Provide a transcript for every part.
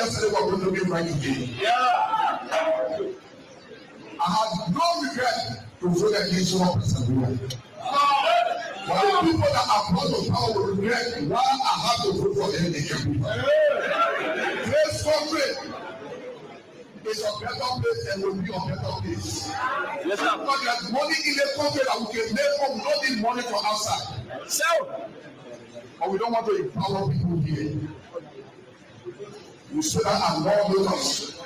yesterday we're going to be right today. I have no regret to vote against one person. But the people that are brought to power will regret why I have to vote for them again. This country is a better place and will be a better place. Yes, sir. But there's money in the country that we can make from, not need money from outside. So, but we don't want to empower people here. We say that our lawmakers,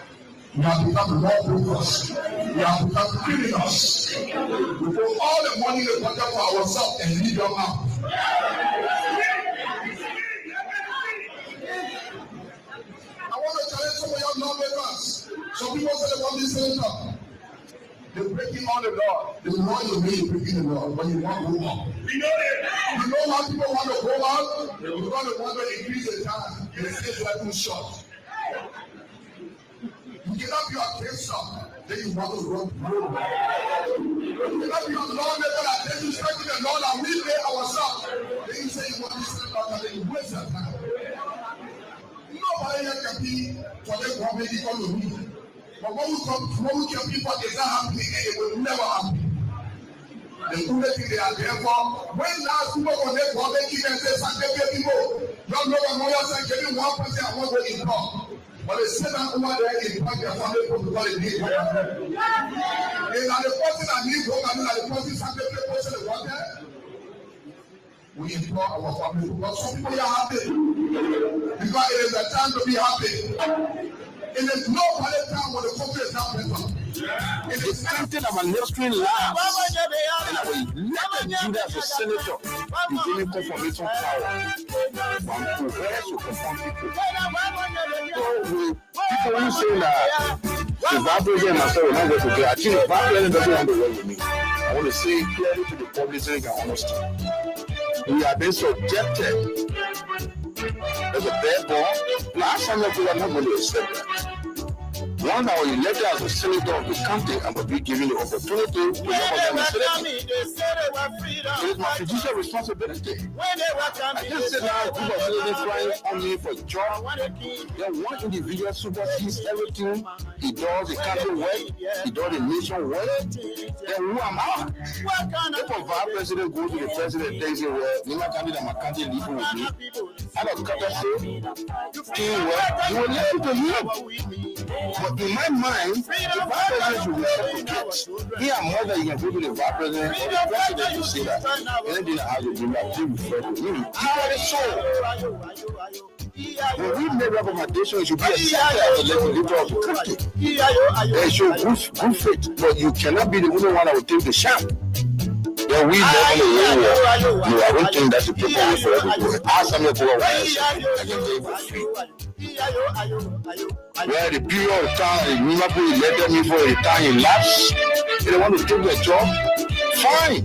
we have become lawbreakers, we have become criminals. We put all the money in the budget for ourselves and leave them out. I want to challenge some of your lawmakers. Some people say they want this center. They're breaking all the law. The law you mean breaking the law, but you want to go on. We know it. You know how people want to go on? Because they want to increase the time. They say they're too short. You cannot be a gangster, then you want to run the road. You cannot be a lawmaker that then you strengthen the law that we pay ourselves. Then you say you want this center, and then you waste your time. Nobody here can be for them one baby come to me. But when we kill people, it's not happening and it will never happen. The only thing they are there for, when last people go there for they keep and say, Sankebe people, don't know what lawyers are giving 1% and what will income. But they say that over there in fact their family people because they need hope. They are the person that needs hope and they are the person Sankebe person they want there. We implore our family because some people are happy. Because it is the time to be happy. It is no other time when the country is not better. It is something of an history land. And I will never do that as a senator. Be giving confirmation power. From progress to confront people. So people who say that the vice president and myself will not work together, I think the vice president doesn't want to work with me. I want to say clearly to the public and honesty. We have been subjected as a bad boy. Last time we are not going to accept that. One that was elected as a senator of the country and will be given the opportunity to represent the senator. It is my judicial responsibility. I just said now a group of citizens trying on me for a job. Then one individual supersedes everything he does, the country work, he does the nation work. Then who am I? If a vice president goes to the president and tells him, well, Nima candidate and my country living with me, out of courtesy, teamwork, you will listen to him. But in my mind, the vice president should be separate. Here and mother, you can go to the vice president or the president to say that. Anything that has to do that, you refer to him. Equally so. When we make recommendations, it should be accepted as a legislator of the country. There should be good faith, but you cannot be the only one that will take the shot. Then we live in a real world. You are don't think that's the proper way for everyone. Ask some people why I can live for free. Where the period of time, Liverpool elected me for a time in lapse. They don't want to take their job. Fine.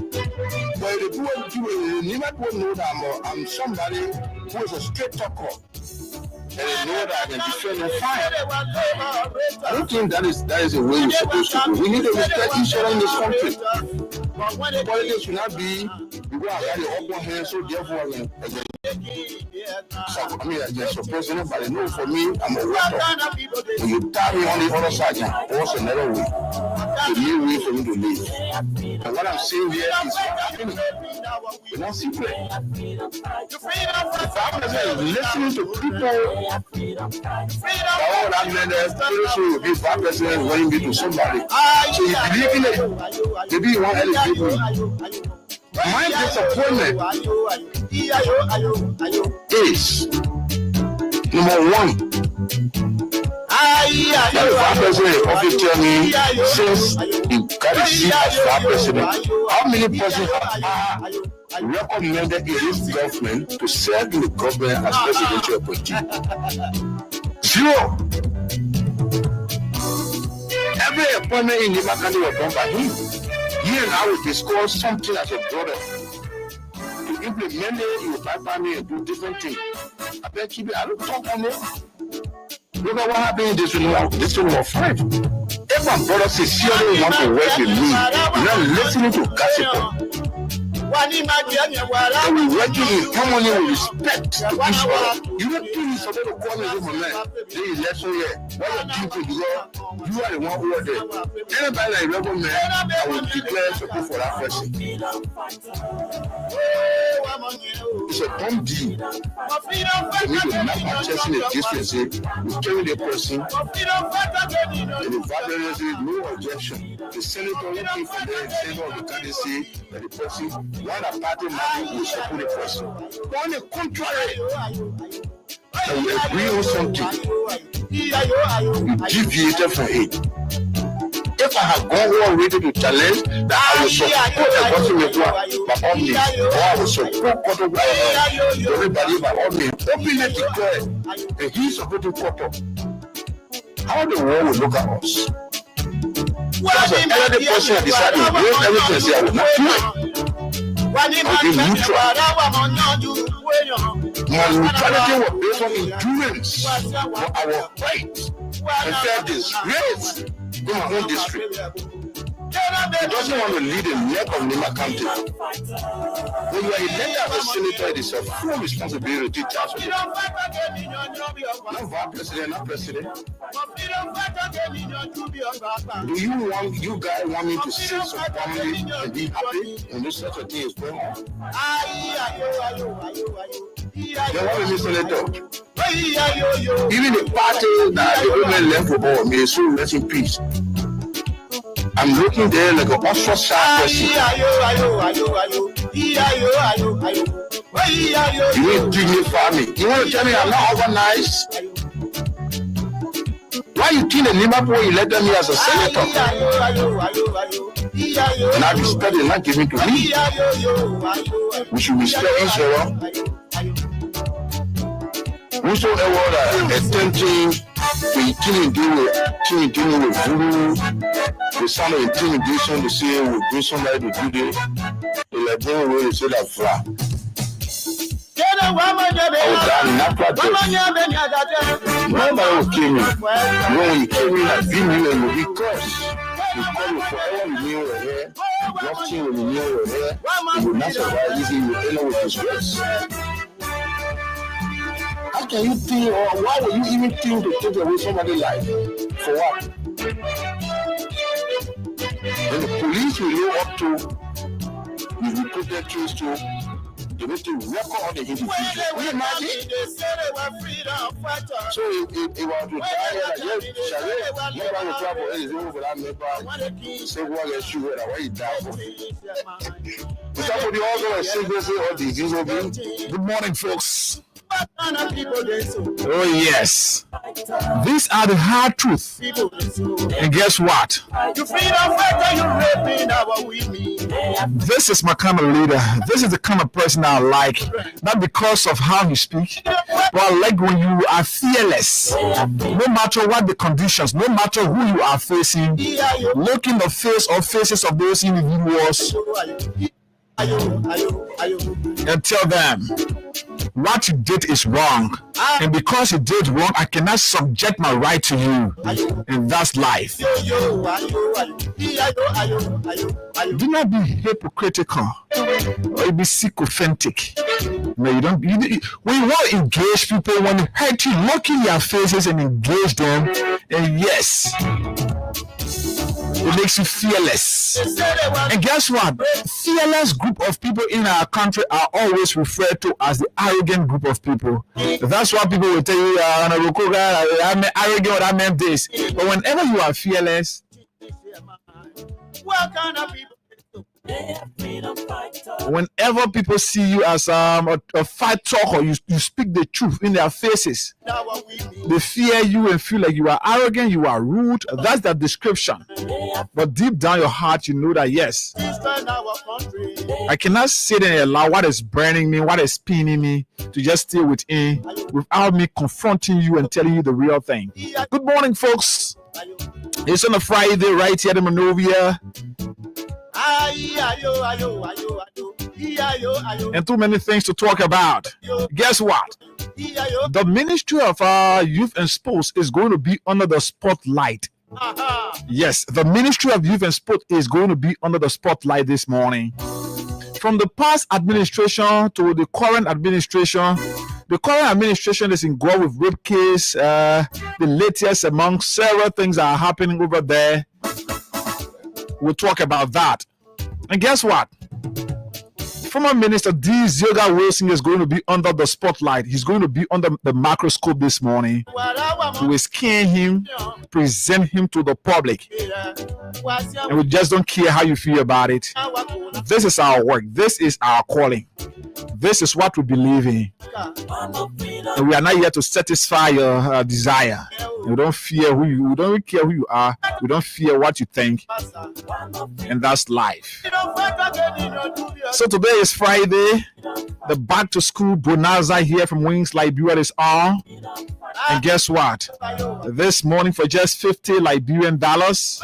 But the people Liverpool know that I'm somebody who is a straight talker. And they know that I can defend them fine. I don't think that is the way we're supposed to go. We need to respect each other in this country. Politics should not be you go and get the upper hand, so therefore I can suppress anybody. No, for me, I'm a worker. When you tap me on the other side, also another way. The new way for me to live. And what I'm saying here is happening. We're not secret. The vice president is listening to people. All that meant that also will be vice president wanting me to somebody. So you believe in it. Maybe you want to elevate me. My disappointment is number one. That the vice president of office tell me since he got a seat as vice president, how many persons have recommended in this government to serve in the government as presidential appointee? Zero. Every appointment in the country was done by him. He and I will discuss something as a brother. To implement it, you will bypass me and do different things. I bet you, I don't talk on it. Look at what happened in this one 5. If my brother sincerely want to work with me, you're not listening to gossip. And we working in harmony with respect to each other. You don't do this about the corner of my man. They election here. Why you people do that? You are the one who are there. Anybody like rebel man, I will declare support for that person. It's a dumb deal. For me to knock my chest in a distance, we carry the person, and the father says no objection. The senator who came from there in favor of the candidacy that the person, one a party man will support the person. On the contrary, and we agree on something, we deviated from it. If I had gone already to challenge that I will support the person with by all means, or I will support Koto everybody by all means, openly declare that he supported Koto. How the world will look at us? Because of any person that decided to do everything and say, I will not do it. I'll be neutral. My neutrality was based on endurance for our fight and fair disgrace in my own district. He doesn't want to lead a neck of Nima County. When you are elected as a senator, it is a full responsibility to charge of it. Not vice president, not president. Do you guys want me to sit some family and be happy when this such a thing is going on? Then what is Mr. Senator? Even the party that the women left for all, may soon rest in peace. I'm looking there like an ostracized person. You need to dignify me. You want to tell me I'm not over nice? Why you think the Liverpool elected me as a senator? And I respect it, not giving to me. We should respect each other. Whosoever attempting to intimidate with voodoo, the sound of intimidation to say we bring somebody to do this, they like bring away to say that flat. Nobody will kill me. When you kill me, I beat me and will be cursed. You call me forever with me over here. Nothing will be near over here. You will not survive easy. You will end up with disgrace. How can you think, or why would you even think to take away somebody's life? For what? And the police will go up to, you will put their case to, they need to record on the individual. Can you imagine? So it was to die like, yes, Shari, never will travel anything over that member. Say, what let's shoot it, why you die for? Somebody also has said, they say, all disease will be. Good morning, folks. Oh yes, these are the hard truth. And guess what? This is my kind of leader. This is the kind of person I like, not because of how he speaks, but I like when you are fearless. No matter what the conditions, no matter who you are facing, look in the face or faces of those individuals and tell them what you did is wrong, and because you did wrong, I cannot subject my right to you, and that's life. Do not be hypocritical or be sycophantic. No, you don't. When you want to engage people, when you hurt you, look in their faces and engage them, and yes, it makes you fearless. And guess what? Fearless group of people in our country are always referred to as the arrogant group of people. That's why people will tell you, I'm arrogant, or I meant this. But whenever you are fearless, what kind of people? Whenever people see you as a fight talker, you speak the truth in their faces. They fear you and feel like you are arrogant, you are rude. That's the description. But deep down your heart, you know that yes, I cannot sit and allow what is burning me, what is pinning me to just stay within without me confronting you and telling you the real thing. Good morning, folks. It's on a Friday right here in Monrovia. And too many things to talk about. Guess what? The Ministry of Youth and Sports is going to be under the spotlight. Yes, the Ministry of Youth and Sport is going to be under the spotlight this morning. from the past administration to the current administration. The current administration is involved with rape case, the latest among several things that are happening over there. We'll talk about that. And guess what? Former Minister D. Zioga Wilson is going to be under the spotlight. He's going to be under the microscope this morning. We scan him, present him to the public. And we just don't care how you feel about it. This is our work. This is our calling. This is what we believe in. And we are not here to satisfy your desire. We don't fear who you. We don't care who you are. We don't fear what you think. And that's life. So today is Friday. The back to school bonanza here from Wings Liberia is on. And guess what? This morning for just 50 Liberian dollars.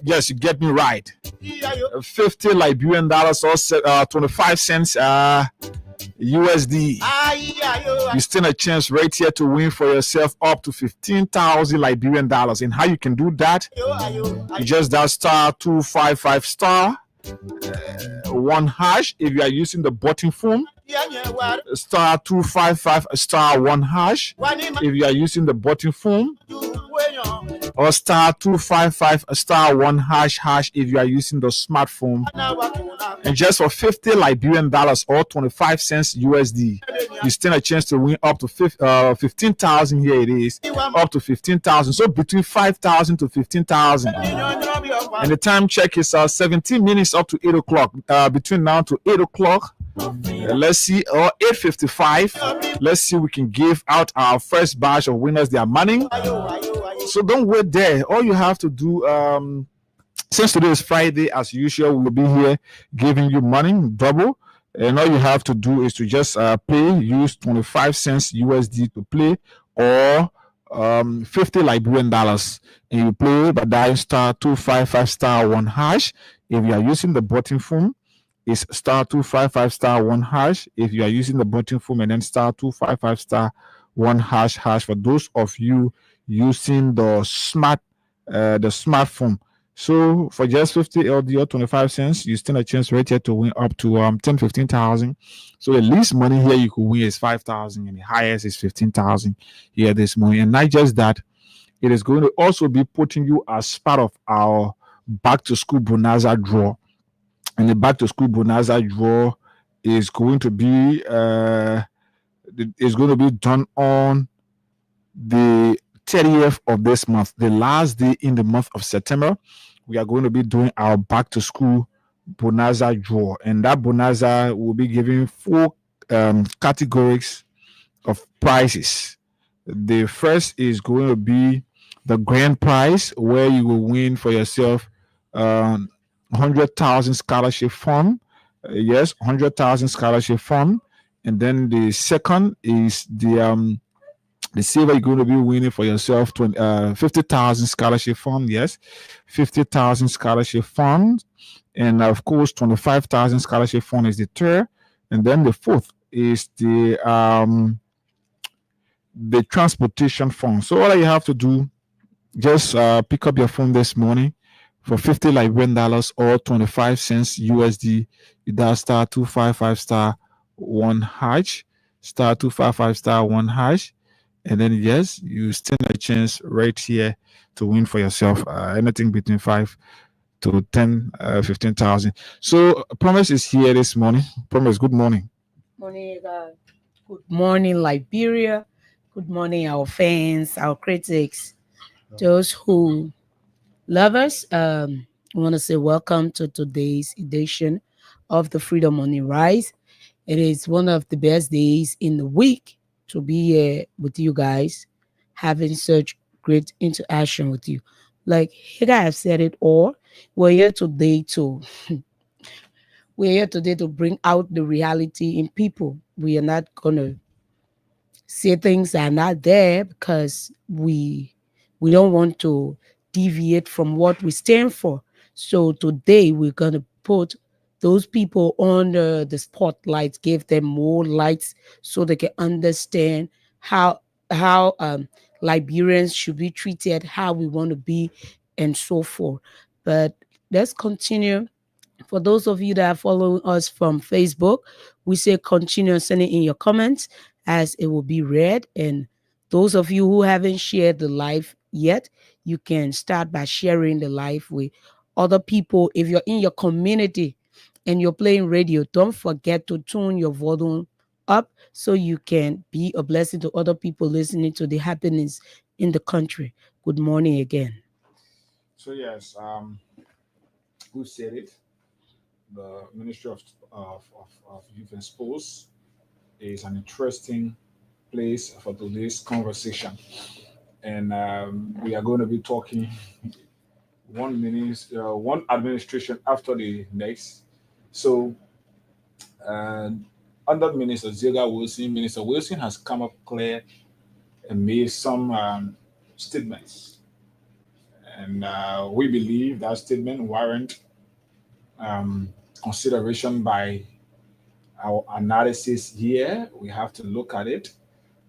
Yes, you get me right. 50 Liberian dollars or 25 cents USD. You stand a chance right here to win for yourself up to 15,000 Liberian dollars. And how you can do that? You just dial *255 *1 hash if you are using the button phone. *255 *1 hash if you are using the button phone, or *255 *1 hash if you are using the smartphone. And just for 50 Liberian dollars or 25 cents USD, you stand a chance to win up to 15,000. Here it is, up to 15,000. So between 5,000 to 15,000. And the time check is 17 minutes up to 8 o'clock. Between now to 8 o'clock. Let's see, or 8:55. Let's see, we can give out our first batch of winners their money. So don't wait there. All you have to do, since today is Friday, as usual, we'll be here giving you money double. And all you have to do is to just play, use 25 cents USD to play, or 50 Liberian dollars. And you play by dialing *255 *1 hash. If you are using the button phone, it's *255 *1 hash. If you are using the button phone, and then *255 *1 hash. For those of you using the smartphone. So for just 50 LD or 25 cents, you stand a chance right here to win up to 15,000. So the least money here you could win is 5,000, and the highest is 15,000 here this morning. And not just that, it is going to also be putting you as part of our back to school bonanza draw. And the back to school bonanza draw is going to be done on the 30th of this month, the last day in the month of September. We are going to be doing our back to school bonanza draw, and that bonanza will be giving 4 categories of prizes. The first is going to be the grand prize, where you will win for yourself 100,000 scholarship fund. Yes, 100,000 scholarship fund. And then the second is the silver. You're going to be winning for yourself 50,000 scholarship fund. Yes, 50,000 scholarship fund. And of course, 25,000 scholarship fund is the third. And then the fourth is the transportation fund. So all you have to do, just pick up your phone this morning. For 50 Liberian dollars or 25 cents USD, you dial *255 *1 hash, *255 *1 hash, and then yes, you stand a chance right here to win for yourself anything between 5 to 10, 15,000. So Promise is here this morning. Promise, good morning. Morning, good morning, Liberia. Good morning, our fans, our critics, those who love us. I want to say welcome to today's edition of the Freedom Money Rise. It is one of the best days in the week to be here with you guys, having such great interaction with you. Like you guys have said it all. We're here today to bring out the reality in people. We are not gonna say things that are not there because we don't want to deviate from what we stand for. So today we're going to put those people under the spotlight, give them more lights so they can understand how Liberians should be treated, how we want to be, and so forth. But let's continue For those of you that are following us from Facebook, we say continue sending in your comments as it will be read. And those of you who haven't shared the live yet, you can start by sharing the live with other people. If you're in your community and you're playing radio, don't forget to tune your volume up so you can be a blessing to other people listening to the happenings in the country. Good morning again. So yes, who said it? The Ministry of Youth and Sports is an interesting place for today's conversation, and we are going to be talking one administration after the next. So, under Minister Zilga Wilson, Minister Wilson has come up clear and made some statements, and we believe that statement warrant consideration by our analysis here. We have to look at it.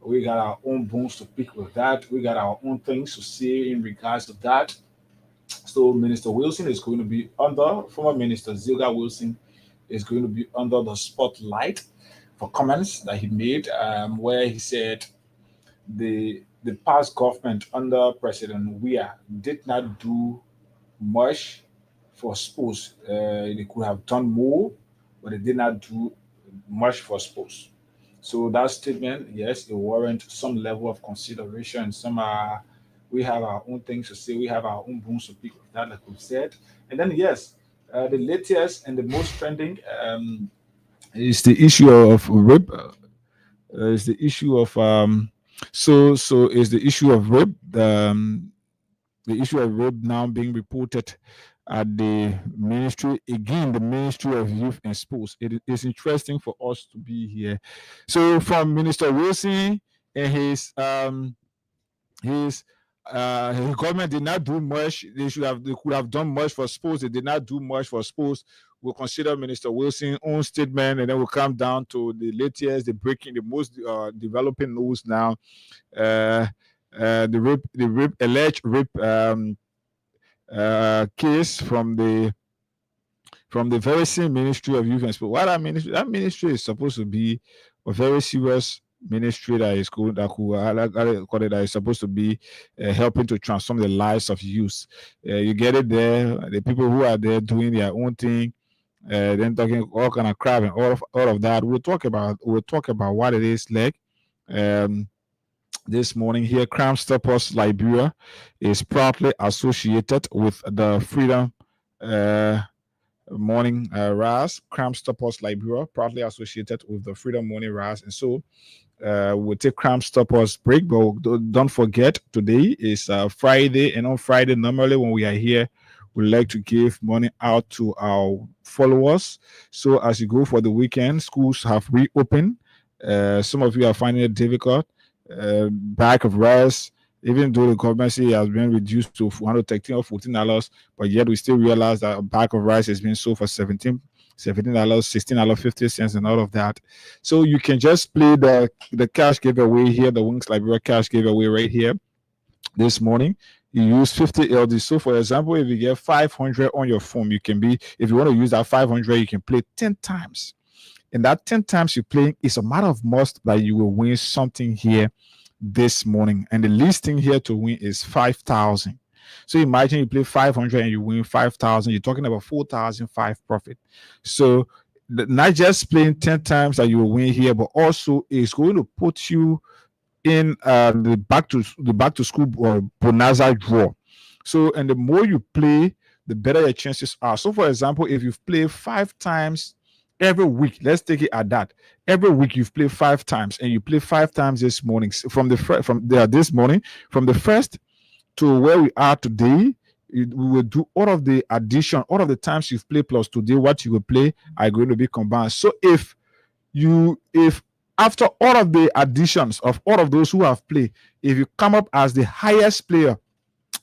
We got our own bones to pick with that. We got our own things to say in regards to that. So Minister Wilson is going to be former Minister Zilga Wilson is going to be under the spotlight for comments that he made, where he said the past government under President Weah did not do much for sports. They could have done more, but they did not do much for sports. So that statement, yes, it warrants some level of consideration. We have our own things to say. We have our own bones to pick with that, like we said. And then, yes, the latest and the most trending is the issue of rape. Is the issue of is the issue of rape. The issue of rape now being reported at the Ministry of Youth and Sports. It is interesting for us to be here. So from Minister Wilson and his government did not do much. They could have done much for sports. They did not do much for sports. We'll consider Minister Wilson's own statement, and then we'll come down to the latest, the most developing news now. The alleged rape case from the very same Ministry of Youth and Sport. What that ministry is supposed to be a very serious ministry that is supposed to be helping to transform the lives of youth. You get it there. The people who are there doing their own thing, then talking all kind of crap and all of that. We'll talk about what it is like. This morning here, Crime Stoppers Liberia is proudly associated with the Freedom Morning Rise. Crime Stoppers Liberia proudly associated with the Freedom Morning Rise, and so we'll take Crime Stoppers break. But don't forget, today is Friday, and on Friday, normally when we are here, we like to give money out to our followers. So as you go for the weekend, schools have reopened. Some of you are finding it difficult. Bag of rice, even though the government has been reduced to $113 or $14, but yet we still realize that a bag of rice has been sold for $17, $16.50, and all of that. So you can just play the cash giveaway here, the Wings Liberia cash giveaway right here this morning. You use 50 LD. So for example, if you get 500 on your phone, if you want to use that 500, you can play 10 times. And that 10 times you play is a matter of must that you will win something here this morning. And the least thing here to win is 5,000. So imagine you play 500 and you win 5,000. You're talking about 4,005 profit. So not just playing 10 times that you will win here, but also it's going to put you in the back to school or bonanza draw. So, and the more you play, the better your chances are. So for example, if you've played 5 times every week, let's take it at that. Every week you've played 5 times, and you play 5 times this morning. From this morning, from the first to where we are today, we will do all of the addition, all of the times you've played plus today, what you will play are going to be combined. So if after all of the additions of all of those who have played, if you come up as the highest player,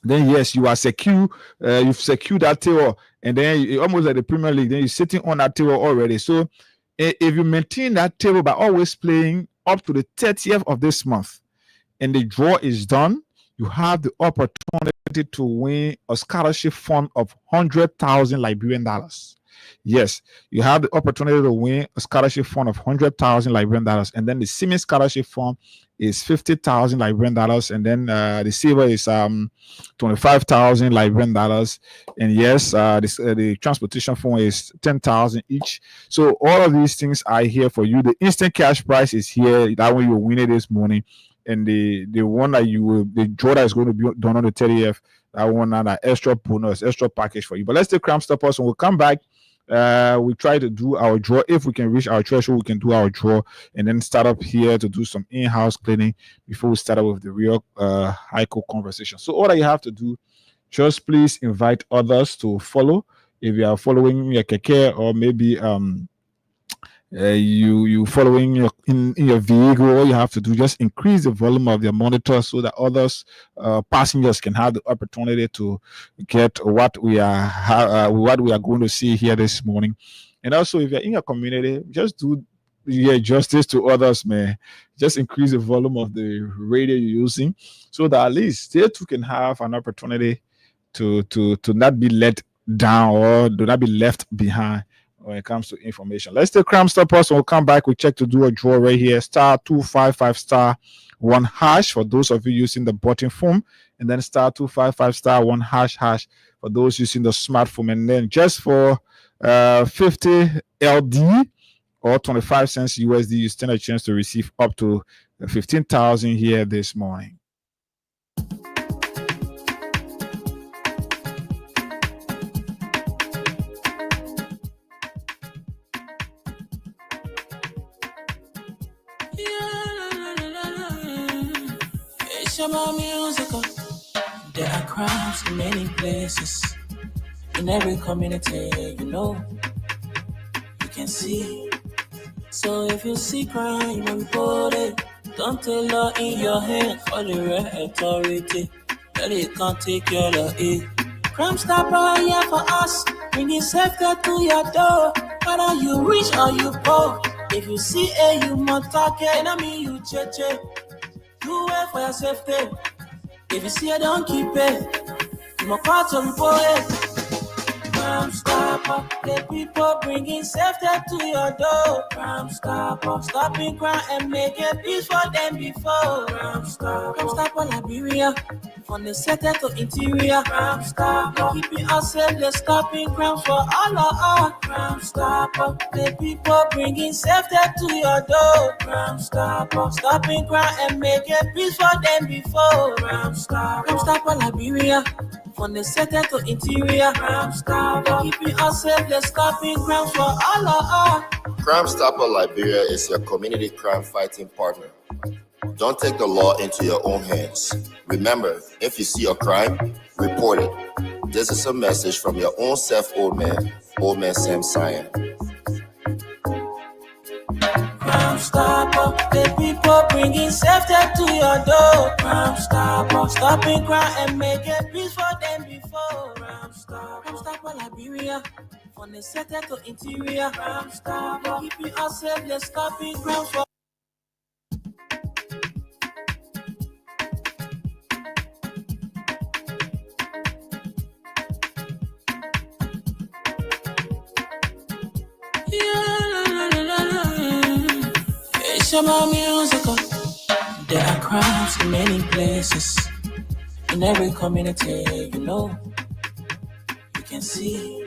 then yes, you are secure. You've secured that table, and then almost like the Premier League, then you're sitting on that table already. So if you maintain that table by always playing up to the 30th of this month, and the draw is done, you have the opportunity to win a scholarship fund of 100,000 Liberian dollars. Yes, you have the opportunity to win a scholarship fund of 100,000 Liberian dollars, and then the Siemens scholarship fund is 50,000 Liberian dollars, and then the silver is 25,000 Liberian dollars, and yes, the transportation fund is 10,000 each. So all of these things are here for you. The instant cash prize is here. That one you win it this morning, and the one that the draw that is going to be done on the 30th. That one, that extra bonus, extra package for you. But let's take Crime Stoppers, and we'll come back. We try to do our draw. If we can reach our threshold, we can do our draw and then start up here to do some in-house cleaning before we start up with the real high-co conversation. So all that you have to do, just please invite others to follow. If you are following your keke, or maybe you following in your vehicle, all you have to do, just increase the volume of your monitor so that others passengers can have the opportunity to get what we are going to see here this morning. And also, if you're in your community, just do justice to others, man. Just increase the volume of the radio you're using so that at least they too can have an opportunity to not be let down or do not be left behind when it comes to information. Let's take Crime Stoppers, and we'll come back. We check to do a draw right here. *255*1# for those of you using the button phone, and then *255*1# for those using the smartphone. And then just for 50 LD or 25 cents USD, you stand a chance to receive up to 15,000 here this morning. There are crimes in many places, in every community, you can see. So if you see crime, report it. Don't take law in your hand for the right authority, that it can't take your law in. Crime Stopper here for us, bringing safety to your door, whether you rich or you poor. If you see you must talk it, I mean you cheche. You wait for your safety. If you see it, don't keep it. You must call to report it. Crime Stopper, the people bringing safety to your door. Crime Stopper, stopping crime and making peace for them before. Crime Stopper Liberia, from the center to interior. Crime Stopper, keeping us safe, they're stopping crimes for all of us. Crime Stopper, the people bringing safety to your door. Crime Stopper, stopping crime and making peace for them before. Crime Stopper Liberia, from the center to interior. Crime Stopper, keeping us safe, they're stopping crimes for all of us. Crime Stopper Liberia is your community crime fighting partner. Don't take the law into your own hands. Remember, if you see a crime, report it. This is a message from your own self, Old Man Sam Cyan. Crime Stopper, the people bringing safety to your door. Crime Stopper, stopping crime and making peace for them before. Crime Stopper Liberia, from the center to interior. Crime Stopper, keeping us safe, they're stopping crimes for. There are crimes in many places, in every community, you can see.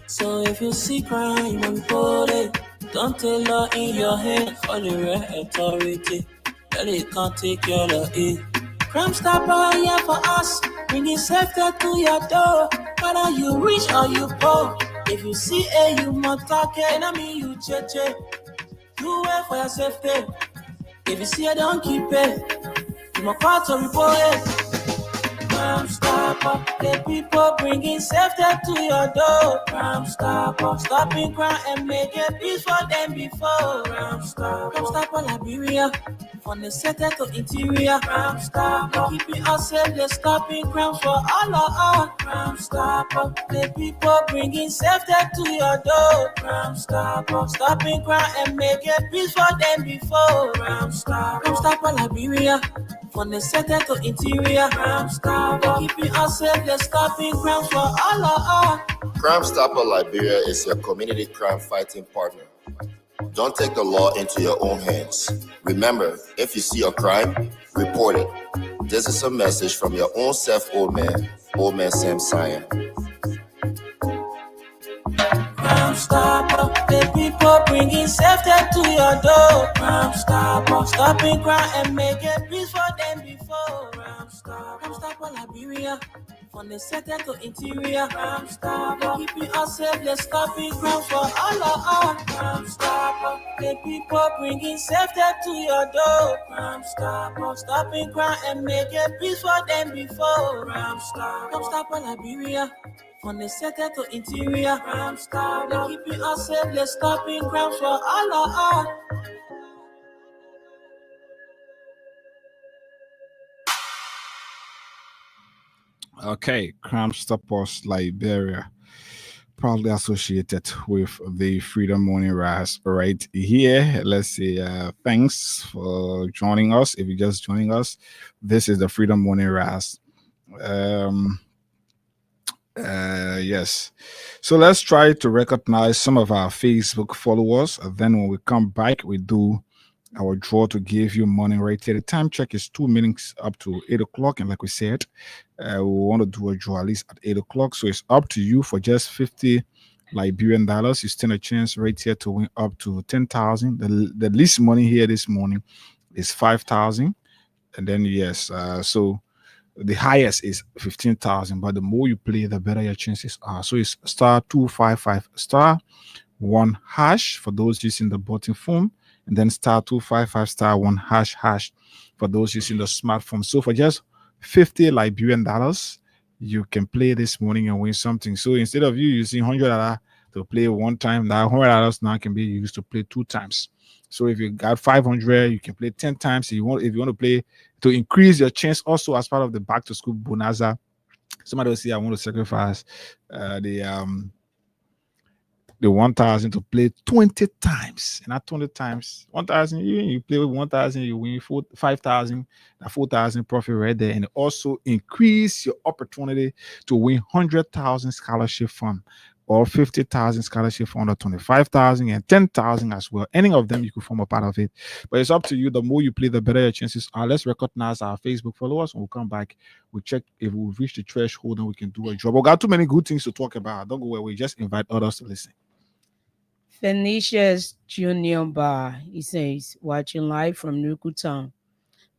So if you see crime, report it. Don't take law in your hand for the right authority, that it can't take your law in. Crime Stopper here for us, bringing safety to your door, whether you rich or you poor. If you see you must talk it, I mean you cheche. You wait for your safety. If you see it, don't keep it. You must call to report it. Crime Stopper, the people bringing safety to your door. Crime Stopper, stopping crime and making peace for them before. Crime Stopper Liberia, from the center to interior. Crime Stopper, keeping us safe, they're stopping crimes for all of us. Crime Stopper, the people bringing safety to your door. Crime Stopper, stopping crime and making peace for them before. Crime Stopper Liberia, From the center to interior, Crime Stopper. Keeping us safe, they're stopping crimes for all of us. Crime Stopper Liberia is your community crime fighting partner. Don't take the law into your own hands. Remember, if you see a crime, report it. This is a message from your own self, Old Man Sam Cyan. Crime Stopper, the people bringing safety to your door. Crime Stopper, stopping crime and making peace for them before. Crime Stopper Liberia. From the center to interior, Crime Stopper. Keeping us safe, let's stopping crime for all of us. Crime Stopper, the people bringing safety to your door. Crime Stopper, stopping crime and making peace for them before. Crime Stopper Liberia. From the center to interior, Crime Stopper. Keeping us safe, let's stopping crime for all of us. Okay, Crime Stoppers Liberia, proudly associated with the Freedom Morning Rise right here. Let's say thanks for joining us. If you're just joining us, this is the Freedom Morning Rise. Yes. So let's try to recognize some of our Facebook followers. And then when we come back, we do our draw to give you money right here. The time check is 2 minutes up to 8 o'clock. And like we said, we want to do a draw at least at 8 o'clock. So it's up to you. For just 50 Liberian dollars, you stand a chance right here to win up to 10,000. The least money here this morning is 5,000. And then, yes, so the highest is 15,000, but the more you play, the better your chances are. So it's *255 *1# for those using the button phone, and then *255 *1# for those using the smartphone. So for just 50 Liberian dollars, you can play this morning and win something. So instead of you using $100 to play one time, that $100 now can be used to play 2 times. So if you got 500, you can play 10 times. If you want to play to increase your chance, also as part of the back to school bonanza. Somebody will say, I want to sacrifice the 1,000 to play 20 times. And not 20 times, 1,000, you play with 1,000, you win 5,000, that 4,000 profit right there. And also increase your opportunity to win 100,000 scholarship fund, or 50,000 scholarship fund, or 25,000 and 10,000 as well. Any of them, you could form a part of it. But it's up to you. The more you play, the better your chances are. Let's recognize our Facebook followers. When we come back, we check if we've reached the threshold and we can do a job. We got too many good things to talk about. Don't go away. We just invite others to listen. Phoenicia's Junior Bar, he says, watching live from Nukutown.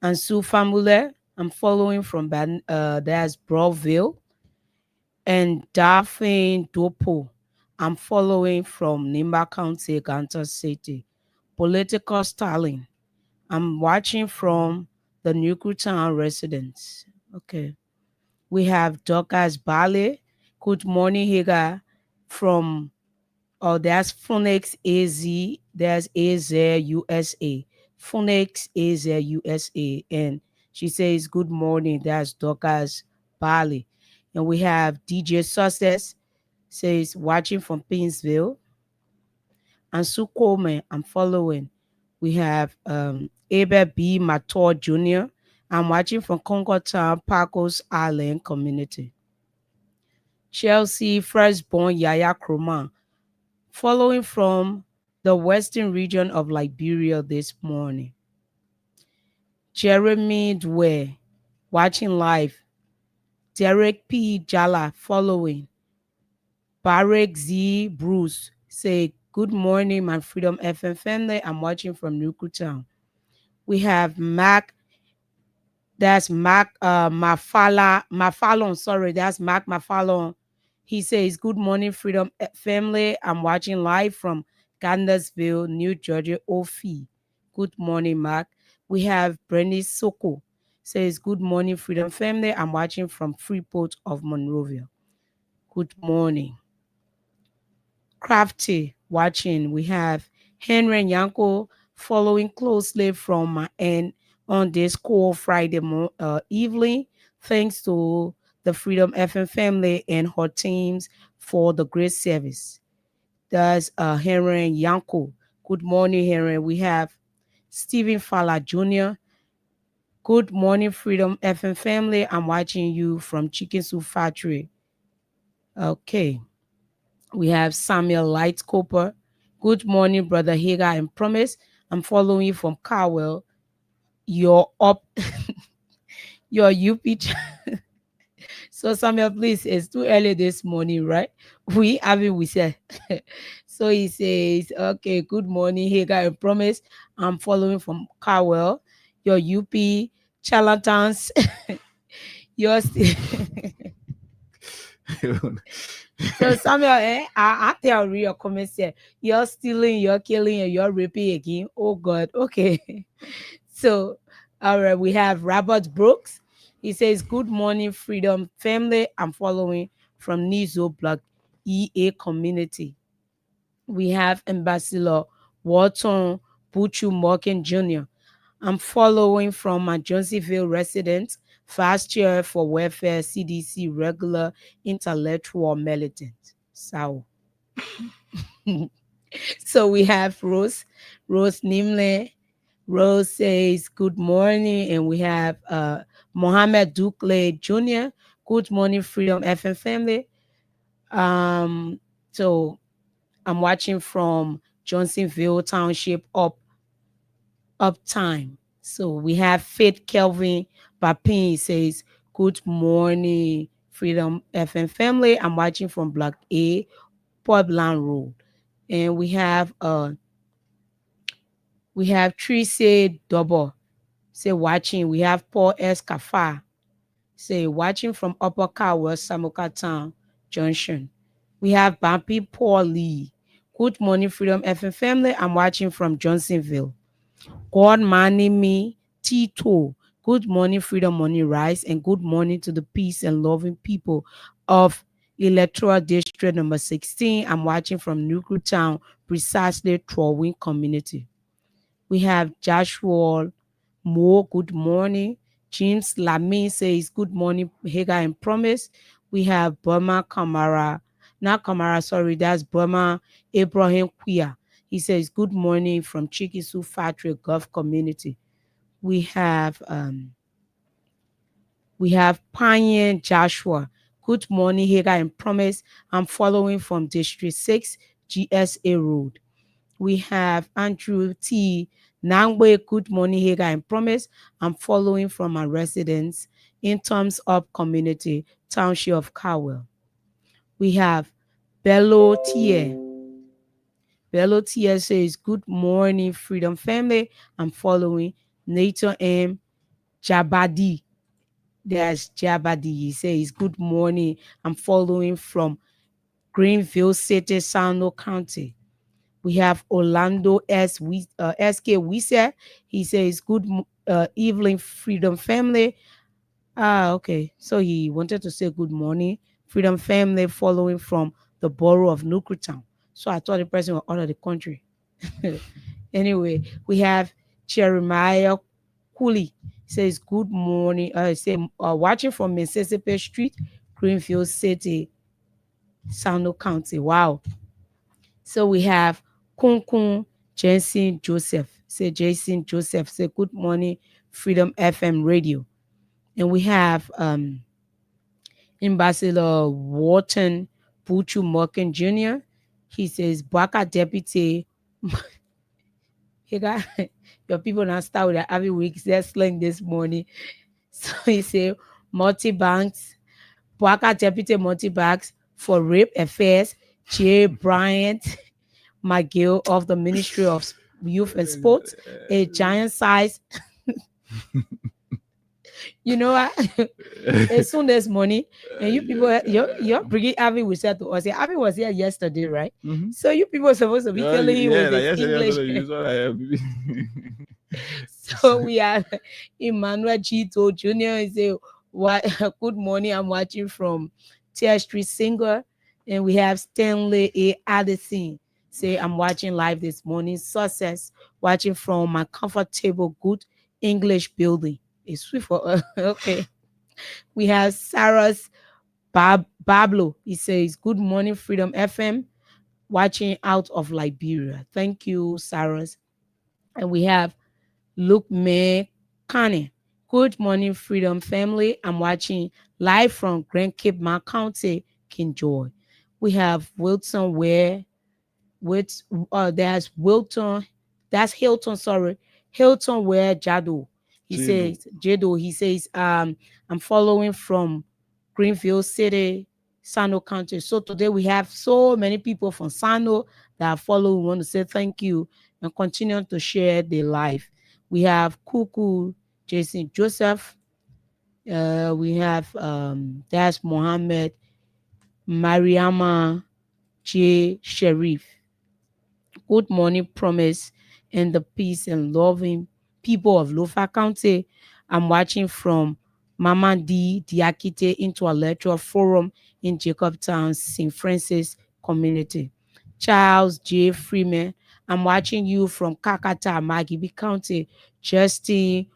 And Sue Famule, I'm following from that's Broadville. And Daphne Dopo, I'm following from Nimba County, Kansas City. Political Stalin, I'm watching from the Nukutown residents. Okay. We have Dorcas Bale. Good morning, Higa, from that's Phoenix AZ. There's AZ USA. Phoenix AZ USA. And she says, good morning. That's Dorcas Bali. And we have DJ Success, says, watching from Painesville. And Sue Coleman, I'm following. We have Aber B. Mator Jr. I'm watching from Concord Town, Pacos Island Community. Chelsea Firstborn Yaya Kroma, following from the western region of Liberia this morning. Jeremy Dwe, watching live. Derek P. Jala, following. Barrick Z. Bruce, say, good morning, my Freedom FM family. I'm watching from Nukutown. We have Mac. That's Mac Mafalon. Sorry, that's Mac Mafalon. He says, good morning, Freedom family. I'm watching live from Gandasville, New Jersey, Ophi. Good morning, Mac. We have Brenny Soko. Says, good morning, Freedom family. I'm watching from Freeport of Monrovia. Good morning. Crafty watching. We have Henry Yanko following closely from my end on this cool Friday evening. Thanks to the Freedom FM family and her teams for the great service. That's Henry Yanko. Good morning, Henry. We have Stephen Fala Jr. Good morning, Freedom FM family. I'm watching you from Chicken Soup Factory. Okay. We have Samuel Light Cooper. Good morning, Brother Hagar and Promise. I'm following you from Carwell. You're up. Your UP. So Samuel, please, it's too early this morning, right? We said. So he says, okay, good morning, Hagar and Promise. I'm following from Carwell. Your UP charlatans. You're still. So Samuel, I tell you your comments here. You're stealing, you're killing, and you're raping again. Oh God. Okay. So all right, we have Robert Brooks. He says, good morning, Freedom family. I'm following from Nizo Block EA community. We have Ambassador Walton Buchu Morgan Jr. I'm following from my Johnsonville resident, fast chair for welfare, CDC regular intellectual militant. So, so we have Rose Nimle. Rose says, good morning. And we have Mohammed Dukle Jr. Good morning, Freedom FM family. So I'm watching from Johnsonville Township up time. So we have Faith Kelvin Papin says, good morning, Freedom FM family. I'm watching from Block A, Portland Road. And we have Tracy Double say watching. We have Paul S. Kafa say watching from Upper Carwell, Samuka Town Junction. We have Bampi Paul Lee. Good morning, Freedom FM family. I'm watching from Johnsonville. God manning me, Tito. Good morning, Freedom Money Rise, and good morning to the peace and loving people of Electoral District number 16. I'm watching from Nuku Town, precisely Trowing community. We have Joshua Moore, good morning. James Lamy says, good morning, Hagar and Promise. We have Burma Kamara, not Kamara, sorry, that's Burma Abraham Quia. He says, good morning from Chikisu Factory Gulf community. We have Pioneer Joshua. Good morning, Hagar and Promise. I'm following from District 6, GSA Road. We have Andrew T. Nangwe. Good morning, Hagar and Promise. I'm following from my residence in Thumbs Up Community, Township of Cowell. We have Bello Tier. Bello Tier says, good morning, Freedom family. I'm following Nathan M. Jabadi. There's Jabadi. He says, good morning. I'm following from Greenville City, Sano County. We have Orlando SK Wisa. He says, good evening, Freedom family. Okay. So he wanted to say good morning, Freedom family, following from the borough of Nukutown. So I thought the person was out of the country. Anyway, we have Jeremiah Cooley. Says, good morning. Watching from Mississippi Street, Greenfield City, Sano County. Wow. So we have Kunkun Jason Joseph. Say Jason Joseph. Say good morning, Freedom FM Radio. And we have Ambassador Walton Buchu Morgan Jr. He says, Baka Deputy. Hey guys, your people now start with every week. They're slang this morning. So he said, multi-banks, Baka Deputy multi-banks for rape affairs, J. Bryant McGill of the Ministry of Youth and Sports, a giant size. You know what? As soon as money, and you people, you're bringing Avi we said to us. Avi was here yesterday, right? Mm-hmm. So you people are supposed to be telling him with his English. So we have Emmanuel Chito Jr. He say, "What? Good morning. I'm watching from Tier Street Singer," and we have Stanley A. Addison. Say, I'm watching live this morning. Success, watching from my comfortable, good English building. It's sweet for us. Okay. We have Sarah's Bablo. He says, good morning, Freedom FM, watching out of Liberia. Thank you, Sarah's. And we have Luke May Kane. Good morning, Freedom Family. I'm watching live from Grand Cape Mount County, King George. We have Wilton Ware. There's Wilton. That's Hilton. Sorry, Hilton Ware Jado. Jado. He says, I'm following from Greenville City, Sano County. So today we have so many people from Sano that are following. We want to say thank you and continue to share their life. We have Kuku, Jason Joseph. We have that's Mohammed, Mariama J. Sharif. Good morning, promise, and the peace and loving people of Lofa County. I'm watching from Mama D. Diakite Intellectual Forum in Jacobtown, St. Francis Community. Charles J. Freeman, I'm watching you from Kakata, Magibi County. Justin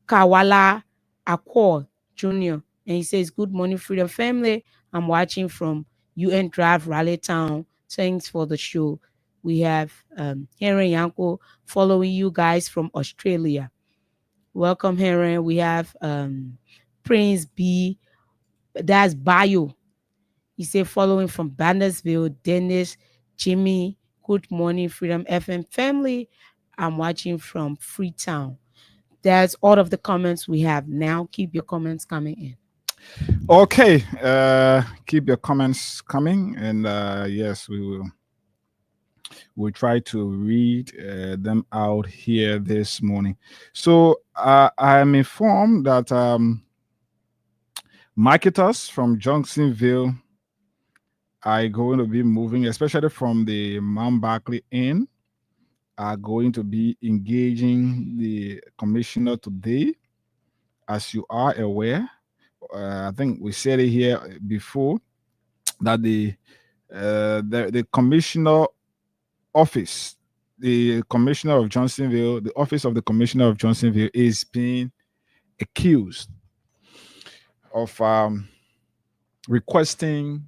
Kawala Akor Jr. And he says, good morning, Freedom Family. I'm watching from UN Drive, Raleigh Town. Thanks for the show. We have Henry Yanko following you guys from Australia. Welcome, Henry. We have Prince B. That's Bio. He said following from Bandersville, Dennis, Jimmy. Good morning, Freedom FM family. I'm watching from Freetown. That's all of the comments we have now. Keep your comments coming in. Okay, keep your comments coming, and yes, we'll try to read them out here this morning. So I'm informed that marketers from Johnsonville are going to be moving, especially from the Mount Barkley Inn, are going to be engaging the commissioner today. As you are aware, I think we said it here before that the commissioner office, the commissioner of Johnsonville, the office of the commissioner of Johnsonville is being accused of requesting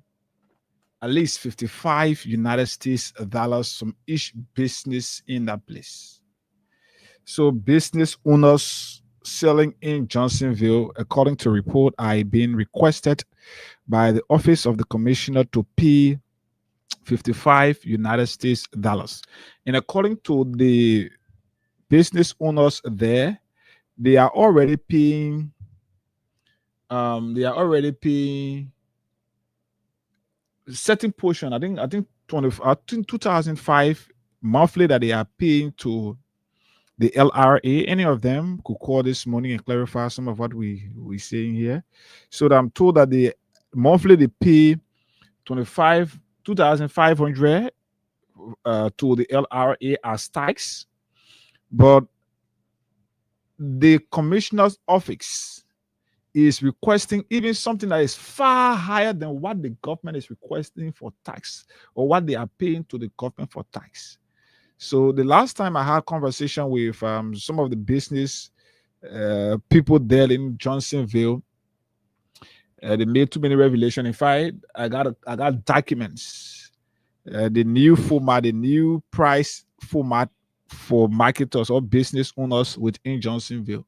at least 55 United States dollars from each business in that place. So business owners selling in Johnsonville, according to report, are being requested by the office of the commissioner to pay 55 United States dollars. And according to the business owners there, they are already paying certain portion. I think 2005 monthly that they are paying to the LRA. Any of them could call this morning and clarify some of what we're saying here. So that I'm told that the monthly they pay 2,500 to the LRA as tax, but the commissioner's office is requesting even something that is far higher than what the government is requesting for tax or what they are paying to the government for tax. So the last time I had a conversation with some of the business people there in Johnsonville, they made too many revelations. In fact, I got documents, the new format, the new price format for marketers or business owners within Johnsonville.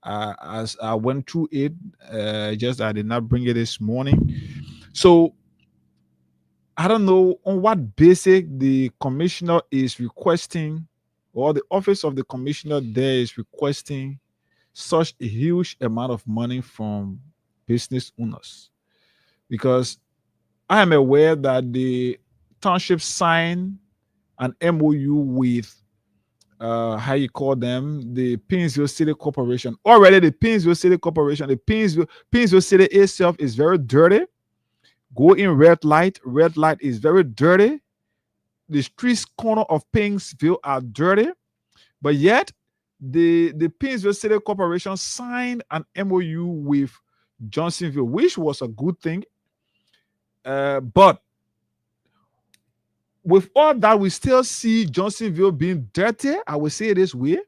As I went through it, just I did not bring it this morning. So I don't know on what basis the commissioner is requesting, or the office of the commissioner there is requesting such a huge amount of money from business owners. Because I am aware that the township signed an MOU with how you call them, the Painesville City Corporation. Already the Painesville City Corporation, the Painesville City itself is very dirty. Go in red light is very dirty. The streets corner of Painesville are dirty, but yet the Painesville City Corporation signed an MOU with Johnsonville, which was a good thing. But with all that, we still see Johnsonville being dirty. I will say it this way.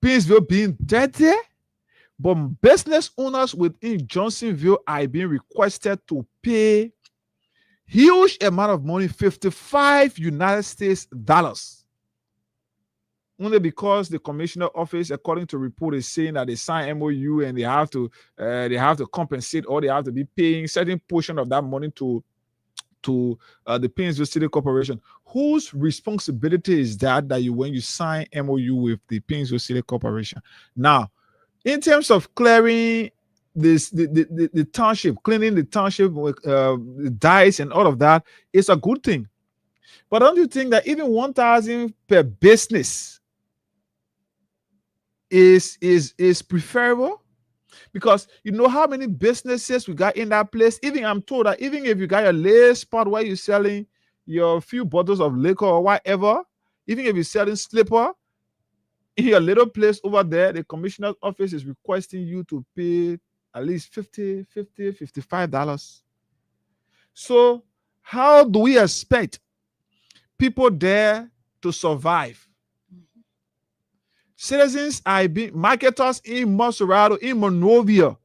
Painesville being dirty, but business owners within Johnsonville are being requested to pay huge amount of money, 55 United States dollars. only because the commissioner office, according to report, is saying that they sign MOU and they have to compensate, or they have to be paying certain portion of that money to the Painesville City Corporation. Whose responsibility is that you when you sign MOU with the Painesville City Corporation? Now, in terms of clearing the township, cleaning the township with the dice and all of that, it's a good thing. But don't you think that even 1,000 per business is preferable? Because you know how many businesses we got in that place. Even I'm told that even if you got a little spot where you're selling your few bottles of liquor or whatever, even if you're selling slipper, in your little place over there, the commissioner's office is requesting you to pay at least $55. So how do we expect people there to survive? Citizens are being, marketers in Monserrado, in Monrovia,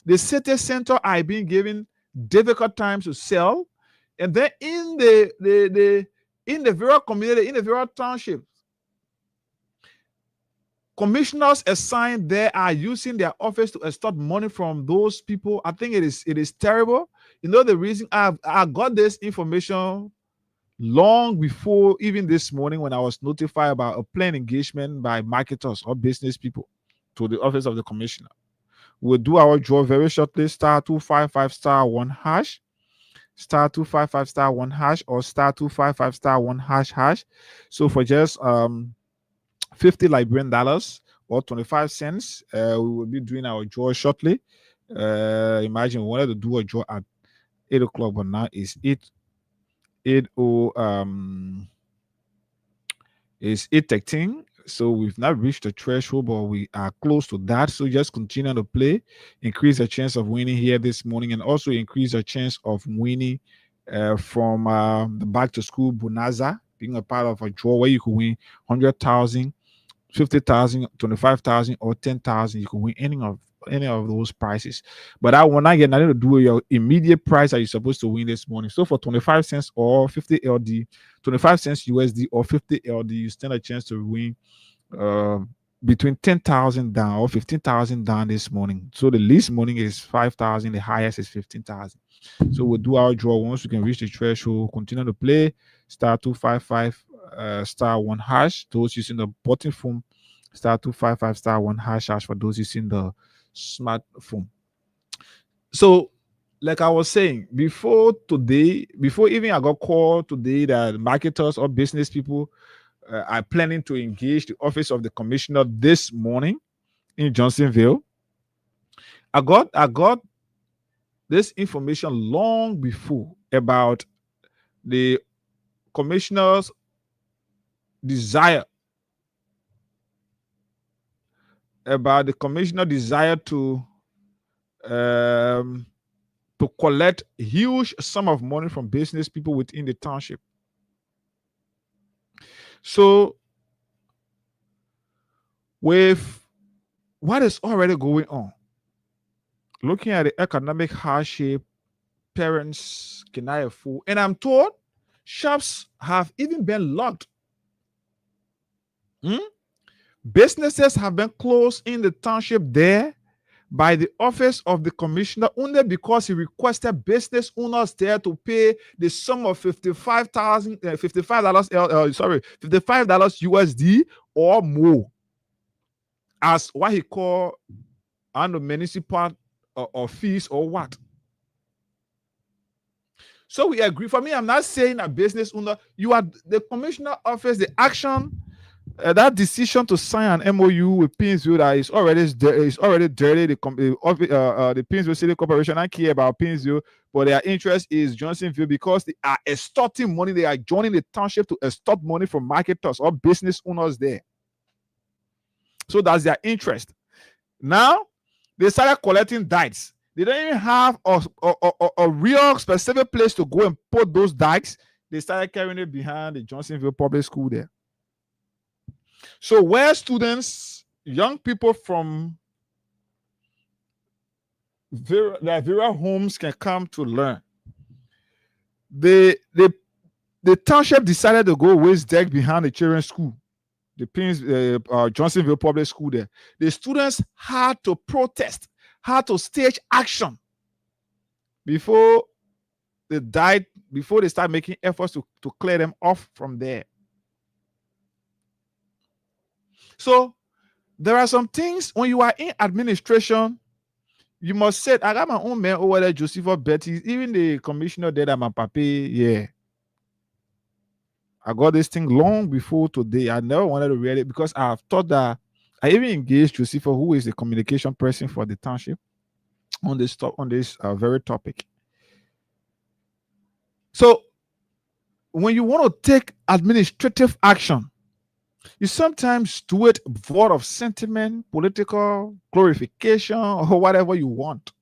the city center are being given difficult times to sell. And then in the Vera community, in the Vera township, commissioners assigned there are using their office to extort money from those people. I think it is terrible. You know the reason I got this information long before even this morning when I was notified about a planned engagement by marketers or business people to the office of the commissioner. We'll do our draw very shortly. *255*1#, *255*1#, or *255*1#. So for just $50 Liberian dollars or 25 cents, we will be doing our draw shortly. Imagine we wanted to do a draw at 8 o'clock, but now it's 8:13. So we've not reached the threshold, but we are close to that. So just continue to play, increase the chance of winning here this morning, and also increase the chance of winning from the back to school bonanza, being a part of a draw where you can win 100,000, 50,000, 25,000, or 10,000. You can win any of those prices. But I want to get nothing to do with your immediate price that you're supposed to win this morning. So for 25 cents or 50 LD, 25 cents USD or 50 LD, you stand a chance to win between 10,000 down or 15,000 down this morning. So the least morning is 5,000, the highest is 15,000. So we'll do our draw once we can reach the threshold. Continue to play *255 *1#. Those using the button phone, *255 *1#. For those using the smartphone. So like I was saying before even I got called today that marketers or business people are planning to engage the office of the commissioner this morning in Johnsonville. I got this information long before about the commissioner's desire to collect huge sum of money from business people within the township. So with what is already going on, looking at the economic hardship, parents cannot afford, and I'm told shops have even been locked. Businesses have been closed in the township there by the office of the commissioner only because he requested business owners there to pay the sum of $55 USD or more as what he called under municipal or fees or what. So we agree. For me, I'm not saying a business owner, you are the commissioner office, the action, that decision to sign an MOU with Painesville that is already dirty. The Painesville City Corporation don't care about Painesville, but their interest is Johnsonville because they are extorting money. They are joining the township to extort money from marketers or business owners there. So that's their interest. Now they started collecting dikes. They don't even have a real specific place to go and put those dikes. They started carrying it behind the Johnsonville Public School there. So where students, young people from Vera homes can come to learn, the township decided to go waste deck behind the children's school. Johnsonville Public School there. The students had to protest, had to stage action before they died, before they start making efforts to clear them off from there. So there are some things when you are in administration, you must say, I got my own man over there, Joseph Betty, even the commissioner there, that my papi, yeah. I got this thing long before today. I never wanted to read it because I have thought that I even engaged Joseph, who is the communication person for the township, on this very topic. So when you want to take administrative action, you sometimes do it void of sentiment, political glorification, or whatever you want.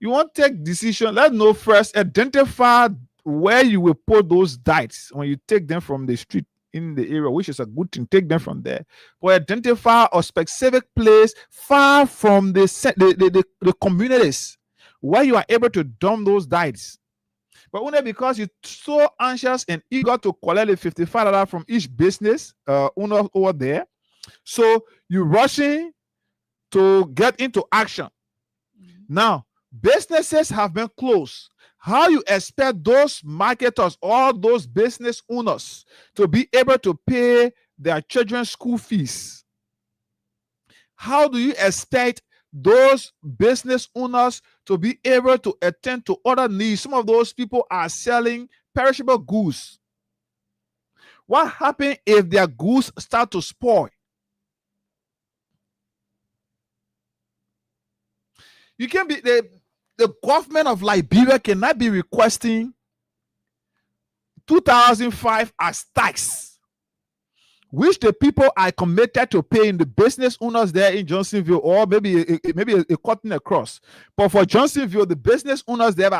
You want to take decision. Let's know first, identify where you will put those diets when you take them from the street in the area, which is a good thing. Take them from there. But identify a specific place far from the communities where you are able to dump those diets. But only because you're so anxious and eager to collect the $55 from each business owner over there. So you're rushing to get into action. Now, businesses have been closed. How you expect those marketers, all those business owners, to be able to pay their children's school fees? How do you expect those business owners to be able to attend to other needs? Some of those people are selling perishable goods. What happens if their goods start to spoil? You can be the government of Liberia cannot be requesting 2005 as tax, which the people are committed to paying, the business owners there in Johnsonville, or maybe a cutting across. But for Johnsonville, the business owners there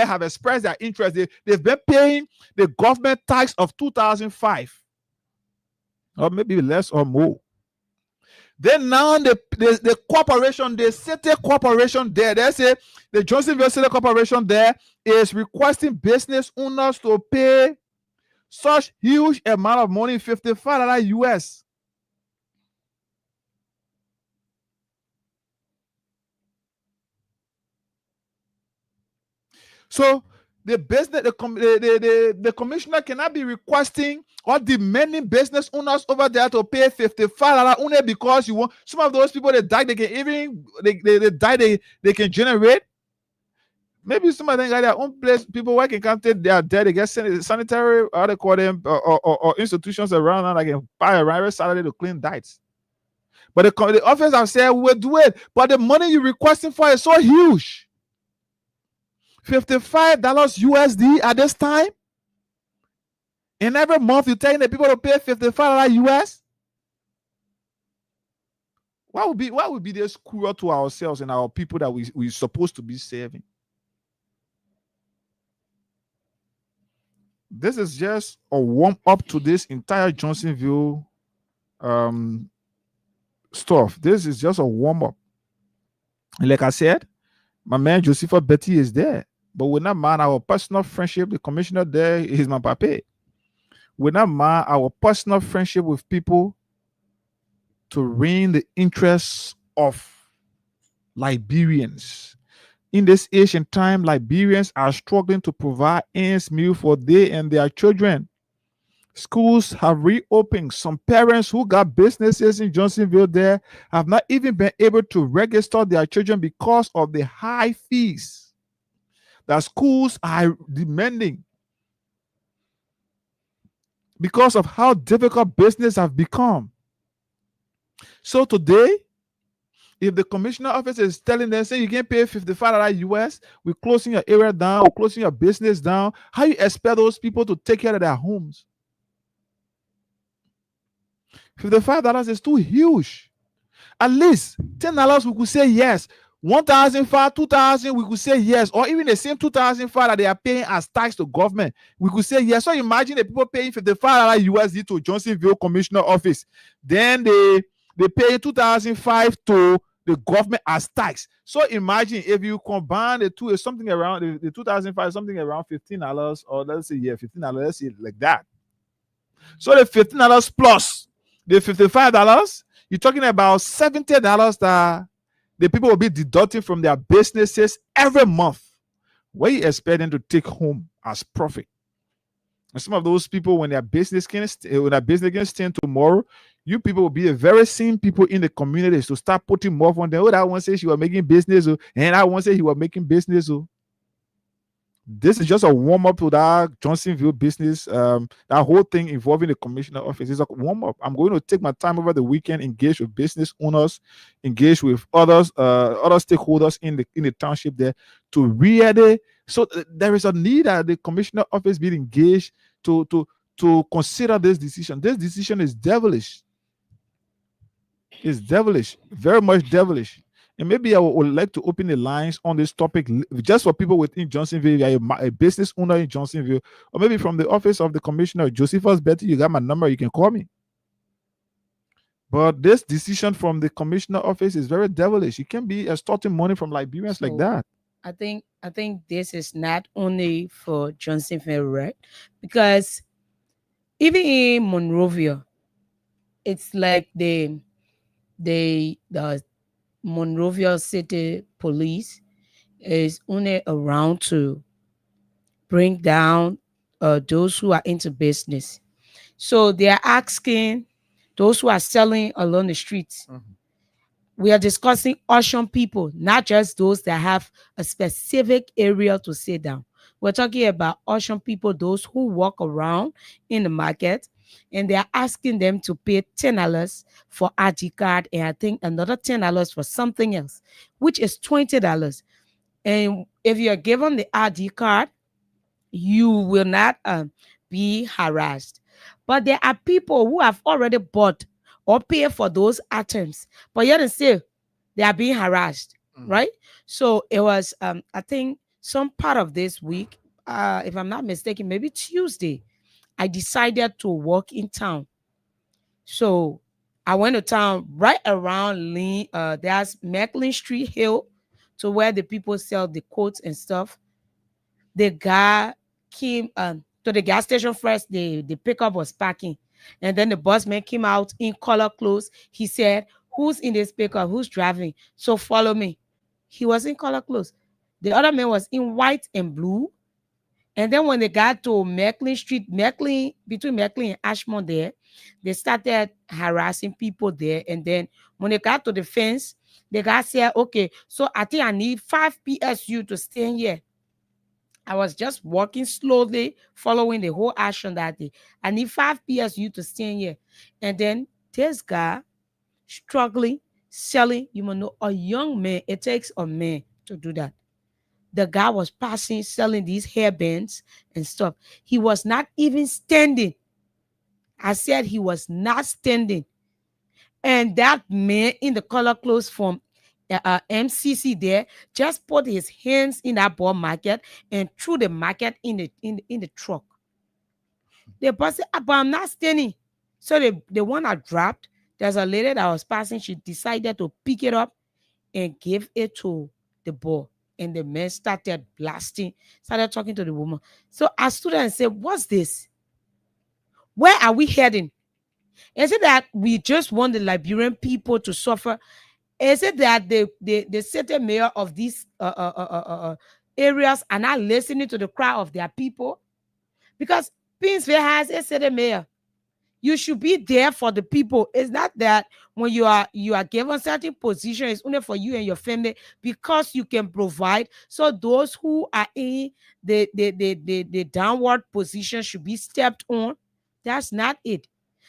have expressed their interest. They've been paying the government tax of 2005, or maybe less or more. Then now the corporation, the city corporation there, they say the Johnsonville City Corporation there is requesting business owners to pay such huge amount of money, $55 US. So the business, the commissioner cannot be requesting or demanding business owners over there to pay $55 only because you want. Some of those people, they die, they can even they can generate. Maybe some of them got their own place. People working can't, they are dead. They get sanitary, how they call them, or institutions around and they can buy a every Saturday to clean diets. But the office have said we will do it, but the money you're requesting for is so huge. $55 USD at this time. And every month you're telling the people to pay $55 US. Why would be this cruel to ourselves and our people that we're supposed to be saving? This is just a warm up to this entire Johnsonville stuff. This is just a warm up. And like I said, my man Joseph Betty is there, but we're not mind our personal friendship. The commissioner there is my papi. We're not mind our personal friendship with people to reign the interests of Liberians. In this ancient time, Liberians are struggling to provide ends meet for they and their children. Schools have reopened. Some parents who got businesses in Johnsonville there have not even been able to register their children because of the high fees that schools are demanding, because of how difficult business have become. So today, if the commissioner office is telling them, saying you can't pay $55 US, we're closing your area down, we're closing your business down, how you expect those people to take care of their homes? $55 is too huge. At least $10 we could say yes. $1,500, $2,000 we could say yes, or even the same $2,500 that they are paying as tax to government, we could say yes. So imagine the people paying $55 USD to Johnsonville Commissioner office, then they pay $2,500 to the government as tax. So imagine if you combine the two, is something around the $2,500, something around $15, or let's say $15, let's say like that. So the $15 plus The $55, you're talking about $70 that the people will be deducting from their businesses every month. What you expect them to take home as profit? And some of those people, when their business can stand tomorrow, you people will be the very same people in the community to start putting more on them. Oh, that one says she was making business, and that one says he was making business. This is just a warm-up to that Johnsonville business. That whole thing involving the commissioner office is a warm-up. I'm going to take my time over the weekend, engage with business owners, engage with others, other stakeholders in the township there to really. So there is a need that the commissioner office be engaged to consider this decision. This decision is devilish. It's devilish, very much devilish. And maybe I would like to open the lines on this topic just for people within Johnsonville. You're a business owner in Johnsonville, or maybe from the office of the commissioner, Josephus Betty. You got my number. You can call me. But this decision from the commissioner office is very devilish. It can be extorting money from Liberians like that. I think this is not only for Johnsonville, right? Because even in Monrovia, it's like the Monrovia City Police is only around to bring down those who are into business. So they are asking those who are selling along the streets. Mm-hmm. We are discussing auction people, not just those that have a specific area to sit down. We're talking about auction people, those who walk around in the market, and they're asking them to pay $10 for ID card, and I think another $10 for something else, which is $20. And if you're given the ID card, you will not be harassed. But there are people who have already bought or paid for those items, but yet still they are being harassed, right? So it was, I think, some part of this week, if I'm not mistaken, maybe Tuesday, I decided to walk in town. So I went to town right around there's Macklin Street Hill, to where the people sell the coats and stuff. The guy came to the gas station first. The pickup was parking, and then the busman came out in color clothes. He said, "Who's in this pickup? Who's driving? So follow me." He was in color clothes. The other man was in white and blue. And then when they got to Macklin Street, between Macklin and Ashmont there, they started harassing people there. And then when they got to the fence, the guy said, "Okay, so I think I need 5 PSU to stand here." I was just walking slowly, following the whole action that day. I need 5 PSU to stand here. And then this guy struggling, selling, a young man, it takes a man to do that. The guy was passing, selling these hairbands and stuff. He was not even standing. I said he was not standing. And that man in the color clothes from MCC there just put his hands in that ball market and threw the market in the truck. The person, but I'm not standing. So the one I dropped, there's a lady that was passing. She decided to pick it up and give it to the ball. And the man started blasting, started talking to the woman. So I stood there and said, "What's this? Where are we heading? Is it that we just want the Liberian people to suffer? Is it that the city mayor of these areas are not listening to the cry of their people? Because Pinsville has a city mayor. You should be there for the people. It's not that when you are given certain position, it's only for you and your family because you can provide. So those who are in the downward position should be stepped on. That's not it.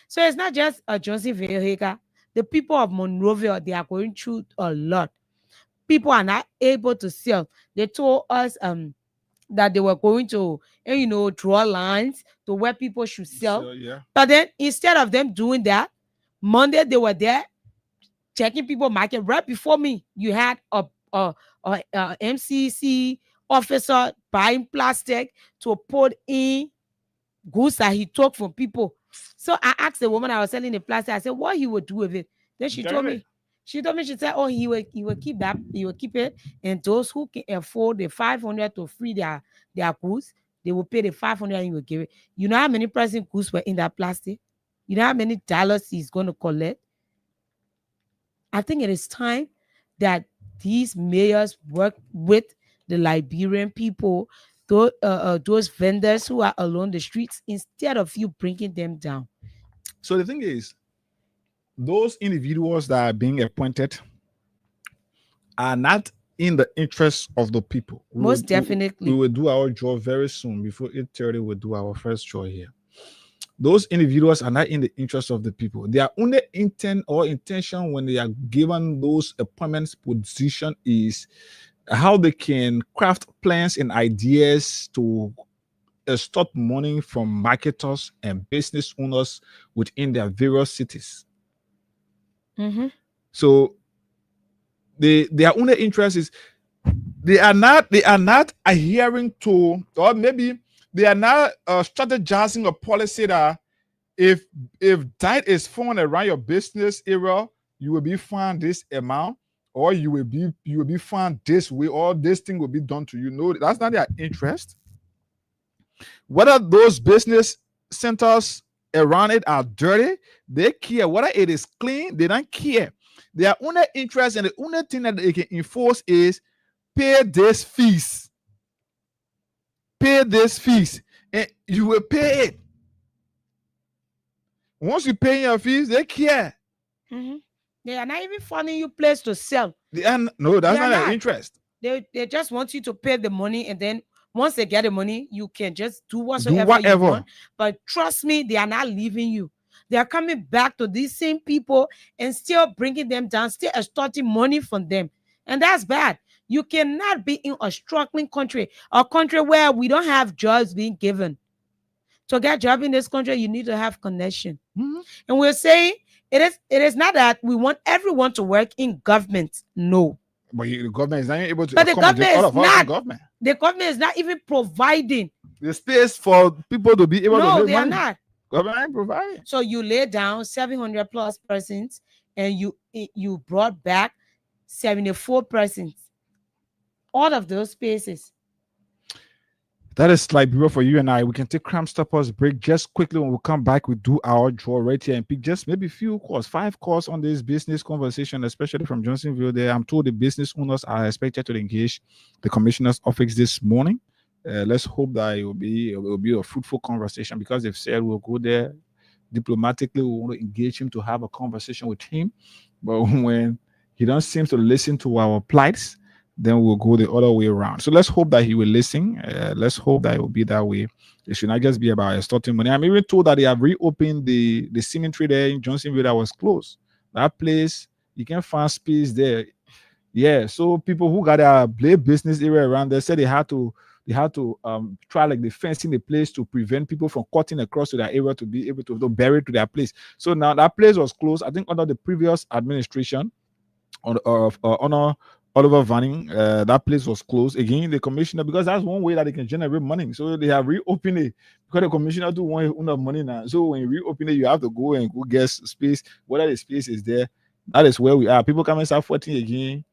So it's not just a Johnsonville. The people of Monrovia, they are going through a lot. People are not able to sell. They told us that they were going to, draw lines to where people should sell. So, yeah. But then instead of them doing that, Monday they were there checking people market. Right before me, you had a MCC officer buying plastic to put in goods that he took from people. So I asked the woman I was selling the plastic, I said, what he would do with it. Then she told me, she said, "Oh, he will keep that, he will keep it. And those who can afford the 500 to free their goods, they will pay the 500 and he will give it." You know how many present goods were in that plastic? You know how many dollars he's going to collect? I think it is time that these mayors work with the Liberian people, those vendors who are along the streets, instead of you bringing them down. So the thing is, those individuals that are being appointed are not in the interest of the people. Most definitely. We will do our job very soon. Before 8:30, we'll do our first show here. Those individuals are not in the interest of the people. Their only intent or intention when they are given those appointments position is how they can craft plans and ideas to extort money from marketers and business owners within their various cities. Mm-hmm. So their only interest is they are not adhering to, or maybe they are not strategizing a policy that if that is found around your business area, you will be fined this amount, or you will be fined this way, or this thing will be done to you. No, that's not their interest. Whether those business centers around it are dirty, they care. Whether it is clean, they don't care. Their only interest and the only thing that they can enforce is pay this fees. Pay this fees, and you will pay it. Once you pay your fees, they care. Mm-hmm. They are not even finding you place to sell. No, that's not their interest. They just want you to pay the money, and then once they get the money, you can just do whatever you want. But trust me, they are not leaving you. They are coming back to these same people and still bringing them down, still extorting money from them. And that's bad. You cannot be in a struggling country, a country where we don't have jobs being given. To get a job in this country, you need to have connection. Mm-hmm. And we're saying it is not that we want everyone to work in government. No. But the government is not able to. But the government is not even providing the space for people to be able to. No, they are not. Government ain't providing. So you lay down 700 plus persons, and you brought back 74 persons. All of those spaces. That is Liberia for you and I. We can take Crime Stoppers break just quickly. When we come back, we do our draw right here and pick just maybe few calls, 5 calls on this business conversation, especially from Johnsonville. There, I'm told the business owners are expected to engage the commissioner's office this morning. Let's hope that it will be a fruitful conversation, because they've said we'll go there diplomatically. We want to engage him to have a conversation with him, but when he doesn't seem to listen to our plights, then we'll go the other way around. So let's hope that he will listen. Let's hope that it will be that way. It should not just be about extorting money. I'm even told that they have reopened the cemetery there in Johnsonville that was closed. That place, you can find space there. Yeah, so people who got a business area around there said they had to try like the fencing the place to prevent people from cutting across to that area to be able to bury to their place. So now that place was closed, I think, under the previous administration of Oliver Vanning. That place was closed again. The commissioner, because that's one way that they can generate money. So they have reopened it, because the commissioner do want enough money now. So when you reopen it, you have to go and go get space. Whether the space is there, that is where we are. People come and start fighting again.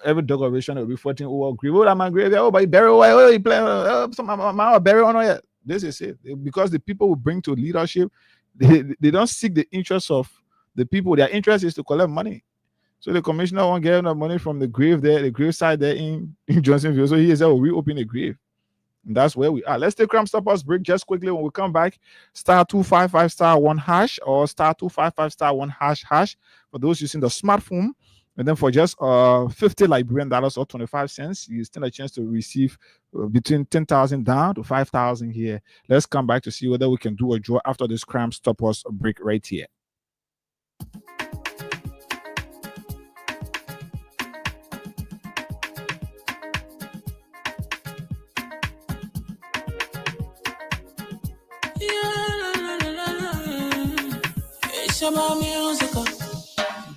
Every decoration will be fighting over grave. Oh, my grave. Oh, but bury away. Oh, you play. My bury on it. This is it. Because the people who bring to leadership, they don't seek the interests of the people. Their interest is to collect money. So the commissioner won't get enough money from the grave there, the grave side there in Johnsonville. So he is will reopen the grave. And that's where we are. Let's take Crime Stoppers break just quickly. When we come back, *255*1# or *255*1# for those using the smartphone. And then for just 50 Liberian dollars or 25 cents, you stand a chance to receive between 10,000 down to 5,000 here. Let's come back to see whether we can do a draw after this Crime Stoppers break right here.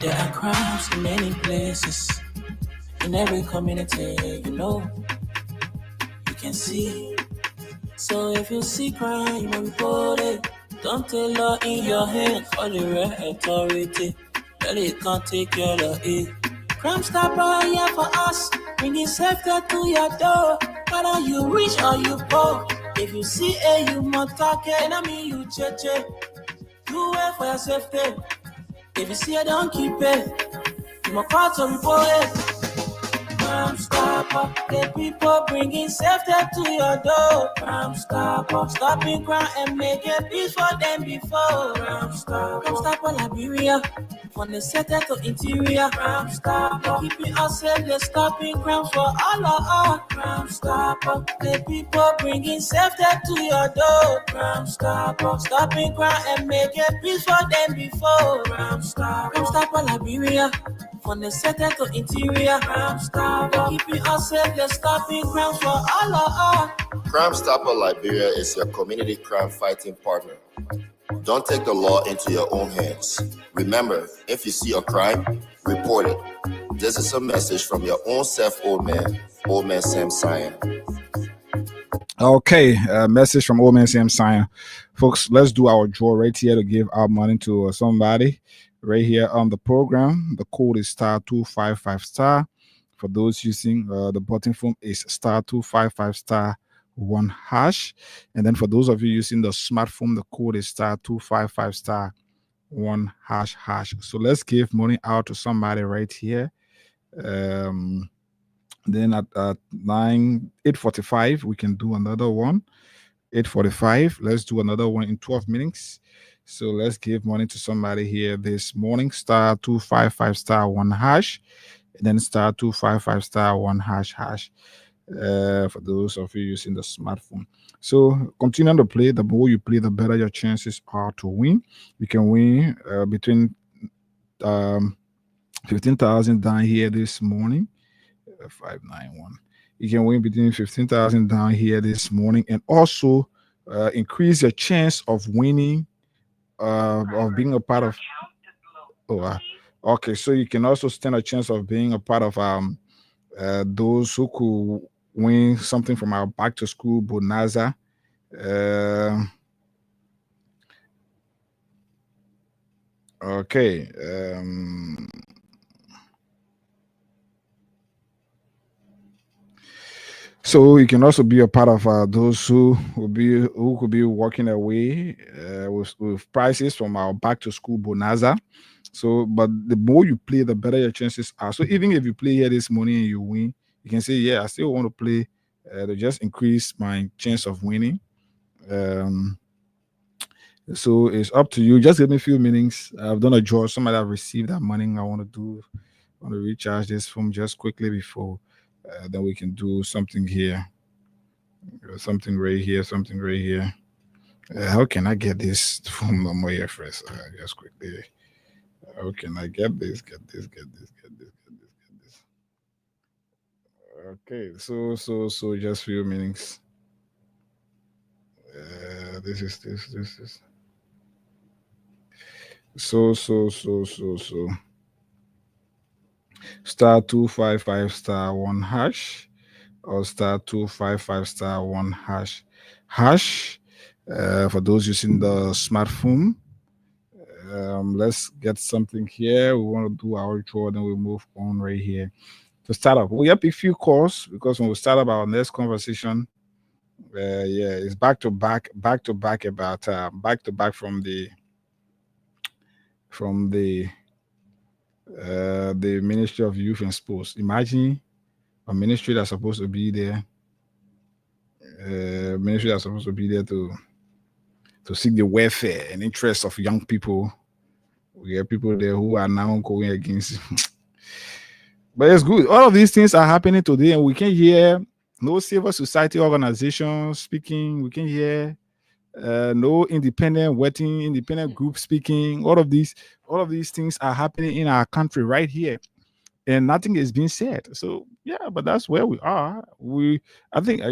There are crimes in many places, in every community, you can see. So if you see crime, report it. Don't take law in your hand, call the right authority. That it can't take care of it. Crime Stopper here for us, bringing safety to your door. Whether you rich or you poor, if you see a you must talk, and I mean you cheche. Do it for your safety. If you see it, don't keep it. You must call to report it. Crime Stopper, the people bringing safety to your door. Crime Stopper, stopping crime and making peace for them before. Crime Stopper, Liberia, from the center to interior. Crime Stopper, keeping us safe, they're stopping crime for all of us. Crime Stopper, the people bringing safety to your door. Crime Stopper, stopping crime and making peace for them before. Crime Stopper, Liberia. From the center to interior, Crime Stopper, keeping us safe, they're stopping crime for all of us. Crime Stopper Liberia is your community crime fighting partner. Don't take the law into your own hands. Remember, if you see a crime, report it. This is a message from your own self, Old Man Sam Sion. Okay, message from Old Man Sam Sion. Folks, let's do our draw right here to give our money to somebody. Right here on the program, the code is *255*. For those using the button phone, is *255*1#. And then for those of you using the smartphone, the code is *255*1#. So let's give money out to somebody right here. Then at 8:45, we can do another one. 8:45, let's do another one in 12 minutes. So let's give money to somebody here this morning. *255*1#, and then *255*1#. For those of you using the smartphone. So continue to play. The more you play, the better your chances are to win. You can win between 15,000 down here this morning. 591. You can win between 15,000 down here this morning, and also increase your chance of winning. Of being a part of okay, so you can also stand a chance of being a part of those who could win something from our back to school bonanza. Okay, so you can also be a part of those who could be walking away with prizes from our back to school bonanza. So, but the more you play, the better your chances are. So even if you play here this morning and you win, you can say, "Yeah, I still want to play to just increase my chance of winning." So it's up to you. Just give me a few minutes. I've done a draw. Somebody have received that money. I want to recharge this phone just quickly before. Then we can do something here. Something right here. How can I get this phone number here first? Just quickly. How can I get this? Get this. Okay, so just few minutes. This is. So. *255*1# or *255*1#. For those using the smartphone, let's get something here. We want to do our draw, then we move on right here to start up. We have a few calls because when we start up our next conversation, it's back to back about back to back from the Ministry of Youth and Sports. Imagine a ministry that's supposed to be there. To seek the welfare and interests of young people. We have people there who are now going against. But it's good. All of these things are happening today, and we can hear no civil society organization speaking. We can hear no independent group speaking. All of these things are happening in our country right here, and nothing is being said. So yeah, but that's where we are. I think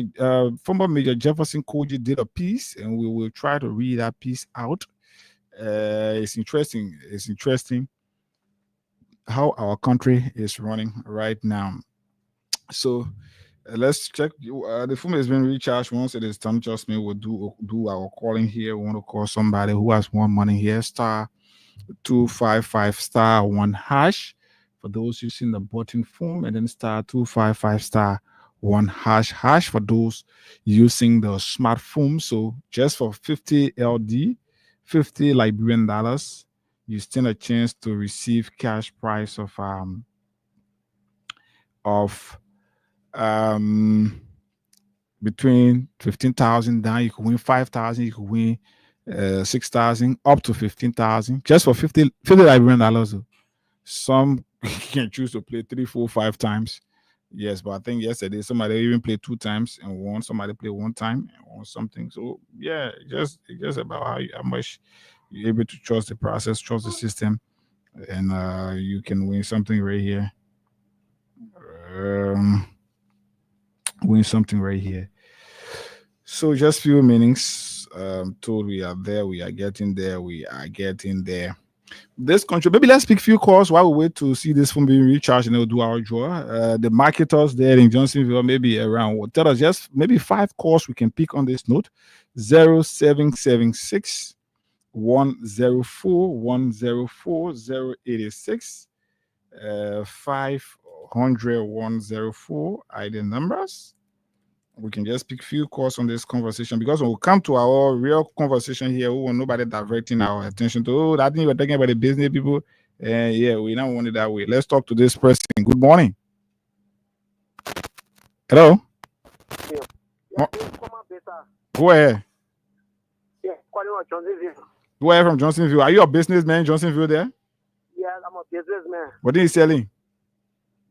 former Major Jefferson Koji did a piece, and we will try to read that piece out. It's interesting how our country is running right now. So let's check. The phone has been recharged. Once it is done, just me. We'll do our calling here. We want to call somebody who has won money here. *255*1#. For those using the button phone, and then *255*1# for those using the smartphone. So just for 50 LD, $50 Liberian, you stand a chance to receive cash prize of between 15,000 down. You could win 5,000. You could win 6,000 up to 15,000 just for $50 Liberian. Some can choose to play 3, 4, 5 times. Yes, but I think yesterday somebody even played 2 times and won. Somebody played 1 time and won something. So yeah, it's just about how much you're able to trust the process, trust the system, and you can win something right here. Win something right here. So just few meanings. Told we are there, we are getting there, This country, maybe let's pick few calls while we wait to see this phone being recharged and we'll do our draw. The marketers there in Johnsonville, maybe around, tell us just maybe 5 calls we can pick on this note. 0776 104 104 086 500 104 ID numbers. We can just pick few calls on this conversation because when we come to our real conversation here, we want nobody directing our attention to that thing you were talking about the business people. Yeah, we don't want it that way. Let's talk to this person. Good morning. Hello. Go ahead. Go ahead from Johnsonville. Are you a businessman in Johnsonville there? Yeah, I'm a businessman. What are you selling?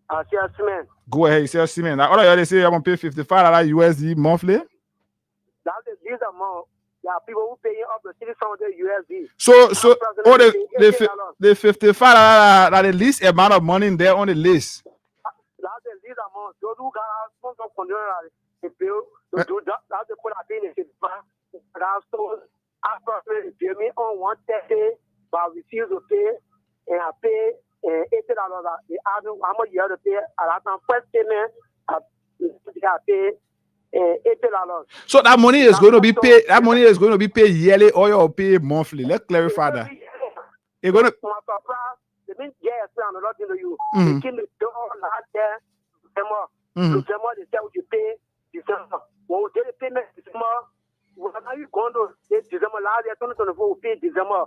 I sell cement. Go ahead, you sell cement. Now, all of you say I'm gonna pay $55 USD monthly. That's the amount. There are people who pay up to $600 USD. So the $55 that the least amount of money in there on the list. That's the least amount. Those who got some condition they pay to do that. That's the point I pay in the approximately pay me on 130, but I refuse to pay, and I pay $80. How much you have to pay? At that time, first payment, I pay $80. So that money is going to be paid. That money is going to be paid yearly or you pay monthly. Let's clarify that. You're going to. They mean yes, I'm not to you. They came to do all that there. December, they say you pay December. When we did the payment December, when are you going to December last year? 2024, we pay December.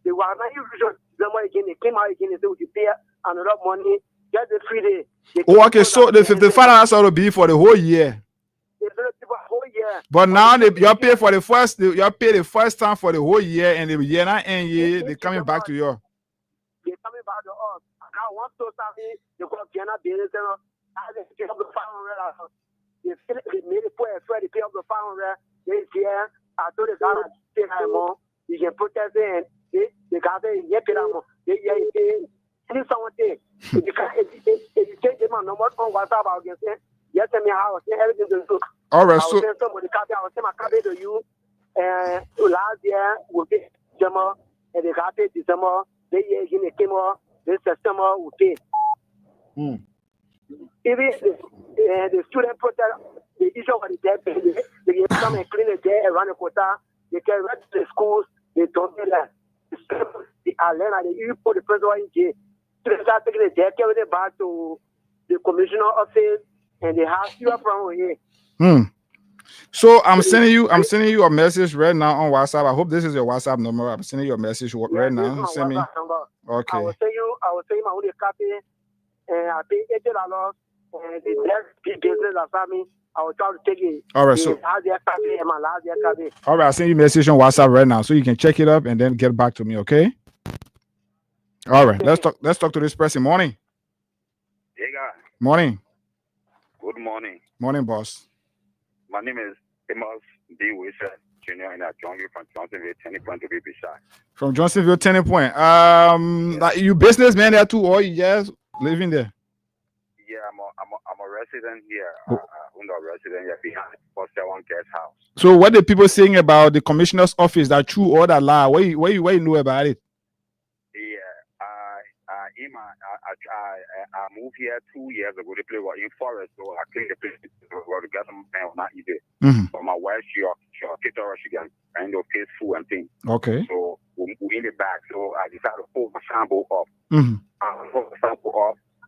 They were not usually December again. They came out again and said you pay another money. Just the 3 days. Oh, okay. So the $55 ought to be for the whole year. But now you pay for the first. You pay the first time for the whole year, and the year not end year. They coming back to you. They coming back to us. I want to say they got Vienna business. I just pay up the $500. They made it for a friend. They pay up the $500. This year, I told the guy pay more. You can protest it. They got it. You pay more. They any someone take. If you take them on number on WhatsApp, I'll get it. Yes, tell me how I say everything to look. All right, I will send somebody copy. I will send my copy to you. And last year we pay December, and they got paid December. This year again they came up. This September we pay. Even the student protest, the issue of the debt, they come and clean the debt around the quota. They can rent the schools. They don't do that. The Alena, they put the principal in jail. So they start taking the debt, carry it back to the commissioner office, and they have your problem here. So I'm sending you a message right now on WhatsApp. I hope this is your WhatsApp number. I'm sending you a message right now. Send me. Okay. I will send you my only copy, and I pay $80. And the next business that me, I will try to take it. All right. So all right, I'll send you a message on WhatsApp right now, so you can check it up and then get back to me. Okay. All right. Let's talk to this person. Morning. Hey guy. Morning. Good morning. Morning, boss. My name is Amos D. Wilson Jr. and I join you from Johnsonville, 10 Point to be beside. From Johnsonville, 10 Point. Like you businessman there too, or you just living there? Yeah, I'm a resident here. I'm a resident here behind for 7 guest house. So what the people saying about the commissioner's office, that true or that lie? What you know about it? Yeah, I moved here 2 years ago. The place was in forest, so I cleaned the place to get some man not eat it. But my wife, she kicked her, she got kind of pay food and things. Okay. So we in the back, so I decided to pull my sample up.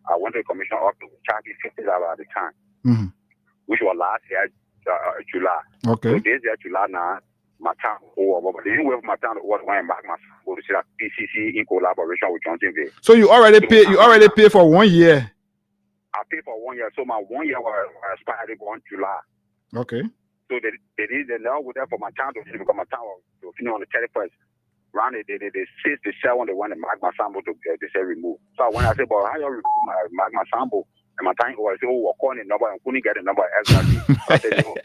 I went to the commissioner up to charge me $50 at the time, which was last year, July. Okay. So this year, July now, my town over, but they didn't wait for my town to order when back my sample to see that PCC in collaboration with Johnsonville. So you already pay for 1 year. I paid for 1 year, so my 1 year was expired on July. Okay. So they now with that for my town to because my town was finish on the 31st. Round they 6 to 7 they want to mark my sample to they say remove. So when I said, but how you remove my magma sample? And my time was we're calling the number and couldn't get the number exactly. I said, no.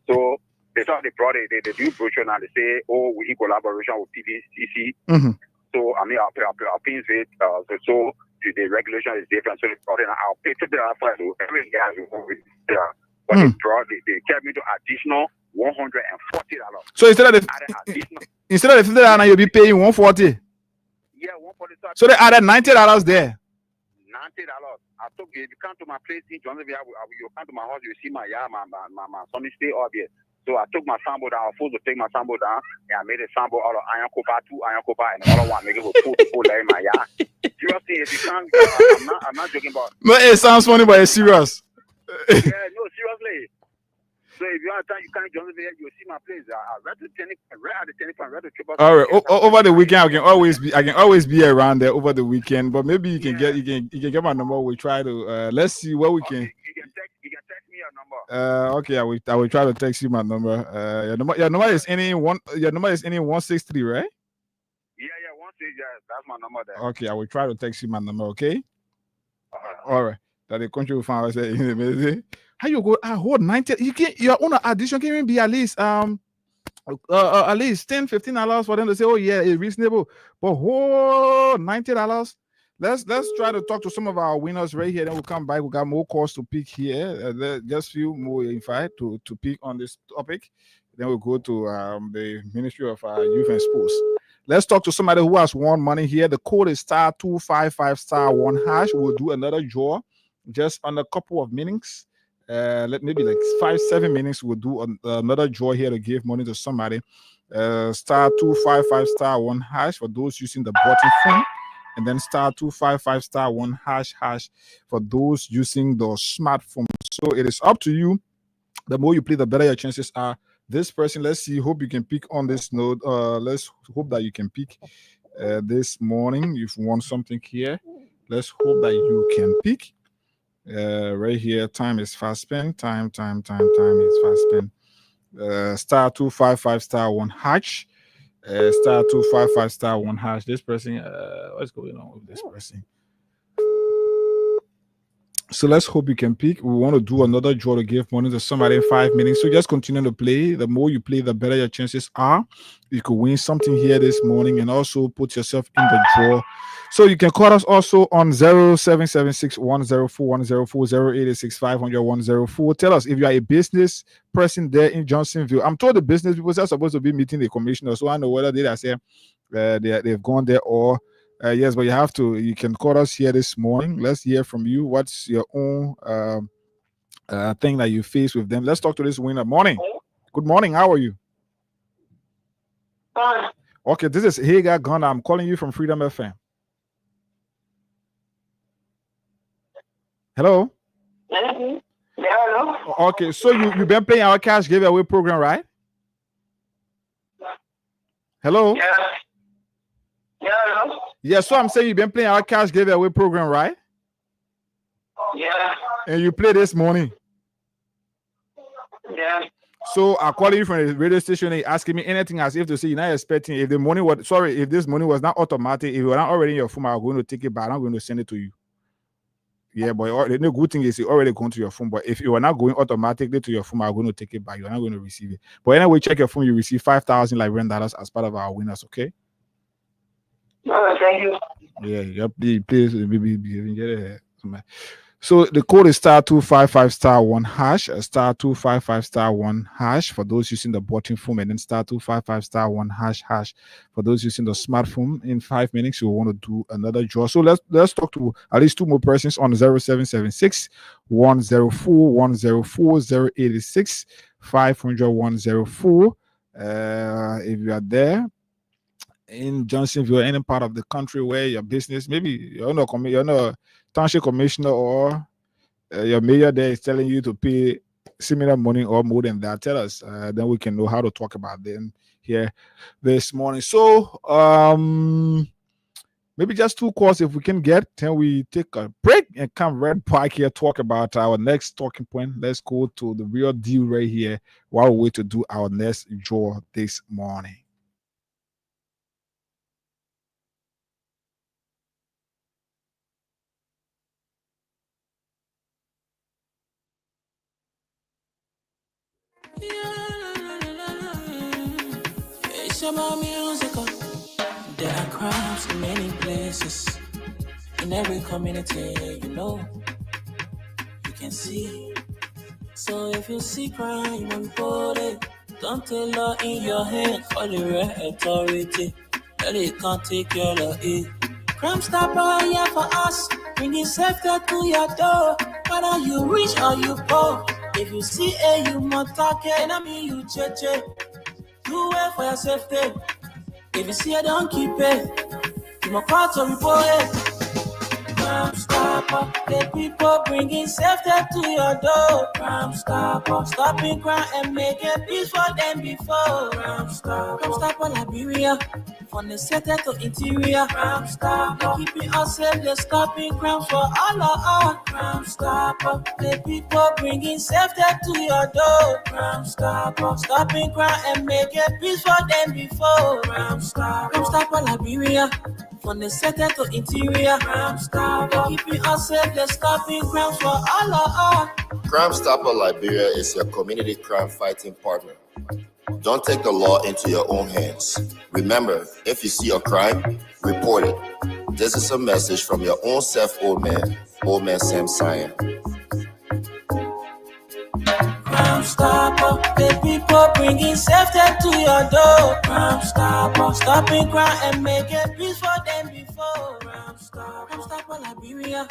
So they thought they brought it, they do brochure now. They say, oh, we in collaboration with PBCC. Mm-hmm. So I mean, our pins it. So the regulation is different. So they brought it. I'll pay $50 for it. Every year but they kept me to additional $140. So instead of the $50, you'll be paying $140. Yeah, $140. So they added $90 there. $90. I took if you come to my place in Johnsonville, you come to my house, you see my yard, my Sunday stay up here. So I took my sample down. I was supposed to take my sample down, and I made a sample out of iron copper, 2 iron copper, and the other one make it with 2 in my yard. Seriously, if you can't, I'm not joking about. No, it sounds funny, but it's serious. Yeah, no, seriously. So if you have time, you can't join me here. You'll see my place. I read the tennis, read the triple. All right. Over the weekend, I can always be around there over the weekend. But maybe you can get my number. We'll try to let's see what we can. You can text me your number. Okay, I will try to text you my number. Your number is any 163, right? Yeah, 16. Yeah, that's my number there. Okay, I will try to text you my number. Okay. All right. That the country will find us in how you go? I hold 90. You can your own addition can even be at least $10, $15 for them to say, oh yeah, it's reasonable. But whole $90. Let's try to talk to some of our winners right here. Then we'll come back. We got more calls to pick here. Just few more invite to pick on this topic. Then we'll go to the Ministry of Youth and Sports. Let's talk to somebody who has won money here. The code is *255*1#. We'll do another draw just on a couple of minutes. Maybe like 5-7 minutes. We'll do another draw here to give money to somebody. *255*1# for those using the button phone, and then *255*1# for those using the smartphone. So it is up to you. The more you play, the better your chances are. This person, let's see. Hope you can pick on this note. Let's hope that you can pick this morning. You've won something here. Let's hope that you can pick. Right here, time is fast spent. Time is fast spent. *255*1#. *255*1#. This person, what's going on with this person? So let's hope you can pick. We want to do another draw to give money to somebody in 5 minutes. So just continue to play. The more you play, the better your chances are. You could win something here this morning and also put yourself in the draw. So you can call us also on 0776-104-104-0886-500-104. Tell us if you are a business person there in Johnsonville. I'm told the business people are supposed to be meeting the commissioner, so I know whether they've gone there or yes, but you can call us here this morning. Let's hear from you. What's your own thing that you face with them? Let's talk to this winner. Morning. Good morning. How are you? Fine. Okay, this is Hagar Gunnar. I'm calling you from Freedom FM. Hello? Yeah, hello. Okay, so you've been playing our cash giveaway program, right? Hello? Yeah. Yeah, hello. Yeah, so I'm saying you've been playing our cash giveaway program, right? Yeah. And you played this morning. Yeah. So I call you from the radio station and asking me anything as if to say you're not expecting if this money was not automatic, if it was not already in your phone, I'm going to take it back. I'm going to send it to you. Yeah, but the good thing is it already going to your phone. But if you are not going automatically to your phone, I'm going to take it back. You're not going to receive it. But anyway, check your phone. You receive $5,000 as part of our winners. Okay. Oh, thank you. Yeah, please. So the code is *255*1#, *255*1# for those using the button phone, and then *255*1# for those using the smartphone. In 5 minutes, you want to do another draw. So let's talk to at least 2 more persons on 0776-104-104-086-500-104. If you are there in Johnsonville, any part of the country where your business, maybe you're not township commissioner or your mayor there is telling you to pay similar morning or more than that, tell us. Then we can know how to talk about them here this morning. So maybe just 2 calls if we can get. Then we take a break and come right back here, talk about our next talking point. Let's go to the real deal right here while we wait to do our next draw this morning. It's about musical. There are crowds in many places. In every community, you know, you can see. So if you see crime, you will report it. Don't take law in your hand for the real authority. That it can't take your law in. Crime Stopper here for us, bringing safety to your door. Whether you rich or you poor, if you see a you must talk it. I mean you cheche. Do it for your safety. If you see it, don't keep it. You must call to report it. Crime Stopper, the people bringing safety to your door. Crime Stopper, stopping crime and making peace for them before. Crime Stopper, Liberia, from the center to interior. Crime Stopper, keeping us safe, they're stopping crime for all of us. Crime Stopper, the people bringing safety to your door. Crime Stopper, stopping crime and making peace for them before. Crime Stopper, Liberia, from the center to interior. Crime Stopper, keeping us safe, they're stopping crime for all of us. Crime Stopper Liberia is your community crime fighting partner. Don't take the law into your own hands. Remember, if you see a crime, report it. This is a message from your own self, Old Man Sam Cyan. Crime Stopper, the people bringing safety to your door. Crime Stopper, stopping crime and making peace for them before. Crime Stopper, Liberia,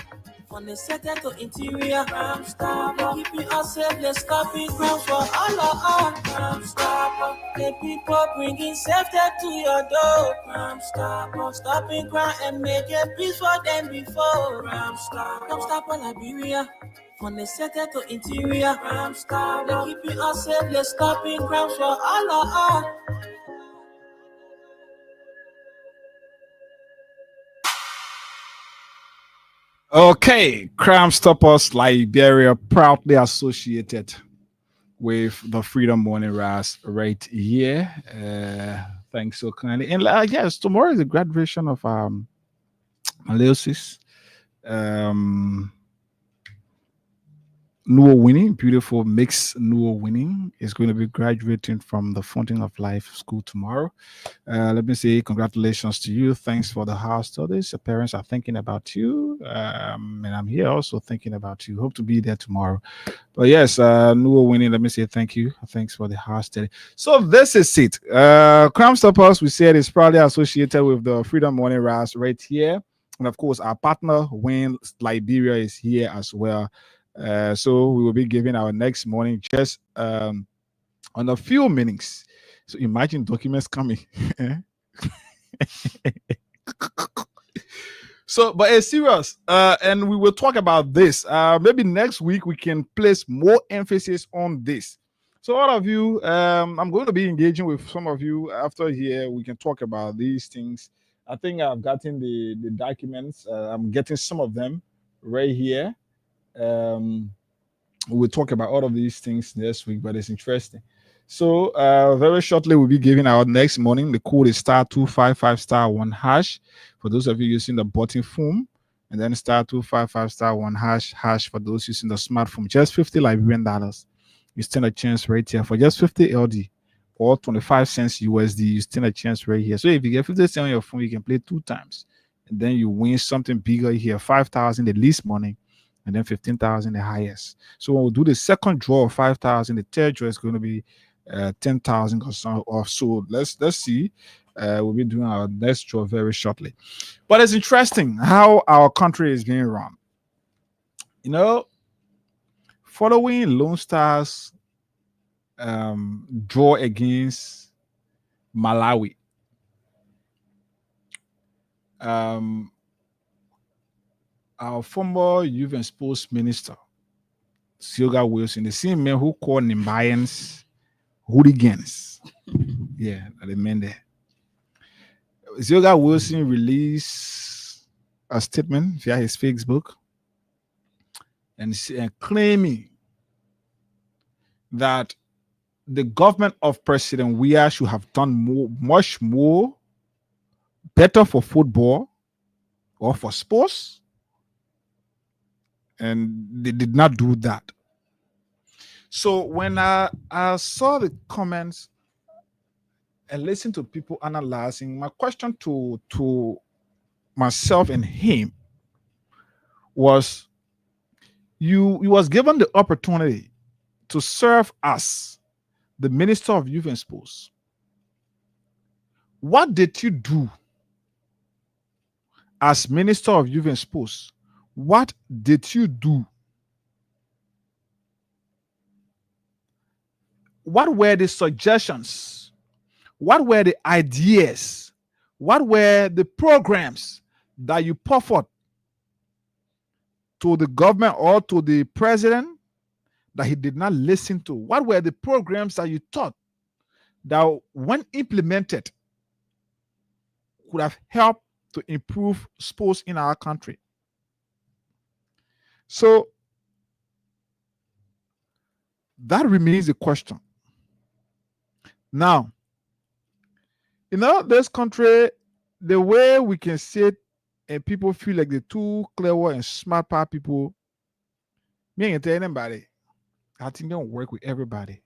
from the center to interior. Crime Stopper, keeping us safe, they're stopping crime for all of us. Crime Stopper, the people bringing safety to your door. Crime Stopper, stopping crime and making peace for them before. Crime Stopper, Liberia, from the center to interior. Crime Stopper, keeping us safe, they're stopping crime for all of us. Okay, Crime Stoppers Liberia, proudly associated with the Freedom Morning Rise right here. Thanks so kindly. And yes, tomorrow is the graduation of Aleosis. Noah Winning, beautiful mix. Noah Winning is going to be graduating from the Fountain of Life School tomorrow. Let me say congratulations to you. Thanks for the house studies. Your parents are thinking about you, and I'm here also thinking about you. Hope to be there tomorrow. But yes, Noah Winning, let me say thank you. Thanks for the house study. So this is it. Crime Stoppers, we said, is probably associated with the Freedom Morning Rise right here. And of course, our partner, Wayne Liberia, is here as well. So we will be giving our next morning just on a few minutes. So imagine documents coming. So, but it's serious. And we will talk about this. Maybe next week we can place more emphasis on this. So all of you, I'm going to be engaging with some of you after here. We can talk about these things. I think I've gotten the documents. I'm getting some of them right here. We'll talk about all of these things next week, but it's interesting. So very shortly we'll be giving our next morning. The code is *255*1# for those of you using the button phone, and then *255*1# for those using the smartphone. Just $50 Liberian. You stand a chance right here for just 50 LD or 25 cents USD. You stand a chance right here. So if you get 50 cents on your phone, you can play 2 times, and then you win something bigger here: 5,000 the least money, and then 15,000 the highest. So when we do the second draw of 5,000, the third draw is going to be 10,000 or so. Let's see. We'll be doing our next draw very shortly. But it's interesting how our country is being run. You know, following Lone Stars draw against Malawi. Our former youth and sports minister, Zioga Wilson, the same man who called Nimbayans hooligans. Yeah, the men there. Zioga Wilson released a statement via his Facebook and claiming that the government of President Weah should have done much more better for football or for sports, and they did not do that. So when I saw the comments and listened to people analyzing, my question to myself and him was, you was given the opportunity to serve as the Minister of Youth and Sports. What did you do as Minister of Youth and Sports? What did you do? What were the suggestions? What were the ideas? What were the programs that you put forth to the government or to the president that he did not listen to? What were the programs that you thought that, when implemented, could have helped to improve sports in our country? So that remains the question. Now, this country, the way we can sit and people feel like the two clever and smart power people, me ain't tell anybody. I think they don't work with everybody.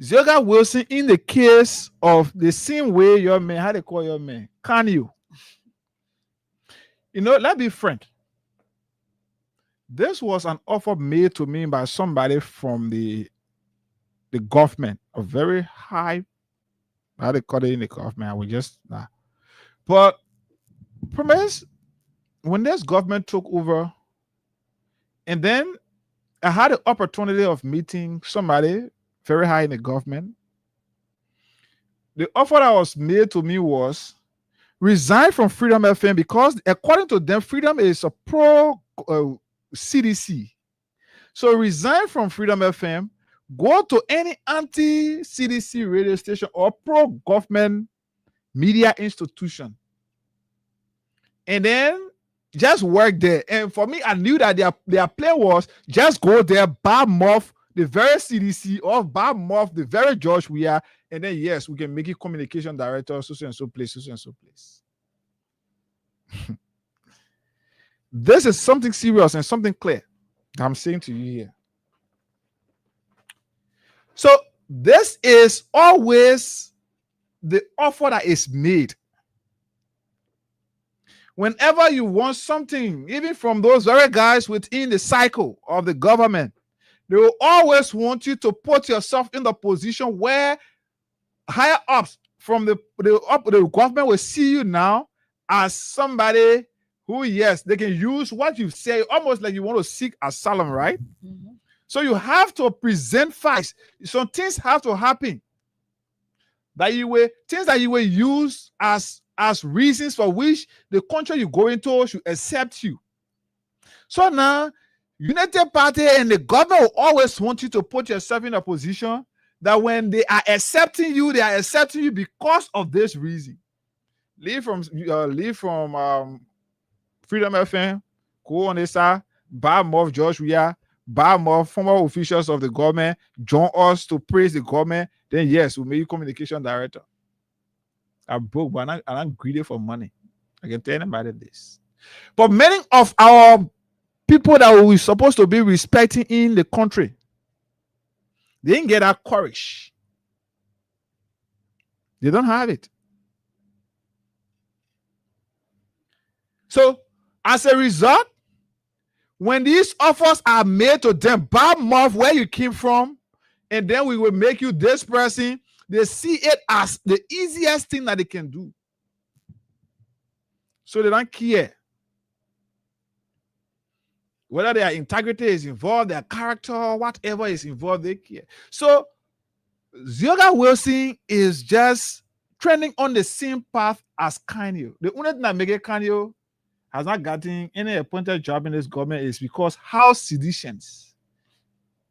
Zioga Wilson, in the case of the same way your man, how they call your man, can you? Let's be frank. This was an offer made to me by somebody from the government, a very high, how they call it in the government, I will just But premise, when this government took over, and then I had the opportunity of meeting somebody very high in the government. The offer that was made to me was resign from Freedom FM, because according to them, Freedom is a pro CDC. So resign from Freedom FM, go to any anti-CDC radio station or pro-government media institution, and then just work there. And for me, I knew that their plan was just go there, bomb off the very CDC or bomb off the very George Weah, and then yes, we can make it communication director, so and so place, so and so place. This is something serious and something clear that I'm saying to you here. So this is always the offer that is made. Whenever you want something, even from those very guys within the cycle of the government, they will always want you to put yourself in the position where higher ups from the government will see you now as somebody who, yes, they can use what you say, almost like you want to seek asylum, right? Mm-hmm. So you have to present facts. Some things have to happen that you will use as reasons for which the country you go into should accept you. So now, United Party and the government will always want you to put yourself in a position that when they are accepting you because of this reason. Leave from Freedom FM, go on this side, buy more of George Weah, buy more former officials of the government, join us to praise the government. Then yes, we'll make you communication director. I'm broke, but I'm not greedy for money. I can tell anybody this. But many of our people that we're supposed to be respecting in the country, they didn't get that courage. They don't have it. So, as a result, when these offers are made to them, bomb off where you came from, and then we will make you this person, they see it as the easiest thing that they can do. So they don't care whether their integrity is involved, their character, whatever is involved, they care. So Zioga Wilson is just trending on the same path as Kanye. The only thing that make it Kanye, has not gotten any appointed job in this government is because how seditious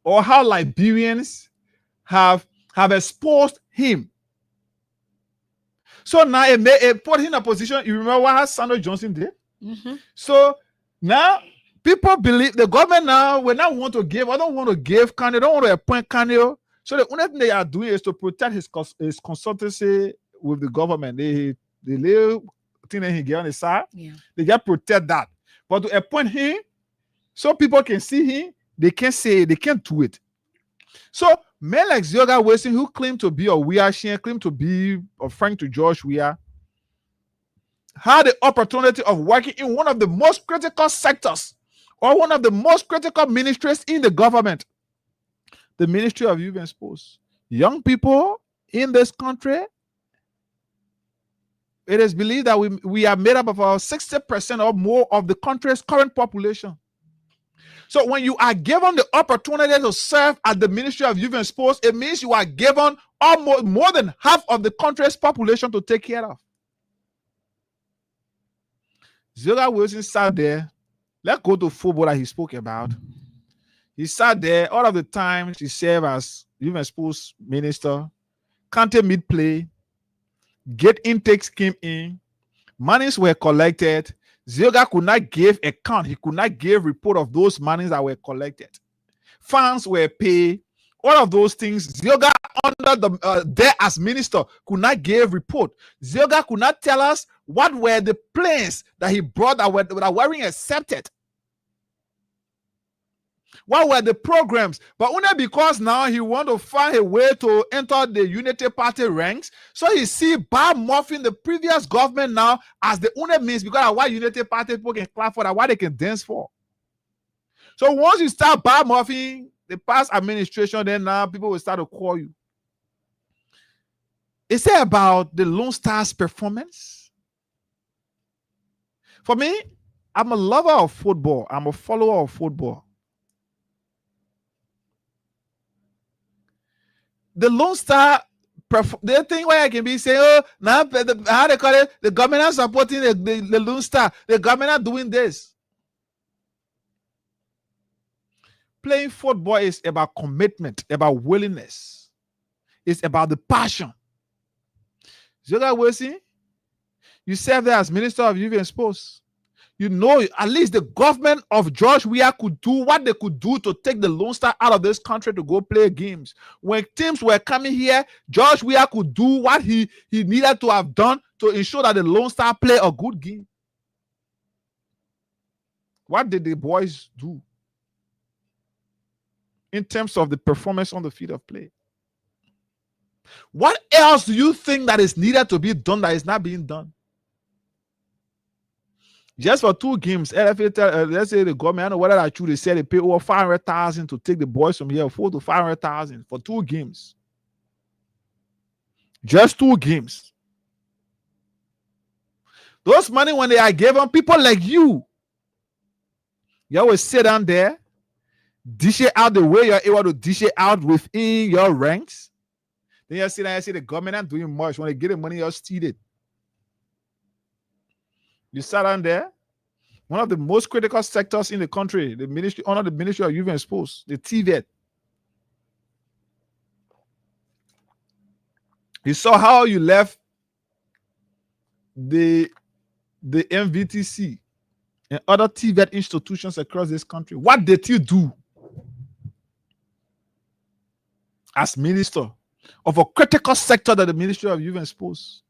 or how Liberians have exposed him. So now it put him in a position. You remember what Sandra Johnson did? Mm-hmm. So now people believe the government now will not want to give. I don't want to give Kanye. They don't want to appoint Kanye. So the only thing they are doing is to protect his consultancy with the government. They little thing that he get on the side. Yeah. They just protect that. But to appoint him, so people can see him, they can't say they can't do it. So men like Zioga Wilson, who claim to be a Weah, claim to be a friend to George Weah, had the opportunity of working in one of the most critical sectors or one of the most critical ministries in the government, the Ministry of Youth and Sports. Young people in this country, it is believed that we are made up of about 60% or more of the country's current population. So when you are given the opportunity to serve at the Ministry of Youth and Sports, it means you are given almost more than half of the country's population to take care of. Zioga Wilson sat there. Let's go to football that he spoke about. He sat there all of the time. He served as Youth and Sports Minister. County mid-play. Gate intakes came in. Monies were collected. Zioga could not give account. He could not give report of those monies that were collected. Funds were paid. All of those things. Zioga, under the there as minister, could not give report. Zioga could not tell us what were the planes that he brought that weren't accepted. What were the programs? But only because now he want to find a way to enter the Unity Party ranks. So he see Bob morphing the previous government now as the only means, because of why Unity Party people can clap for that, why they can dance for. So once you start Bob morphing the past administration, then now people will start to call you. Is it about the Lone Stars performance? For me, I'm a lover of football. I'm a follower of football. The Lone Star, the thing where I can be saying, oh, now how they call it, the government are supporting the Lone Star, the government are doing this. Playing football is about commitment, about willingness. It's about the passion. Zioga Wilson, you serve there as Minister of Youth and Sports. You know, at least the government of George Weah could do what they could do to take the Lone Star out of this country to go play games. When teams were coming here, George Weah could do what he needed to have done to ensure that the Lone Star play a good game. What did the boys do in terms of the performance on the field of play? What else do you think that is needed to be done that is not being done? Just for 2 games, LFA, let's say the government, I don't know whether that's true, they said they pay over 500,000 to take the boys from here, 400,000 to 500,000 for 2 games. Just 2 games. Those money, when they are given, people like you always sit down there, dish it out the way you're able to dish it out within your ranks. Then you sit down and say the government not doing much. When they get the money, you'll steal it. You sat down there, one of the most critical sectors in the country, the ministry, under the Ministry of Youth and Sports, the TVET. You saw how you left the MVTC and other TVET institutions across this country. What did you do as minister of a critical sector that the Ministry of Youth and Sports?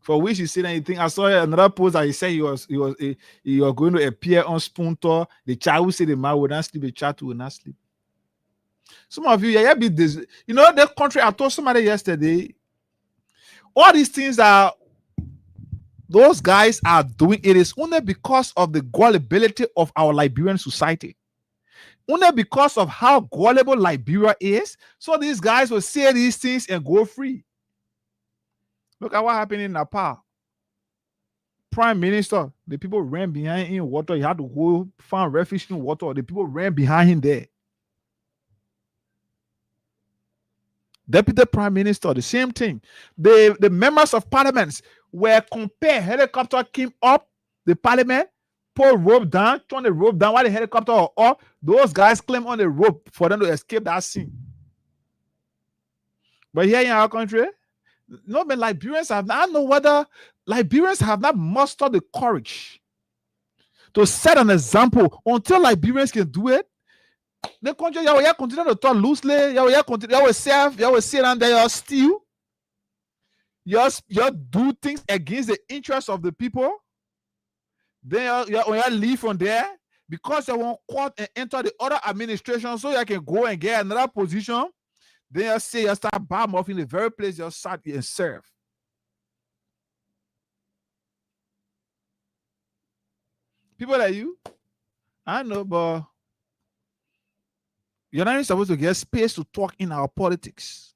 For which he said anything. I saw another post that he said he was going to appear on Spoon Tour. The child who said the man would not sleep, the child will not sleep. Some of you, be this. You know, the country, I told somebody yesterday, all these things that those guys are doing, it is only because of the gullibility of our Liberian society. Only because of how gullible Liberia is. So these guys will say these things and go free. Look at what happened in Nepal. Prime Minister, the people ran behind him in water. He had to go find refuge in water. The people ran behind him there. Deputy Prime Minister, the same thing. The members of parliament, were compared. Helicopter came up the parliament, pull rope down, turn the rope down while the helicopter was up. Those guys climb on the rope for them to escape that scene. But here in our country, no, but Liberians have, I don't know whether Liberians have not mustered the courage to set an example. Until Liberians can do it, the country, you will continue to talk loosely, you will serve, you will sit down there, you steal, you do things against the interests of the people. Then you leave from there because you want court and enter the other administration so you can go and get another position. Then you say you start bomb off in the very place you sat and serve. People like you, I know, but you're not even supposed to get space to talk in our politics.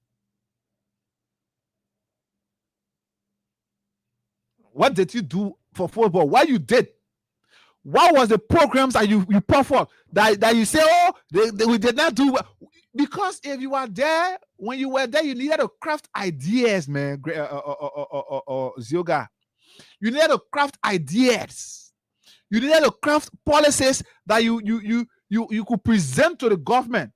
What did you do for football? What you did? What was the programs that you put forth that you say, oh, we did not do well? Because if you were there, when you were there, you needed to craft ideas, man. Zioga. You needed to craft ideas. You needed to craft policies that you could present to the government.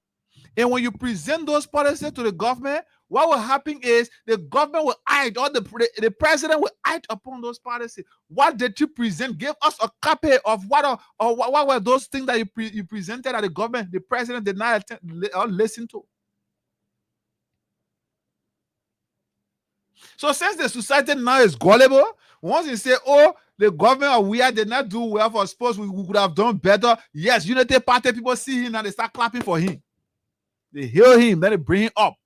And when you present those policies to the government, what will happen is the government will act, or the president will act upon those policies. What did you present? Give us a copy of what were those things that you presented at the government, the president did not listen to. So since the society now is gullible, once you say, oh, the government of we did not do well for sports, we could have done better. Yes, Unity Party people see him and they start clapping for him. They hear him, then they bring him up.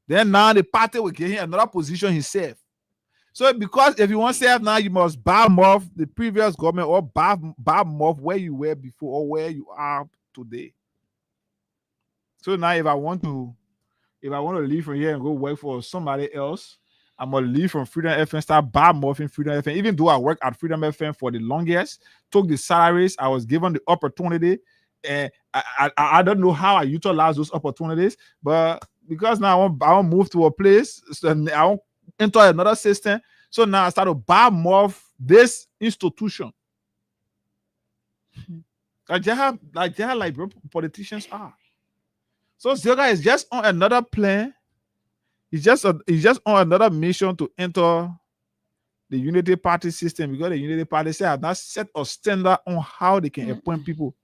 Then now the party will give him another position himself. So because if you want to serve now, you must bomb off the previous government or bomb off where you were before or where you are today. So now if I want to leave from here and go work for somebody else, I'm gonna leave from Freedom FM, start bomb off in Freedom FM. Even though I worked at Freedom FM for the longest, took the salaries, I was given the opportunity, and I don't know how I utilize those opportunities, but because now I want move to a place, so I want enter another system. So now I start to bomb off this institution. Like politicians are. So Zioga is just on another plan. He's just on another mission to enter the Unity Party system, because the Unity Party have not set a standard on how they can appoint people.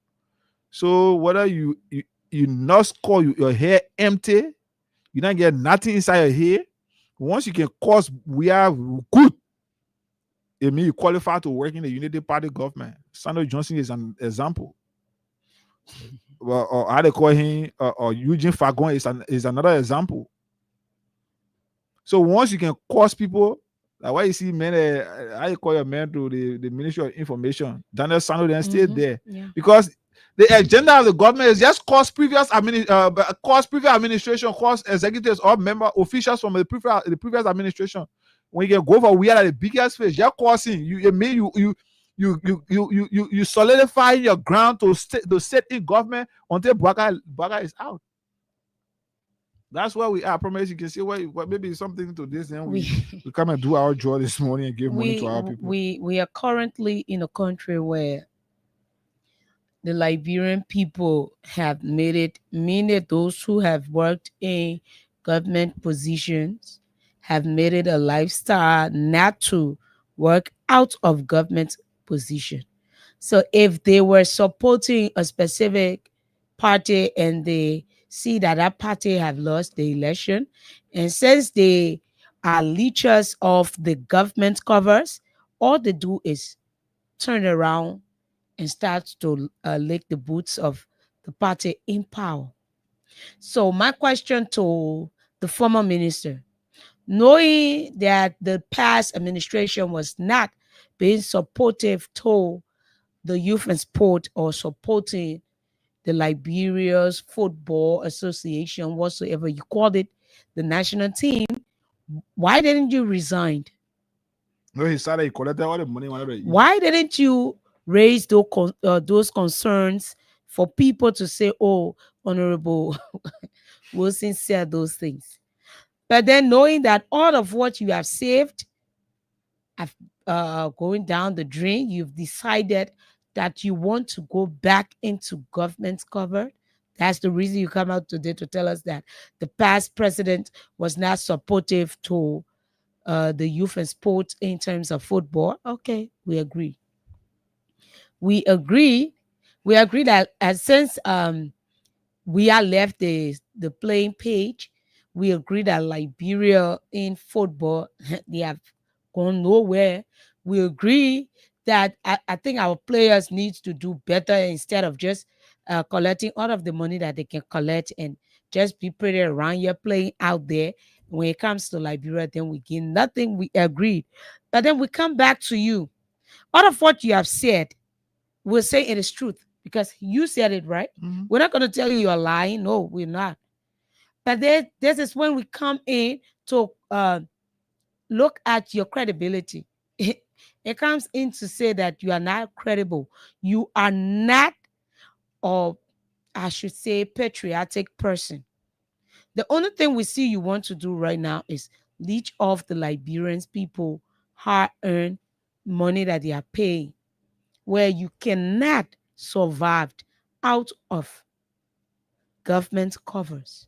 So whether you not score your hair empty, you don't get nothing inside your hair. Once you can cause we are good, it means you qualify to work in the Unity Party government. Sandro Johnson is an example. Well, or how they call him, or Eugene Fagon is another example. So once you can cause people, like why you see men, how you call your man to the Ministry of Information, Daniel Sandro then stay there. Yeah. Because the agenda of the government is just cause previous administration, cause executives or member officials from the previous administration. When you can go for we are at the biggest phase, you're causing you solidify your ground to sit in government until Baga is out. That's where we are. I promise you can see what maybe something to this. Then we come and do our job this morning and give money to our people. We are currently in a country where the Liberian people have made it, meaning those who have worked in government positions have made it a lifestyle not to work out of government position. So if they were supporting a specific party and they see that party have lost the election, and since they are leechers of the government covers, all they do is turn around and start to lick the boots of the party in power. So my question to the former minister, knowing that the past administration was not being supportive to the youth and sport or supporting the Liberia's Football Association, whatsoever you called it, the national team, why didn't you resign? No, he started, he collected all the money. Why didn't you raise those concerns for people to say, oh, Honorable Wilson said those things? But then knowing that all of what you have saved going down the drain. You've decided that you want to go back into government cover. That's the reason you come out today to tell us that the past president was not supportive to the youth and sports in terms of football. Okay, we agree. We agree that since we are left the playing page, we agree that Liberia in football, they have gone nowhere. We agree that I think our players need to do better instead of just collecting all of the money that they can collect and just be pretty around here playing out there. When it comes to Liberia, then we gain nothing. We agreed. But then we come back to you. All of what you have said, we'll say it is truth because you said it, right? Mhm. We're not going to tell you you're lying. No, we're not. But this is when we come in to look at your credibility. It comes in to say that you are not credible. You are not, or I should say, patriotic person. The only thing we see you want to do right now is leech off the Liberians people hard-earned money that they are paying, where you cannot survive out of government covers.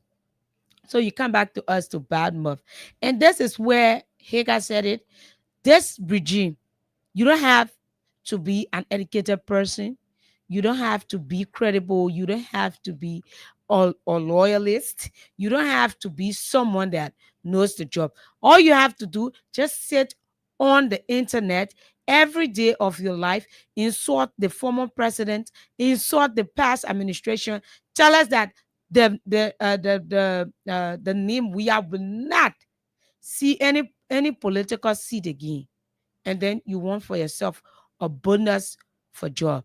So you come back to us to bad mouth. And this is where Hagar said it. This regime, you don't have to be an educated person. You don't have to be credible. You don't have to be a loyalist. You don't have to be someone that knows the job. All you have to do, just sit on the internet every day of your life, insult the former president, insult the past administration, tell us that the name we are will not see any political seat again, and then you want for yourself a bonus for job.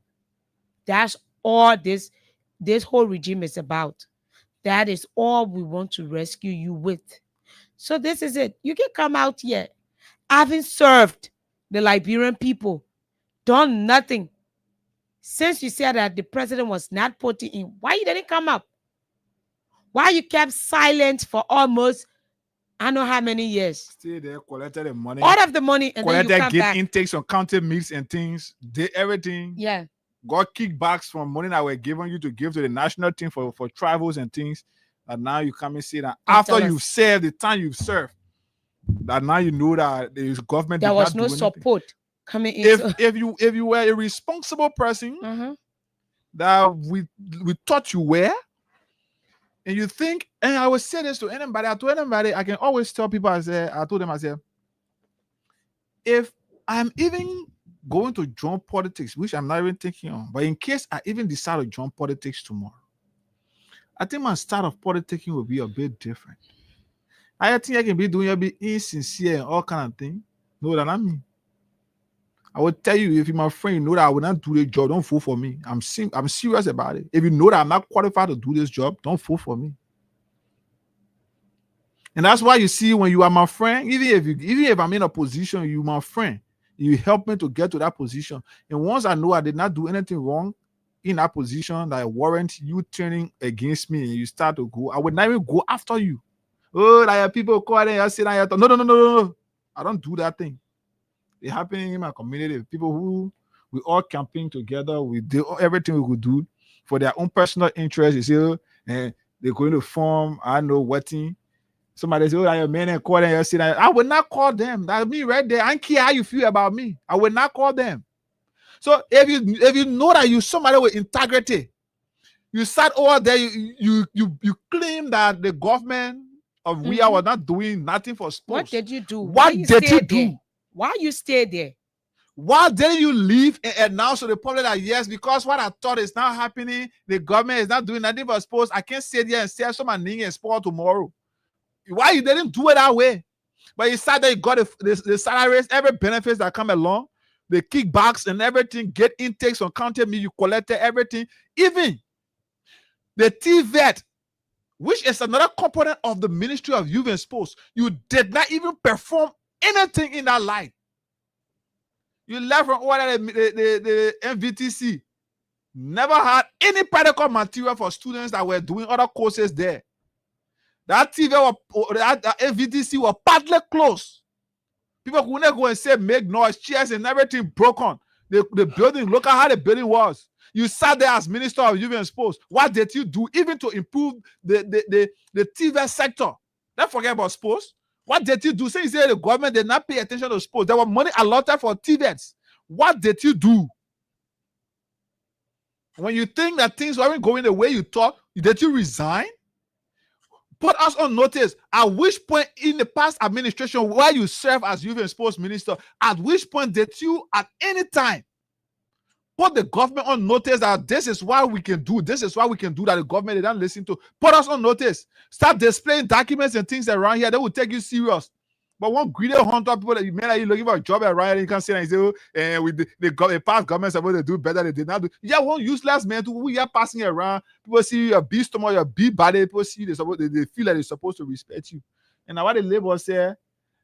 That's all this whole regime is about. That is all we want to rescue you with. So this is it. You can come out here having served the Liberian people, done nothing. Since you said that the president was not putting in, why you didn't come up? Why you kept silent for almost, I don't know how many years? Stay there, collected the money. All of the money, and then you Collected come gate back. intakes on counter meals and things. Did everything. Yeah. Got kickbacks from money that were given you to give to the national team for travels and things. And now you come and say that And after tell you've us. served the time you've served, that now you know that the government There did was not no do anything. support coming into. If you were a responsible person Mhm. that we thought you were, and you think, and I will say this to anybody, I can always tell people, I told them, if I'm even going to join politics, which I'm not even thinking on, but in case I even decide to join politics tomorrow, I think my start of politicking will be a bit different. I think I can be doing a bit insincere and all kind of thing. No, that I mean. I will tell you, if you're my friend, you know that I will not do the job, don't vote for me. I'm serious about it. If you know that I'm not qualified to do this job, don't vote for me. And that's why you see, when you are my friend, even if I'm in a position, you my friend, you help me to get to that position. And once I know I did not do anything wrong in that position that warrant you turning against me and you start to go, I would not even go after you. Oh, like people call it and say that. No. I don't do that thing. It happening in my community. People who we all camping together, we do everything we could do for their own personal interest. You see, and they're going to form, I know what thing. Somebody say, oh, that your man and call them. You see that. I would not call them. That's me right there. I don't care how you feel about me. I would not call them. So if you know that you somebody with integrity, you sat over there, you claim that the government of we are not doing nothing for sports. What did you do? What did you do? Why you stay there? Why didn't you leave and announce to the public that yes, because what I thought is not happening, the government is not doing nothing for sports. I can't sit here and sell some money in sport tomorrow. Why you didn't do it that way? But you said that you got the salaries, every benefits that come along, the kickbacks and everything, get intakes on counter me, you collected everything. Even the TVET, which is another component of the Ministry of Youth and Sports, you did not even perform anything in that line. You left from order the MVTC. Never had any practical material for students that were doing other courses there. That MVTC was partly closed. People could not go and say make noise, chairs and everything broken. The building, look at how the building was. You sat there as Minister of Youth and Sports. What did you do even to improve the TV sector? Don't forget about sports. What did you do? Say you say the government did not pay attention to sports. There was money allotted for TVETs. What did you do? When you think that things weren't going the way you thought, did you resign? Put us on notice. At which point in the past administration where you serve as Youth and Sports Minister, at which point did you at any time put the government on notice that this is why we can do, this is why we can do that the government they don't listen to? Put us on notice. Start displaying documents and things around here that will take you serious. But one greedy hunter people that you may like you looking for a job around here, you can say and say, oh, with the past government supposed to do better, they did not do. Yeah, one useless man to we are passing around. People see your B stomach, your B body, people see they feel like they're supposed to respect you. And now what the label say,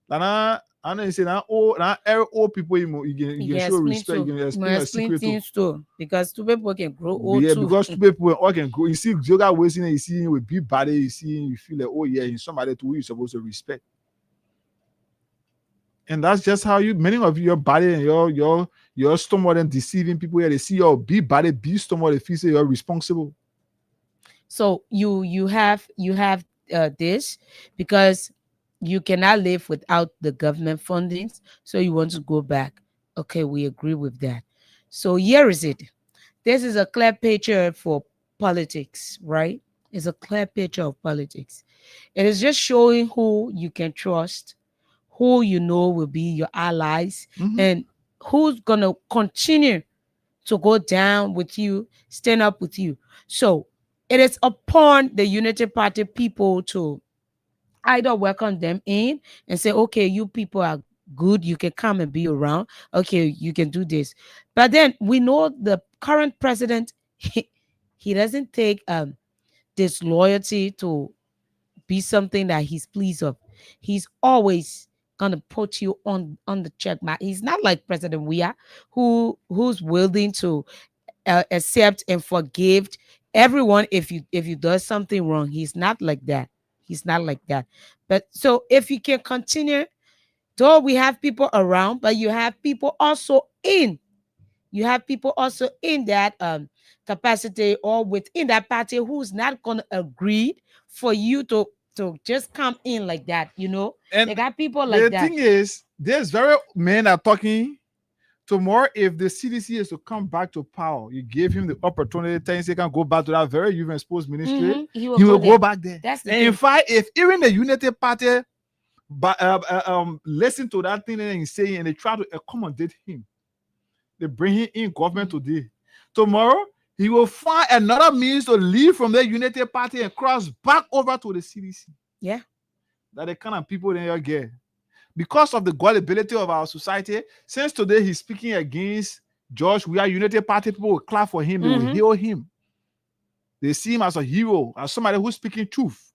I know you say now old people you can show respect, you can explain your secret too. Because two people can grow old yeah, too. because two people all can grow. You see yoga wasting and you see him with big body, you see him, you feel like, oh yeah, he's somebody to who you're supposed to respect. And that's just how many of your body and your stomach and deceiving people here. They see your big body, big stomach, they feel say you're responsible. So you have this because you cannot live without the government fundings. So you want to go back. Okay, we agree with that. So here is it. This is a clear picture for politics, right? It's a clear picture of politics. It is just showing who you can trust, who you know will be your allies, and who's going to continue to go down with you, stand up with you. So it is upon the Unity Party people to either welcome them in and say, okay, you people are good, you can come and be around. Okay, you can do this. But then we know the current president, he doesn't take disloyalty to be something that he's pleased of. He's always gonna put you on the check mark. He's not like President Weah, who's willing to accept and forgive everyone if you do something wrong. He's not like that. He's not like that. But so if you can continue, though we have people around, but you have people also in that capacity or within that party who's not gonna agree for you to just come in like that, you know. And they got people like that. The thing is, there's very men are talking tomorrow. If the CDC is to come back to power, you gave him the opportunity, things he can go back to that very Youth and Sports Ministry. He will go back there. That's the and thing. In fact, if even the Unity Party listen to that thing and he's saying, and they try to accommodate him, they bring him in government today. Tomorrow, he will find another means to leave from the Unity Party and cross back over to the CDC. Yeah. That the kind of people they are get. Because of the gullibility of our society, since today he's speaking against George, we are Unity Party, people will clap for him, they will hail him. They see him as a hero, as somebody who's speaking truth.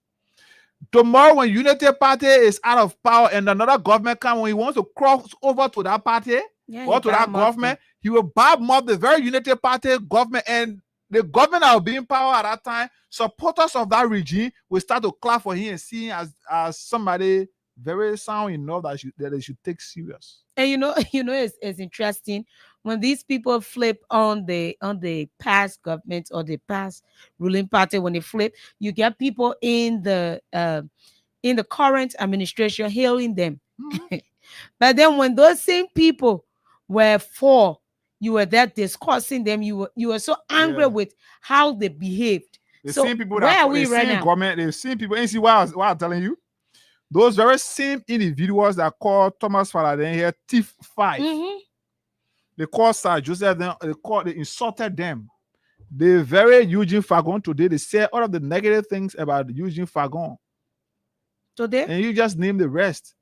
Tomorrow, when Unity Party is out of power and another government comes, when he wants to cross over to that party, or to that government, he will bob up the very Unity Party government, and the government that will be in power at that time, supporters of that regime will start to clap for him and see him as somebody very sound enough that they should take serious. And you know, it's interesting when these people flip on the past government or the past ruling party. When they flip, you get people in the current administration hailing them. But then when those same people were for, you were there discussing them, you were so angry with how they behaved. The so same people where are we right now? Government, the same people. And see what I'm telling you? Those very same individuals that call Thomas Faraday here Thief 5. They call Sir Joseph, they insulted them. The very Eugene Fagon today, they say all of the negative things about Eugene Fagon. Today? And you just name the rest.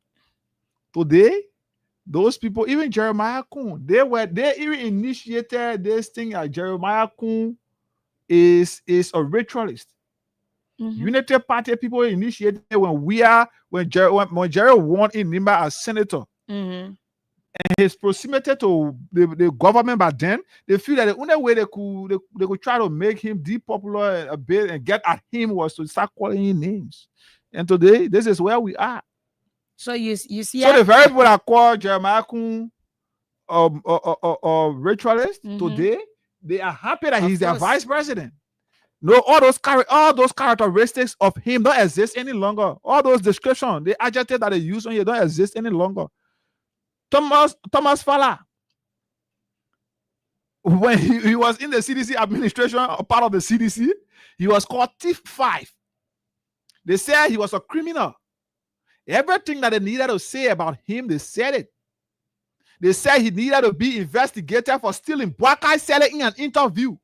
Today, those people, even Jeremiah Kuhn, they even initiated this thing that Jeremiah Kuhn is a ritualist. Unity Party people initiated when Jerry won in Nimba as senator. And his proximity to the government back then, they feel that the only way they could try to make him depopular a bit and get at him was to start calling him names. And today, this is where we are. So you see, So the very people that call Jeremiah Kun ritualist today, they are happy that he's their vice president. No, all those characteristics of him don't exist any longer. All those descriptions, the adjectives that they use on you don't exist any longer. Thomas Fala, when he was in the CDC administration, a part of the CDC, he was called Thief 5. They said he was a criminal. Everything that they needed to say about him, they said it. They said he needed to be investigated for stealing. Bwaka said it in an interview.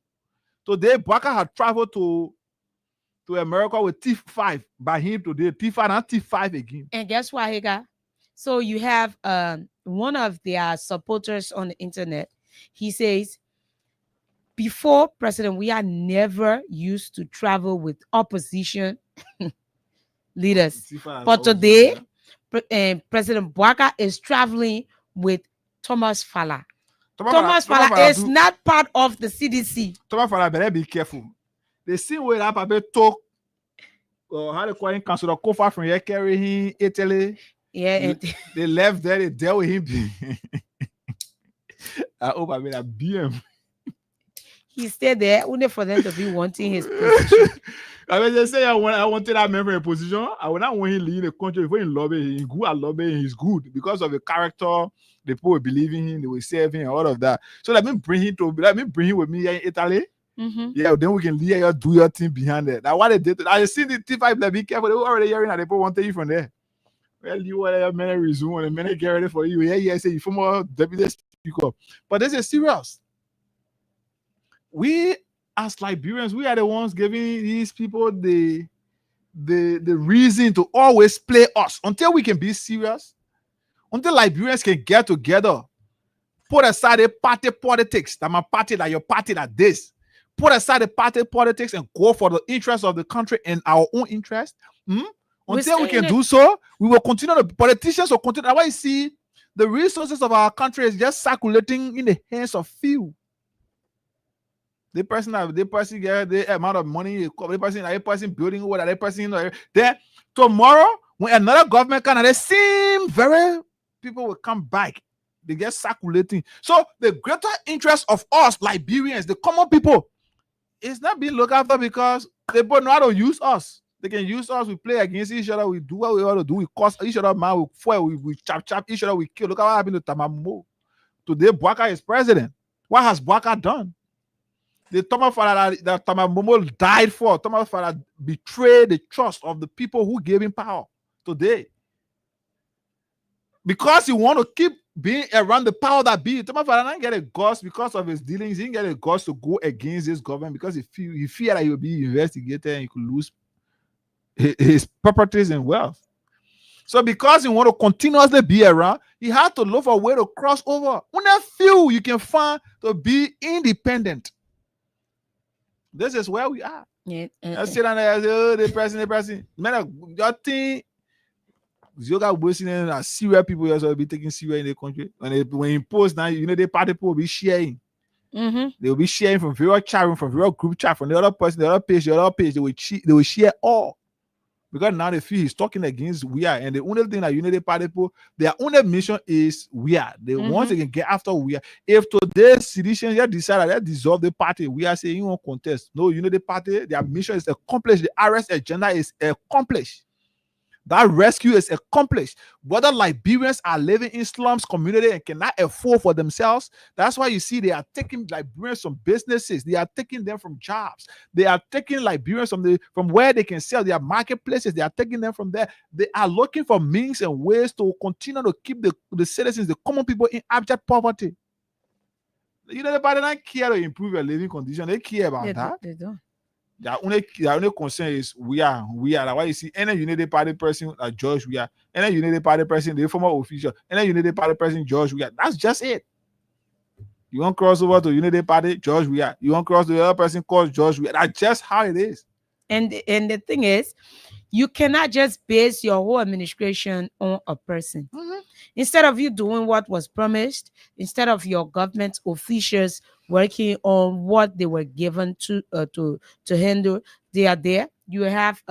Today, Bwaka had traveled to America with Thief 5 by him today. Thief 5 and Thief 5 again. And guess what, Higa? So you have one of their supporters on the internet. He says, before President, we are never used to travel with opposition leaders. But today, President Bwaka is traveling with Thomas Fala. Thomas Fala is not part of the CDC. Thomas Fala better be careful. The same way that Pape talk, how they call him, Councilor Kofa from here carry him Italy. Yeah, they left there, they dealt with him. I hope I made a BM. He stayed there only for them to be wanting his position. I mean, they say I wanted that member in position. I would not want him leaving the country before in lobby. He's good at lobbying. He's good because of the character. The people will believe in him. They will serve him. All of that. So let me bring him with me here in Italy. Yeah, then we can leave you do your thing behind it. Now what they did, I see the T5. Like, be careful. They were already hearing that people wanted you from there. Well, you whatever minute resume and a minute get ready for you. Yeah, say you former deputy speaker. But this is serious. We as Liberians, we are the ones giving these people the reason to always play us until we can be serious. Until Liberians can get together, put aside the party politics. That my party, that your party, that this. Put aside the party politics and go for the interest of the country and our own interest. Until we can do so, we will continue. The politicians will continue. That's why you see the resources of our country is just circulating in the hands of few. The person get the amount of money, the person building what that person, then tomorrow when another government can, the same very people will come back. They get circulating. So the greater interest of us Liberians, the common people, is not being looked after because they both know how to use us. They can use us. We play against each other. We do what we want to do. We cost each other, man. We foil. We chop each other. We kill. Look at what happened to Tamamo. Today, Bwaka is president. What has Bwaka done? The Thomas Fala that Tamamomo died for. Thomas Fala betrayed the trust of the people who gave him power today. Because he want to keep being around the power that be. Thomas Fala didn't get a guts because of his dealings. He didn't get a guts to go against this government because he feared that he would be investigated and he could lose his properties and wealth. So because he want to continuously be around, he had to look for a way to cross over. Only a few you can find to be independent. This is where we are. Yeah. I sit down there and say, oh, the president. Man, your thing, you got working and serious people also be taking serious in the country. When he post now, you know, the party people will be sharing. They will be sharing from various chat room, from various group chat, from the other person, the other page. They will share all. Because now they feel he's talking against we are. And the only thing that Unity Party people, their only mission is we are. They once they can get after we are. If today's citizens they decide that they dissolve the party, we are saying you won't contest. No, Unity Party, their mission is accomplished. The arrest agenda is accomplished. That rescue is accomplished. Whether Liberians are living in slums community and cannot afford for themselves, that's why you see they are taking Liberians from businesses. They are taking them from jobs. They are taking Liberians from where they can sell their marketplaces. They are taking them from there. They are looking for means and ways to continue to keep the citizens, the common people in abject poverty. You know, they don't care to improve your living condition. They care about that. They don't. Their only concern is we are. That's why you see any Unity Party person like George we are, any Unity Party person, the former official, any Unity Party person, George we are. That's just it. You want to cross over to Unity Party, George we are. You want to cross to the other person called George we are. That's just how it is. And the thing is, you cannot just base your whole administration on a person. Instead of you doing what was promised, instead of your government officials working on what they were given to handle, they are there. You have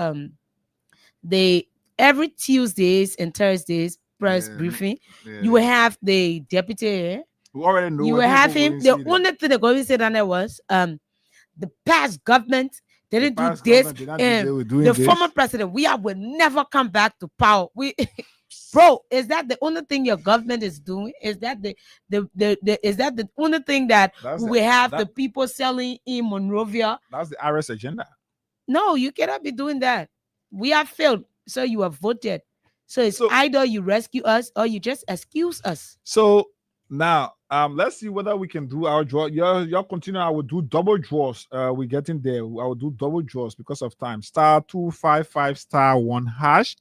the every Tuesdays and Thursdays press briefing, you will have the deputy. We already know. You will have him. The only thing the government said on there was the past government they didn't do this, and the former president will never come back to power. Bro, is that the only thing your government is doing? Is that is that the only thing that we have the people selling in Monrovia? That's the IRS agenda. No, you cannot be doing that. We have failed, so you have voted. So it's either you rescue us or you just excuse us. So now, let's see whether we can do our draw. Y'all continue. I will do double draws. We're getting there. I will do double draws because of time. *255*1#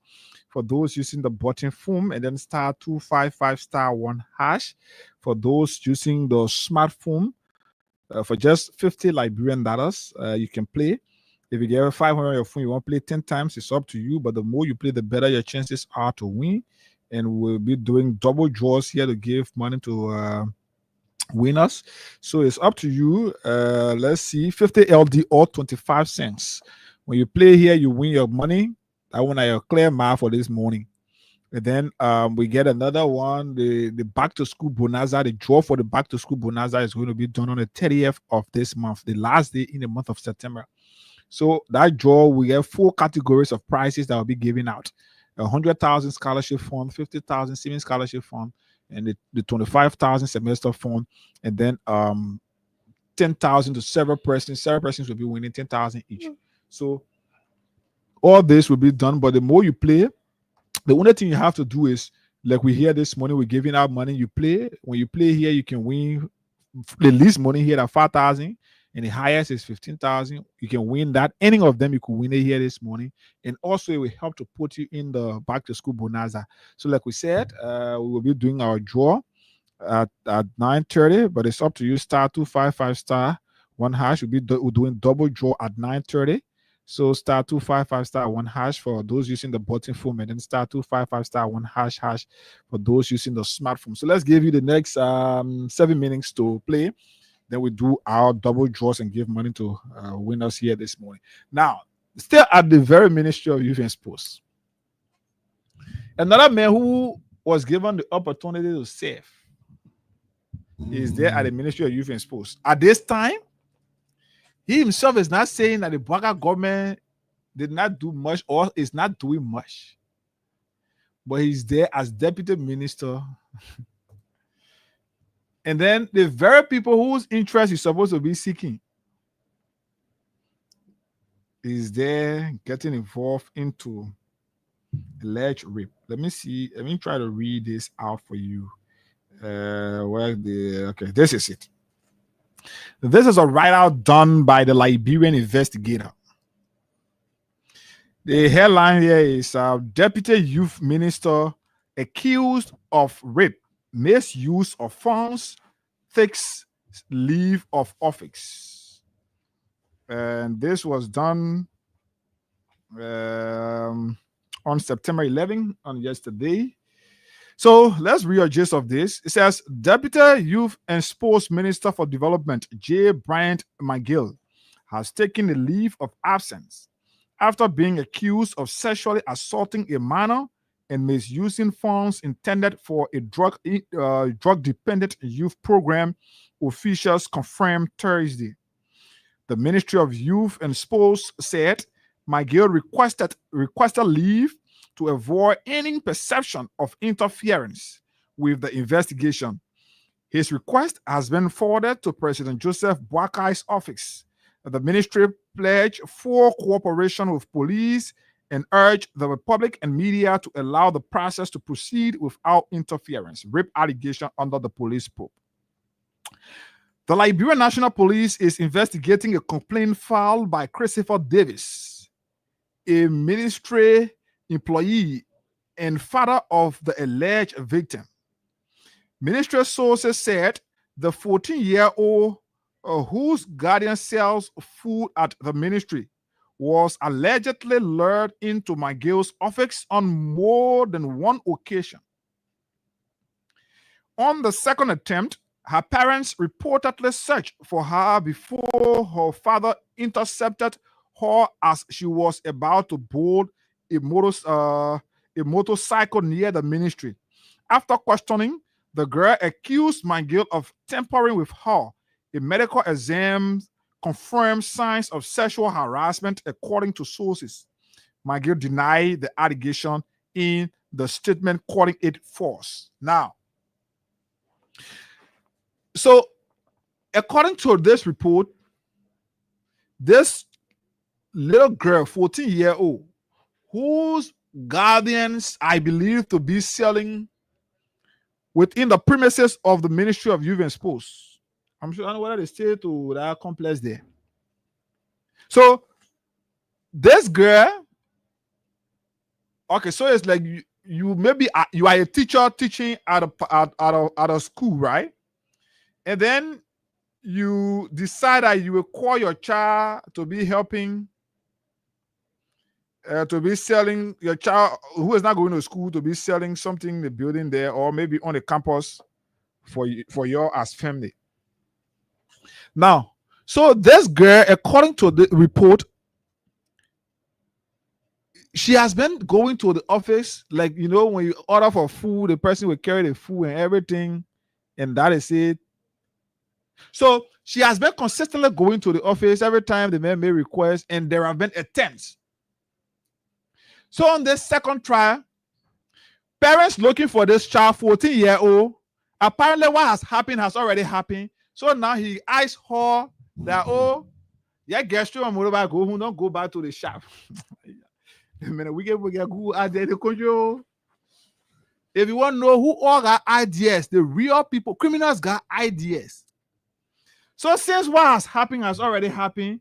for those using the button phone, and then *255*1# for those using the smartphone. For just $50 Liberian dollars, you can play. If you get 500 on your phone, you want to play 10 times. It's up to you. But the more you play, the better your chances are to win. And we'll be doing double draws here to give money to winners. So it's up to you. Let's see, 50 LD or 25 cents. When you play here, you win your money. That one I clear math for this morning. And then we get another one, the back to school bonanza. The draw for the back to school bonanza is going to be done on the 30th of this month, the last day in the month of September. So that draw, we have 4 categories of prizes that will be given out. 100,000 scholarship fund, 50,000 savings scholarship fund, and the 25,000 semester fund, and then 10,000 to several persons. Several persons will be winning 10,000 each. So all this will be done, but the more you play, the only thing you have to do is, like we hear this morning, we're giving out money. You play. When you play here, you can win the least money here at 5,000. And the highest is 15,000. You can win that. Any of them, you could win it here this morning. And also, it will help to put you in the back to school bonanza. So, like we said, we will be doing our draw at 9:30, but it's up to you. *255*1#. We're doing double draw at 9:30. So, *255*1# for those using the button phone, and then *255*1# for those using the smartphone. So, let's give you the next 7 minutes to play. Then we do our double draws and give money to winners here this morning. Now, still at the very Ministry of Youth and Sports, another man who was given the opportunity to serve is there at the Ministry of Youth and Sports. At this time, he himself is not saying that the Bwaka government did not do much or is not doing much, but he's there as deputy minister. And then the very people whose interest he's supposed to be seeking is there getting involved into alleged rape. Let me see. Let me try to read this out for you. Okay, this is it. This is a write-out done by the Liberian investigator. The headline here is Deputy Youth Minister accused of rape, misuse of funds, takes leave of office. And this was done on September 11, on yesterday. So let's read a gist of this. It says, Deputy Youth and Sports Minister for Development, J. Bryant McGill, has taken a leave of absence after being accused of sexually assaulting a minor and misusing funds intended for a drug-dependent youth program, officials confirmed Thursday. The Ministry of Youth and Sports said McGill requested leave to avoid any perception of interference with the investigation. His request has been forwarded to President Joseph Boakai's office. The ministry pledged full cooperation with police and urged the public and media to allow the process to proceed without interference. Rape allegation under the police probe. The Liberian National Police is investigating a complaint filed by Christopher Davis, a ministry employee and father of the alleged victim. Ministry sources said the 14-year-old whose guardian sells food at the ministry was allegedly lured into McGill's office on more than one occasion. On the second attempt, her parents reportedly searched for her before her father intercepted her as she was about to board a motorcycle near the ministry. After questioning, the girl accused McGill of tampering with her. A medical exam confirmed signs of sexual harassment, according to sources. McGill denied the allegation in the statement, calling it false. Now, so according to this report, this little girl, 14-year-old, whose guardians I believe to be selling within the premises of the Ministry of Youth and Sports. I'm sure I don't know whether they stay to that complex there. So this girl, okay, so it's like you maybe you are a teacher teaching at a school, right? And then you decide that you will call your child to be helping, to be selling, your child who is not going to school to be selling something in the building there, or maybe on the campus for your as family. Now, so this girl, according to the report, she has been going to the office, like, you know, when you order for food, the person will carry the food and everything, and that is it. So she has been consistently going to the office every time the man made requests, and there have been attempts. So on this second trial, parents looking for this child, 14-year-old, apparently what has happened has already happened. So now he asked her that, oh, yeah, get you on motorbike, go home, don't go back to the shop. We get good idea the control. If you want to know who all got ideas, the real people, criminals got ideas. So since what has happened has already happened,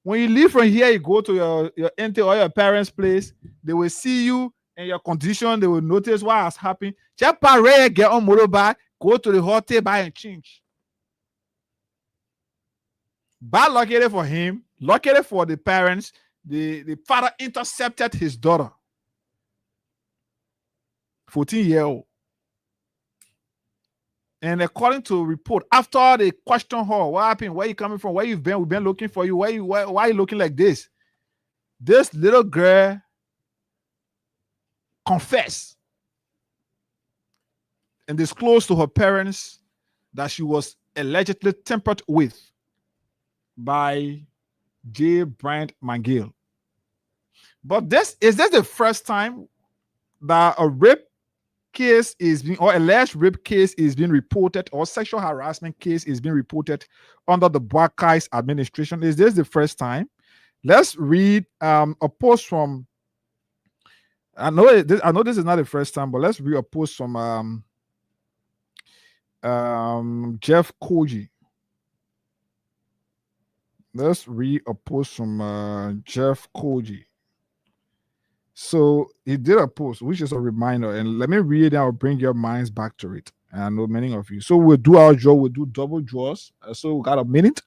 when you leave from here, you go to your auntie or your parents' place, they will see you and your condition, they will notice what has happened. Just parade, get on motorbike, go to the hotel, buy and change. Bad luckily for him, luckily for the parents, the father intercepted his daughter, 14-year-old. And according to report, after they questioned her, what happened? Where you coming from? Where you've been? We've been looking for you. Why are you looking like this? This little girl confessed and disclosed to her parents that she was allegedly tampered with by J. Bryant McGill. But is this the first time that a rape case is being, or alleged rape case is being reported, or sexual harassment case is being reported under the Buckeyes administration? Is this the first time? Let's read a post from, I know this is not the first time, but let's read a post from Jeff Koji. Let's read a post from Jeff Koji. So he did a post, which is a reminder, and let me read it and I'll bring your minds back to it. And I know many of you. So we'll do our draw, we'll do double draws. So we got a minute.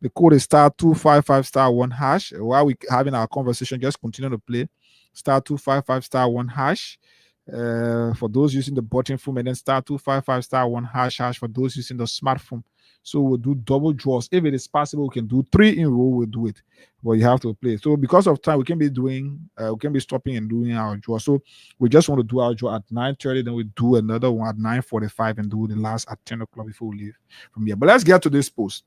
The code is *255*1#. While we having our conversation, just continue to play. *255*1#. For those using the button phone, and then *255*1# for those using the smartphone. So we'll do double draws. If it is possible, we can do 3 in a row. We'll do it, but you have to play. So because of time, we can be stopping and doing our draw. So we just want to do our draw at 9:30. Then we do another one at 9:45 and do the last at 10 o'clock before we leave from here. But let's get to this post.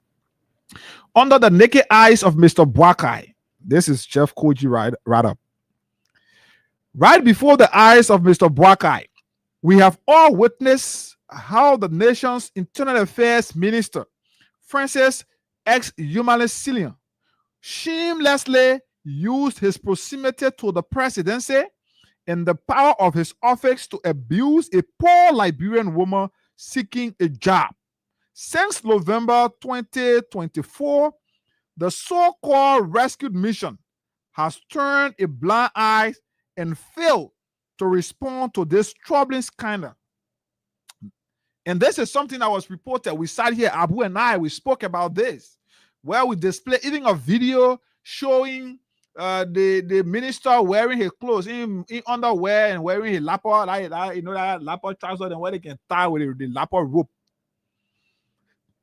Under the naked eyes of Mr. Buckeye, this is Jeff Koji right up. Right before the eyes of Mr. Buckeye, we have all witnessed how the nation's Internal Affairs Minister, Francis X. Eumene shamelessly used his proximity to the presidency and the power of his office to abuse a poor Liberian woman seeking a job. Since November 2024, the so-called rescue mission has turned a blind eye and failed to respond to this troubling scandal. And this is something that was reported. We sat here, Abu and I, we spoke about this, where we display even a video showing the minister wearing his clothes in underwear and wearing his lapel, that lapel trouser, and where they can tie with the lapel rope.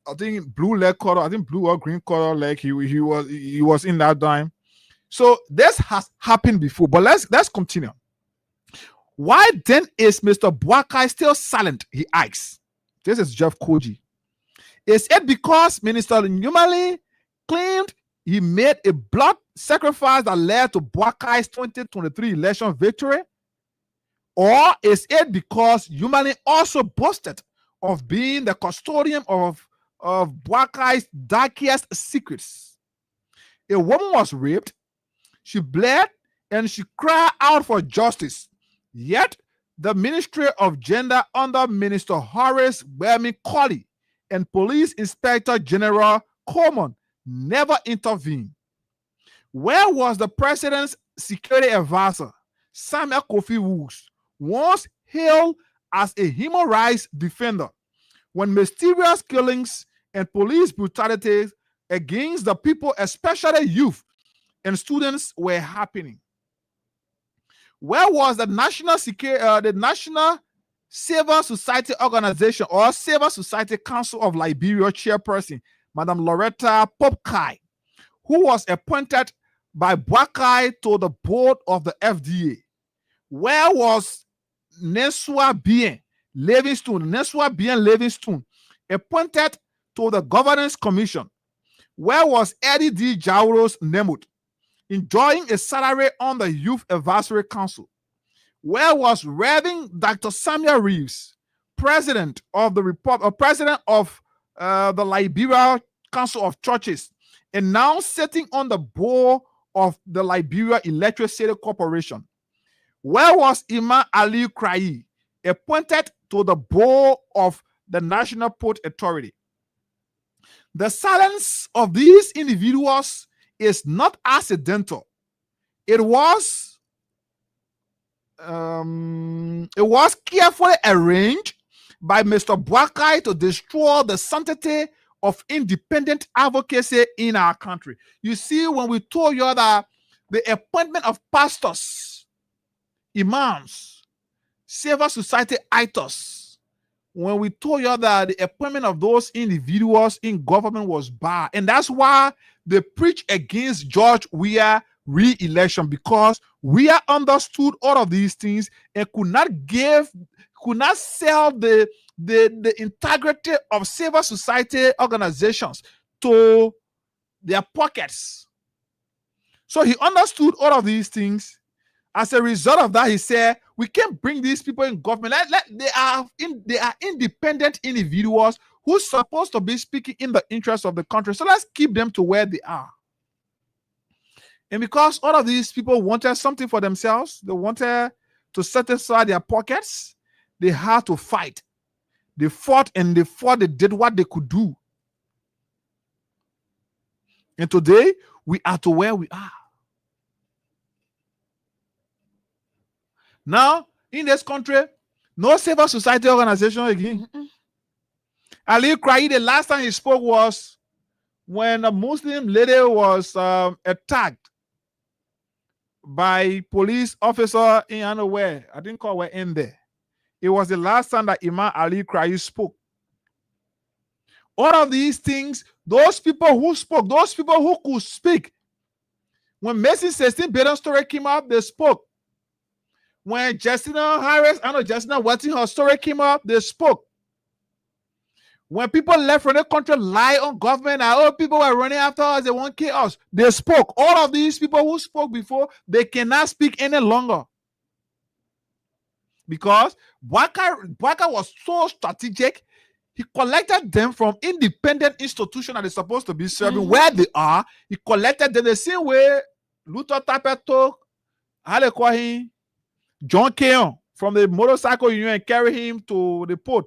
I think blue leg color, I think blue or green color, like he was in that time. So this has happened before, but let's continue. Why then is Mr. Boakai still silent? He asks. This is Jeff Koji. Is it because Minister Nyumali claimed he made a blood sacrifice that led to Boakai's 2023 election victory? Or is it because Nyumali also boasted of being the custodian of Boakai's darkest secrets? A woman was raped, she bled, and she cried out for justice. Yet, the Ministry of Gender under Minister Horace Gbemi Colley and Police Inspector General Coleman never intervened. Where was the president's security advisor, Samuel Kofi Woods, once hailed as a human rights defender, when mysterious killings and police brutality against the people, especially youth and students, were happening? Where was the National Civil Society Organization or Civil Society Council of Liberia chairperson, Madam Loretta Popkai, who was appointed by Boakai to the board of the FDA? Where was Nensua Bien Livingstone, appointed to the Governance Commission? Where was Eddie D. Jauros Nemut, enjoying a salary on the Youth Advisory Council? Where was Reverend Dr. Samuel Reeves, president of the Liberia Council of Churches, and now sitting on the board of the Liberia Electricity Corporation? Where was Imam Ali Krayi, appointed to the board of the National Port Authority? The silence of these individuals is not accidental. It was carefully arranged by Mr. Boakai to destroy the sanctity of independent advocacy in our country. You see, when we told you that the appointment of pastors, imams, civil society actors, when we told you that the appointment of those individuals in government was bad, and that's why they preach against George Weah re-election, because Weah understood all of these things and could not sell the integrity of civil society organizations to their pockets. So he understood all of these things. As a result of that, he said, we can't bring these people in government. They are independent individuals who's supposed to be speaking in the interest of the country. So let's keep them to where they are. And because all of these people wanted something for themselves, they wanted to satisfy their pockets, they had to fight. They fought, they did what they could do. And today, we are to where we are. Now, in this country, no civil society organization again. Ali Krayi, the last time he spoke was when a Muslim lady was attacked by police officer in Anowhere. I didn't call her in there. It was the last time that Imam Ali Krayi spoke. All of these things, those people who spoke, those people who could speak. When Mason 16 Baden story came out, they spoke. When Justina Harris, Justina Watson, her story came up, they spoke. When people left from the country, lie on government, and people were running after us, they want chaos, they spoke. All of these people who spoke before, they cannot speak any longer. Because Boakai was so strategic, he collected them from independent institutions that they're supposed to be serving where they are. He collected them the same way Luther Tapet took, how they call him, John Keon from the motorcycle union and carry him to the port.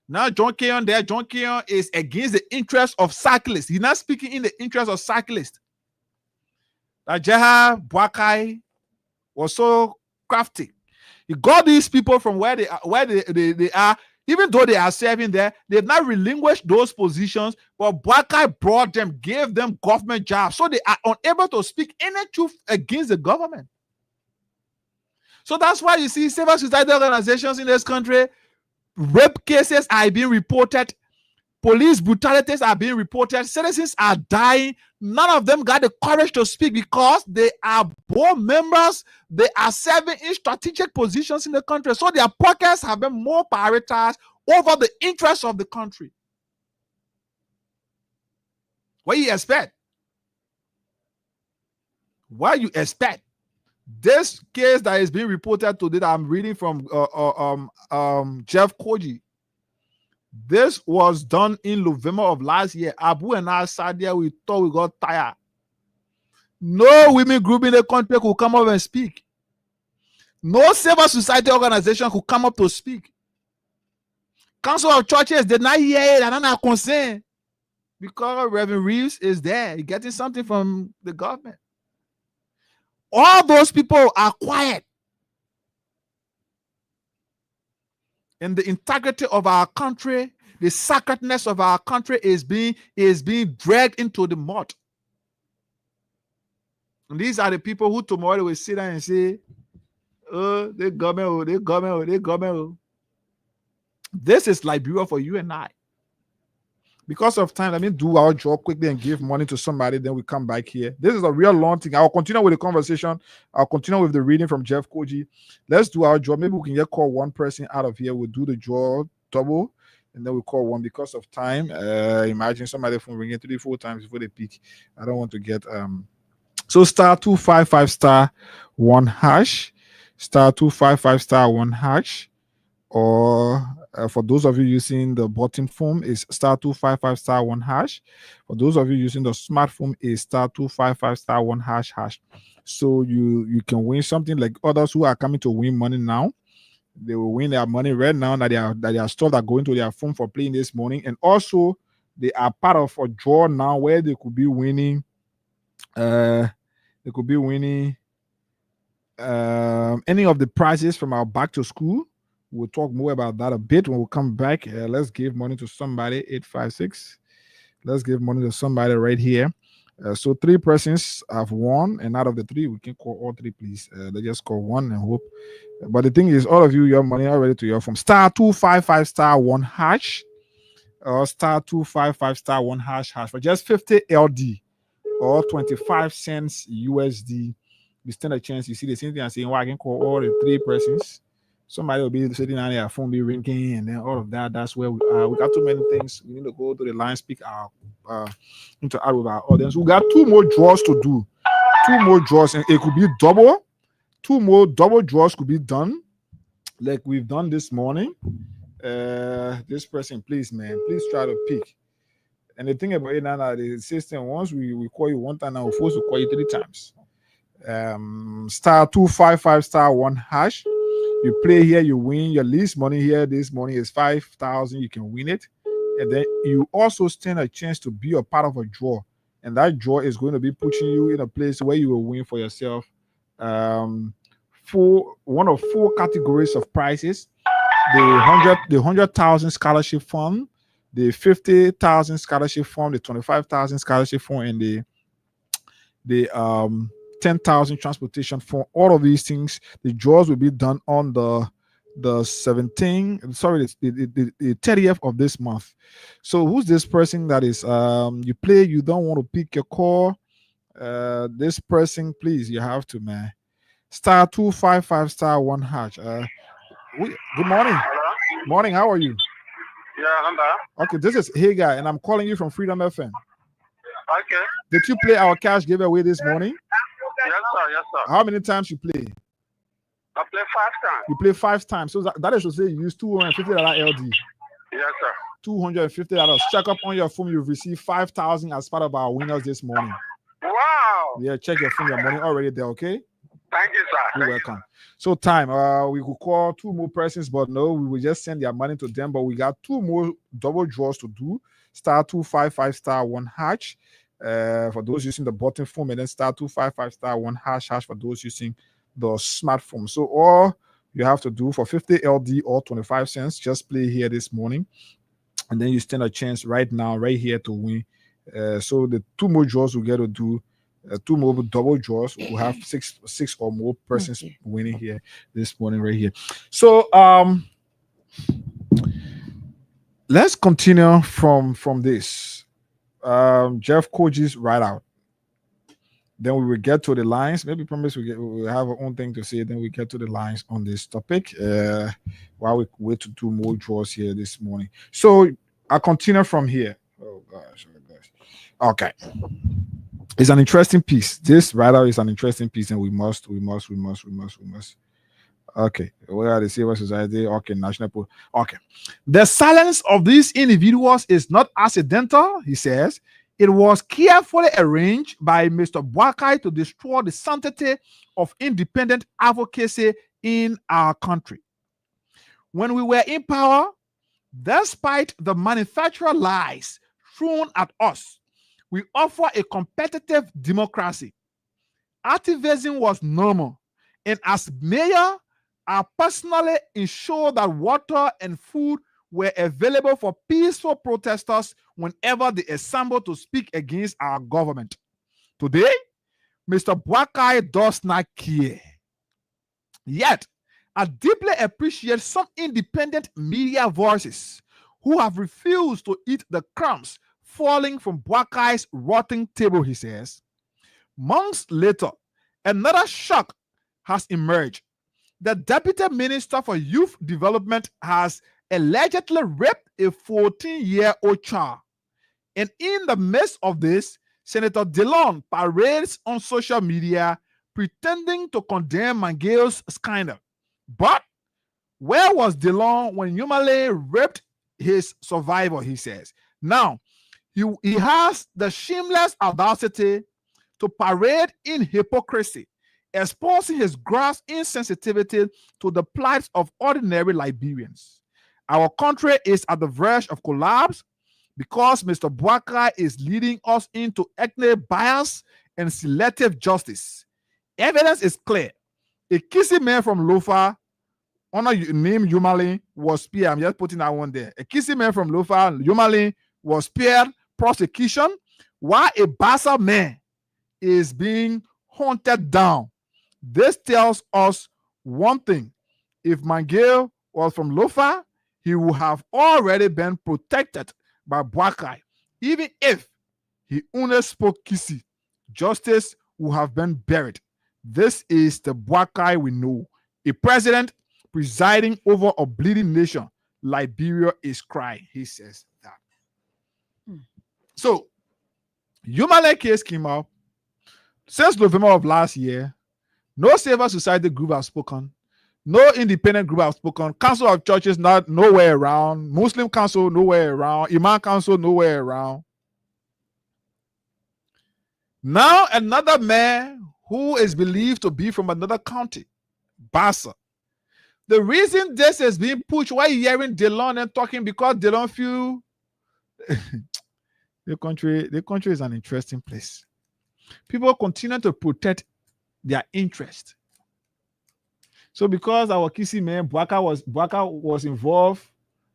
Now John Keon there, John Keon is against the interest of cyclists. He's not speaking in the interest of cyclists. That Jeha Boakai was so crafty. He got these people from where they are, even though they are serving there, they've not relinquished those positions, but Boakai brought them, gave them government jobs, so they are unable to speak any truth against the government. So that's why you see civil society organizations in this country, rape cases are being reported, Police brutalities are being reported. Citizens are dying. None of them got the courage to speak because they are board members. They are serving in strategic positions in the country. So their pockets have been more prioritized over the interests of the country. What do you expect? What you expect? This case that is being reported today that I'm reading from Jeff Koji. This was done in November of last year. Abu and I sat there, we thought we got tired. No women group in the country could come up and speak. No civil society organization could come up to speak. Council of Churches did not hear it and are not concerned because Reverend Reeves is there. He's getting something from the government. All those people are quiet. And the integrity of our country, the sacredness of our country is being dragged into the mud. And these are the people who tomorrow will sit down and say, oh, the government. This is Liberia for you and I. Because of time, let me do our job quickly and give money to somebody, then we come back here. This is a real long thing. I'll continue with the conversation. I'll continue with the reading from Jeff Koji. Let's do our job. Maybe we can just call one person out of here. We'll do the draw double, and then we'll call one because of time. Imagine somebody phone ringing 3-4 times before they pick. I don't want to get so *255*1#, *255*1#, or for those of you using the button phone is *255*1#. For those of you using the smartphone is *255*1#. So you can win something like others who are coming to win money now. They will win their money right now that they are stuff that go into their phone for playing this morning, and also they are part of a draw now where they could be winning. They could be winning any of the prizes from our back to school. We'll talk more about that a bit when we come back. Let's give money to somebody, 856. Let's give money to somebody right here. So 3 persons have won, and out of the 3, we can call all 3, please. Let's just call one and hope. But the thing is, all of you, your money already to your phone. *255*1#, or *255*1# for just 50 LD or 25 cents USD. You stand a chance. You see the same thing I'm saying. Well, I can call all the 3 persons. Somebody will be sitting on their phone, be ringing, and then all of that. That's where we are. We got too many things. We need to go to the line, speak our interact with our audience. We got 2 more draws to do. 2 more draws, and it could be double. 2 more double draws could be done, like we've done this morning. This person, please, man, please try to pick. And the thing about it now, the system, once we call you one time, now we're forced to call you 3 times. *255*1#. You play here, you win. Your least money here this morning is 5,000. You can win it. And then you also stand a chance to be a part of a draw. And that draw is going to be putting you in a place where you will win for yourself one of 4 categories of prizes. The 100,000 scholarship fund, the 50,000 scholarship fund, the 25,000 scholarship fund, and the 10,000 transportation for all of these things. The draws will be done on the 30th of this month. So who's this person that is you play, you don't want to pick your call? This person, please, you have to, man. *255*1#. Good morning. Hello? Morning, how are you? Yeah, I'm back. Okay, this is Hagar, and I'm calling you from Freedom FM. Okay. Did you play our cash giveaway this morning? Yes, sir. Yes, sir. How many times you play? I played 5 times. You play 5 times. So that is to say you use $250 LD. Yes, sir. $250. Check up on your phone. You've received 5,000 as part of our winners this morning. Wow. Yeah, check your phone. Your money already there, okay? Thank you, sir. You're welcome. So time, we could call 2 more persons, but no, we will just send their money to them. But we got 2 more double draws to do. *255*1#. For those using the button phone, and then *255*1# for those using the smartphone. So all you have to do for 50 LD or 25 cents, just play here this morning, and then you stand a chance right now, right here to win. So the 2 more draws we get to do. 2 more double draws. We'll have six or more persons winning here this morning, right here. So let's continue from this. Jeff Koji's right out. Then we will get to the lines. Maybe promise we'll have our own thing to say. Then we get to the lines on this topic. While we wait to do more draws here this morning. So I'll continue from here. Oh gosh. Okay. It's an interesting piece. This writer is an interesting piece, and we must. Okay. Where are the civil society? Okay, national. Okay. The silence of these individuals is not accidental, he says. It was carefully arranged by Mr. Boakai to destroy the sanctity of independent advocacy in our country. When we were in power, despite the manufactured lies thrown at us, we offer a competitive democracy. Activism was normal, and as mayor, I personally ensured that water and food were available for peaceful protesters whenever they assembled to speak against our government. Today, Mr. Boakai does not care. Yet, I deeply appreciate some independent media voices who have refused to eat the crumbs falling from Boakai's rotting table, he says. Months later, another shock has emerged. The Deputy Minister for Youth Development has allegedly raped a 14-year-old child. And in the midst of this, Senator Dillon parades on social media pretending to condemn Mangail's scandal. But where was Dillon when Yumale raped his survivor, he says. Now, he has the shameless audacity to parade in hypocrisy, exposing his gross insensitivity to the plight of ordinary Liberians. Our country is at the verge of collapse because Mr. Boakai is leading us into ethnic bias and selective justice. Evidence is clear. A Kisi man from Lofa, named Yumali, was spared. I'm just putting that one there. A Kisi man from Lofa, Yumali, was spared prosecution, while a Bassa man is being hunted down. This tells us one thing. If Mangail was from Lofa, he would have already been protected by Boakai. Even if he only spoke Kisi, justice would have been buried. This is the Boakai we know. A president presiding over a bleeding nation. Liberia is crying. He says that. So, Yumale case came out. Since November of last year, no civil society group has spoken. No independent group has spoken. Council of Churches not nowhere around. Muslim Council nowhere around. Imam Council nowhere around. Now another man who is believed to be from another county, Bassa. The reason this is being pushed, why you hearing Delon and talking, because Delon feel the country is an interesting place. People continue to protect their interest. So because our Kisi man, Boakai was involved,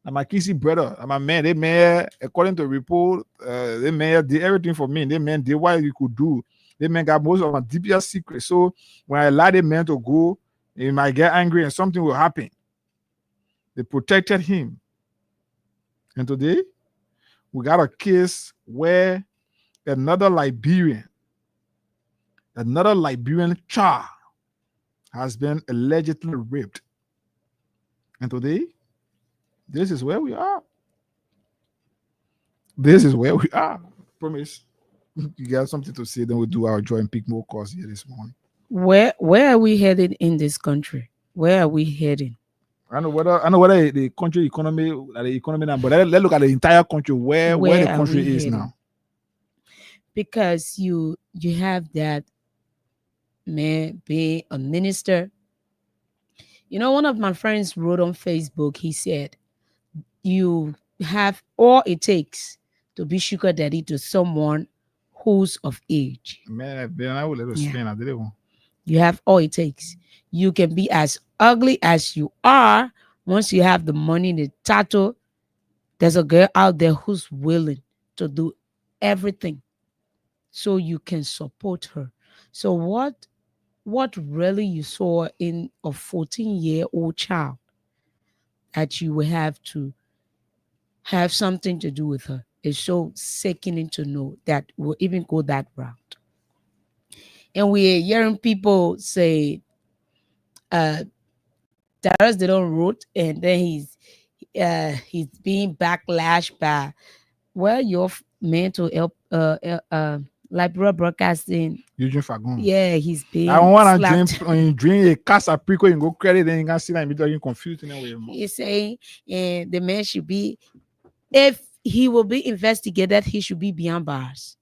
and my Kisi brother, and my man, they man, according to the report, they man did everything for me. They man did what you could do. They man got most of my deepest secrets. So when I allow the man to go, he might get angry and something will happen. They protected him. And today, we got a case where another Liberian child has been allegedly raped. And today, this is where we are. This is where we are. Promise. You got something to say, then we'll do our joint pick more calls here this morning. Where are we headed in this country? Where are we heading? I know whether the country economy, now, but let's look at the entire country, where the country is now. Because you have that man being a minister. You know, one of my friends wrote on Facebook, he said, you have all it takes to be sugar daddy to someone who's of age. Man, I will let us spin. I didn't. You have all it takes. You can be as ugly as you are. Once you have the money, the tattoo, there's a girl out there who's willing to do everything so you can support her. So what really you saw in a 14-year-old child that you will have to have something to do with her. It's so sickening to know that we'll even go that route. And we're hearing people say, Darius Dillon wrote, and then he's being backlashed by, well, your man to help Liberia Broadcasting. Eugene Fagon. Yeah, he's being I want slapped. to dream a cast of prequel and go credit, then you can see that immediately confused in a way. He's saying, and the man should be, if he will be investigated, he should be beyond bars.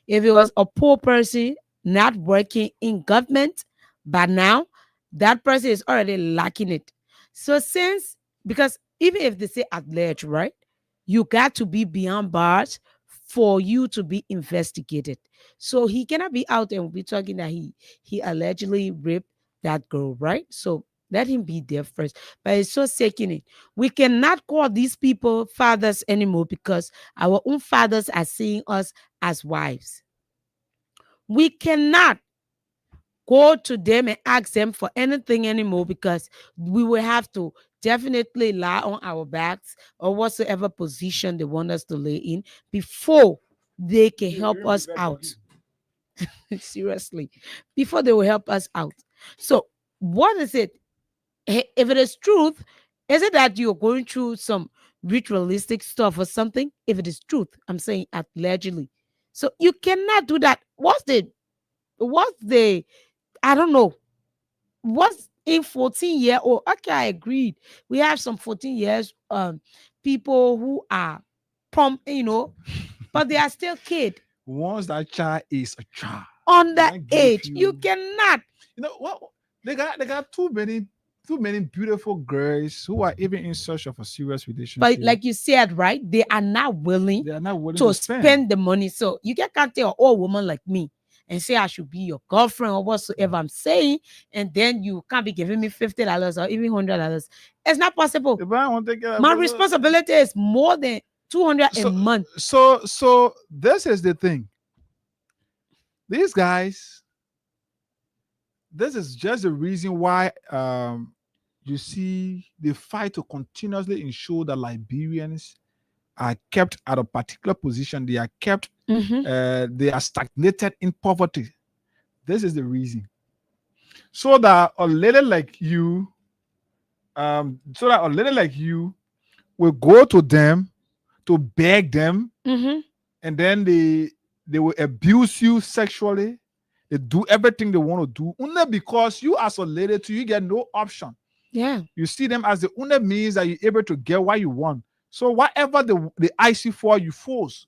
If it was a poor person not working in government, but now that person is already lacking it. So because even if they say at large, right, you got to be beyond bars for you to be investigated. So he cannot be out and be talking that he allegedly raped that girl, right? So let him be there first. But it's so sickening. We cannot call these people fathers anymore because our own fathers are seeing us as wives. We cannot go to them and ask them for anything anymore because we will have to definitely lie on our backs or whatsoever position they want us to lay in before they can help us out. Seriously, before they will help us out. So what is it? If it is truth, is it that you're going through some ritualistic stuff or something? If it is truth, I'm saying allegedly. So you cannot do that. What's the I don't know. What's in 14 years old? Okay, I agreed. We have some 14 years people who are but they are still kids. Once that child is a child. Underage. You cannot. You know what? They got too many beautiful girls who are even in search of a serious relationship. But like you said, right? They are not willing to spend the money. So you can't tell an old woman like me and say I should be your girlfriend or whatsoever I'm saying, and then you can't be giving me $50 or even $100. It's not possible. If I want to take my responsibility is more than $200 a month. So this is the thing. These guys, this is just the reason why you see they fight to continuously ensure that Liberians are kept at a particular position. They are kept, they are stagnated in poverty. This is the reason. So that a lady like you, will go to them to beg them, and then they will abuse you sexually. They do everything they want to do. Only because you as a lady too, you get no option. Yeah. You see them as the only means that you're able to get what you want. So whatever they ask you for, you force.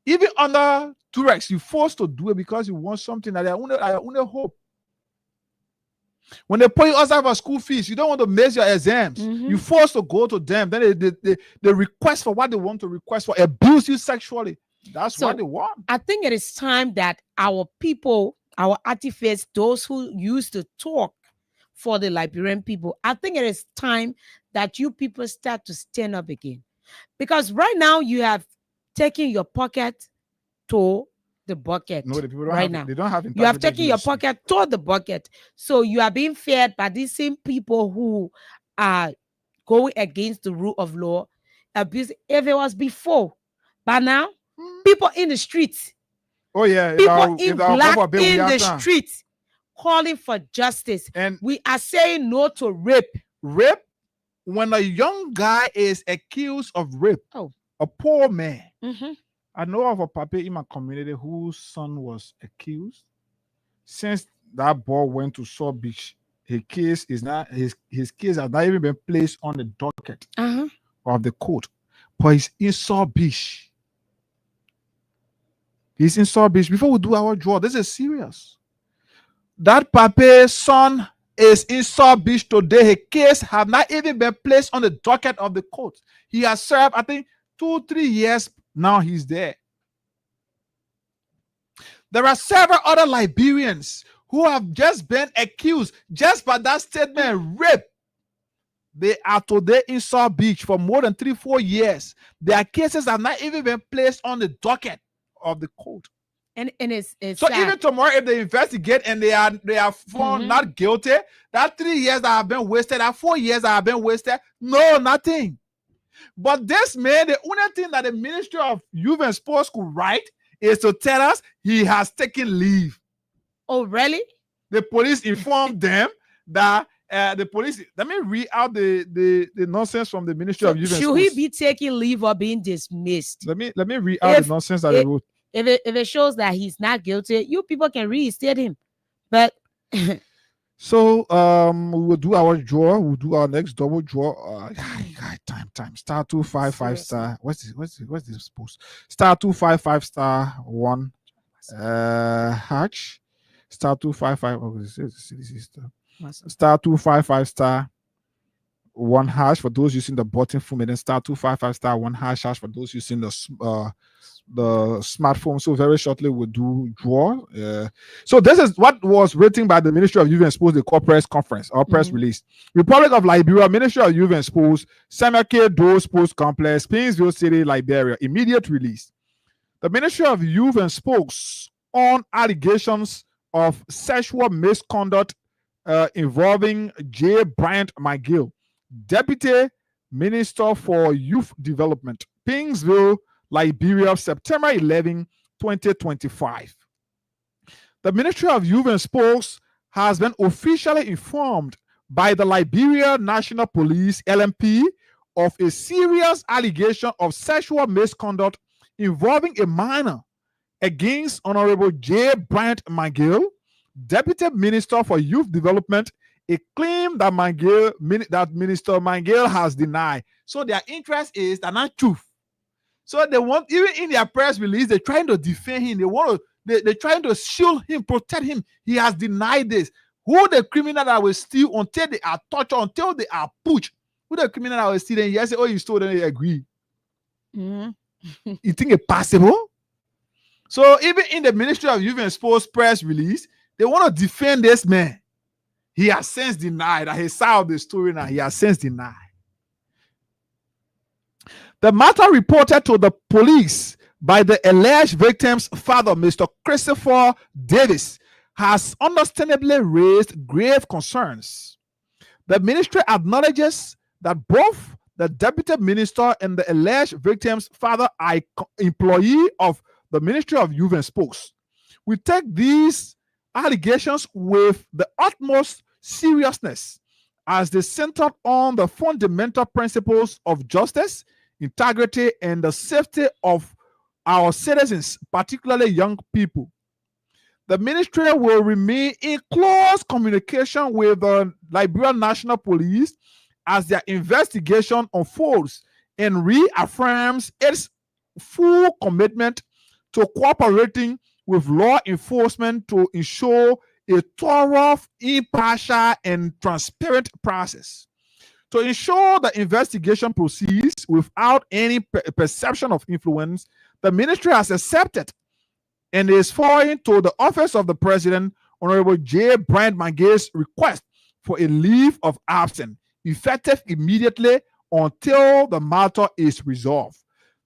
Even under Durex, you force to do it because you want something that I only hope. When they pay you outside for school fees, you don't want to miss your exams. You force to go to them. Then they request for what they want to request for, abuse you sexually. That's what they want. I think it is time that our people, our activists, those who used to talk for the Liberian people, I think it is time that you people start to stand up again. Because right now you have taken your pocket to the bucket. No, the people don't right have, now. They don't have you have taken your pocket to the bucket. So you are being fed by these same people who are going against the rule of law. Abuse. If it was before, but now people in the streets. Oh yeah, people in black in the streets calling for justice. And we are saying no to rape. Rape. When a young guy is accused of rape, a poor man. I know of a papa in my community whose son was accused. Since that boy went to Saw Beach, his case has not even been placed on the docket of the court. But he's in Saw Beach. He's in Saw Beach. Before we do our draw, this is serious. That papa's son is in Saw Beach today. His case have not even been placed on the docket of the court. He has served, I think, 2-3 years. Now he's there. There are several other Liberians who have just been accused just by that statement, rape. They are today in Saw Beach for more than 3-4 years. Their cases have not even been placed on the docket of the court. And it's so sad. Even tomorrow, if they investigate and they are found not guilty, that 3 years that have been wasted, that 4 years that have been wasted, no, nothing. But this man, the only thing that the Ministry of Youth and Sports could write is to tell us he has taken leave. Oh, really? The police informed them that the police. Let me read out the nonsense from the Ministry of Youth and Should Sports. he be taking leave or being dismissed? Let me read out the nonsense that they wrote. If it shows that he's not guilty, you people can reinstate him. But so we will do our draw. We'll do our next double draw. Time. Star 255 star. What's this supposed? Star 255 star 1 hatch. Star 255. Oh, this is star 255 star 1 hash for those using the button phone, and then star 255 star 1 hash for those using the smartphone. So very shortly we'll do draw. So this is what was written by the Ministry of Youth and Sports, the press conference or press release. Republic of Liberia, Ministry of Youth and Sports, Samake Dole Sports Complex, Painesville City, Liberia. Immediate release. The Ministry of Youth and Sports on allegations of sexual misconduct involving J. Bryant McGill, Deputy Minister for Youth Development, Painesville, Liberia, September 11, 2025. The Ministry of Youth and Sports has been officially informed by the Liberia National Police, LNP, of a serious allegation of sexual misconduct involving a minor against Honorable J. Bryant McGill, Deputy Minister for Youth Development, a claim that Minister McGill has denied. So their interest is that not truth. So they want, even in their press release, they're trying to defend him. They're trying to shield him, protect him. He has denied this. Who the criminal that will steal until they are tortured, until they are pushed? Who the criminal that will steal? And you say, oh, you stole, then they agree. You think it's possible? So even in the Ministry of Youth and Sports press release, they want to defend this man. He has since denied that he saw the story now. He has since denied. The matter reported to the police by the alleged victim's father, Mr. Christopher Davis, has understandably raised grave concerns. The ministry acknowledges that both the deputy minister and the alleged victim's father are employees of the Ministry of Youth and Sports. We take these allegations with the utmost seriousness as they center on the fundamental principles of justice, integrity, and the safety of our citizens, particularly young people. The ministry will remain in close communication with the Liberia National Police as their investigation unfolds and reaffirms its full commitment to cooperating with law enforcement to ensure a thorough, impartial, and transparent process. To ensure the investigation proceeds without any perception of influence, the ministry has accepted and is forwarding to the Office of the President, Honorable J. Bryant McGill's request for a leave of absence, effective immediately until the matter is resolved.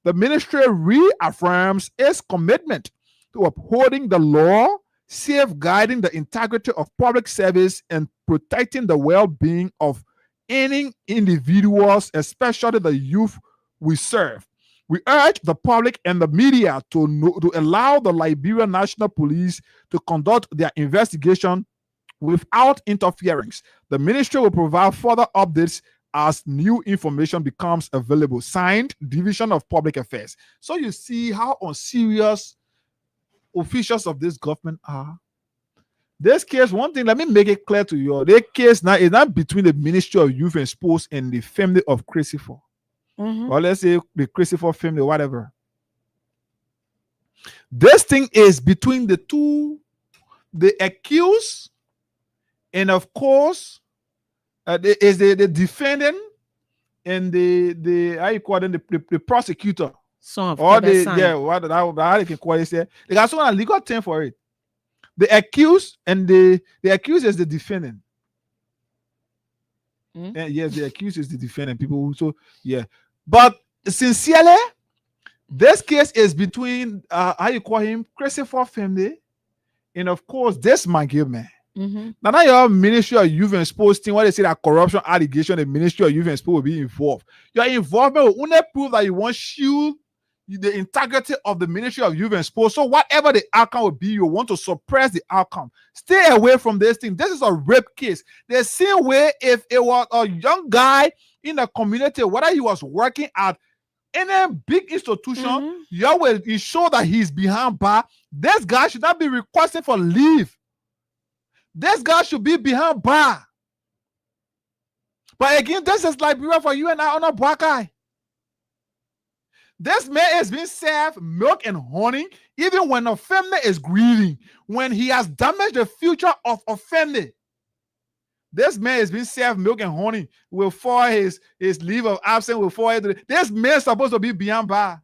The ministry reaffirms its commitment to upholding the law, safeguarding the integrity of public service, and protecting the well-being of any individuals, especially the youth we serve. We urge the public and the media to allow the Liberia National Police to conduct their investigation without interference. The ministry will provide further updates as new information becomes available. Signed, Division of Public Affairs. So you see how unserious officials of this government are. This case, one thing, let me make it clear to you. This case now is not between the Ministry of Youth and Sports and the family of Christopher. Or let's say the Christopher family, whatever. This thing is between the two, the accused, and of course, is the defendant and the how you call them, the prosecutor. Or the how they can call it. They got some legal term for it. The accused and the accused is the defendant. Yes, the accused is the defendant. People, so yeah. But sincerely, this case is between how you call him, Christopher family, and of course this McGill man. Now your Ministry of Youth and Sports thing, when they say that corruption allegation, the Ministry of Youth and Sports will be involved. Your involvement will only prove that you want to shield the integrity of the Ministry of Youth and Sports. So whatever the outcome will be, you want to suppress the outcome. Stay away from this thing. This is a rape case. The same way if it was a young guy in the community, whether he was working at any big institution, you show that he's behind bar. This guy should not be requesting for leave. This guy should be behind bar. But again, this is Liberia for you and I on a black guy. This man is being served milk and honey, even when a family is grieving, when he has damaged the future of a family. This man is being served milk and honey before his leave of absence. Before this man is supposed to be beyond bar.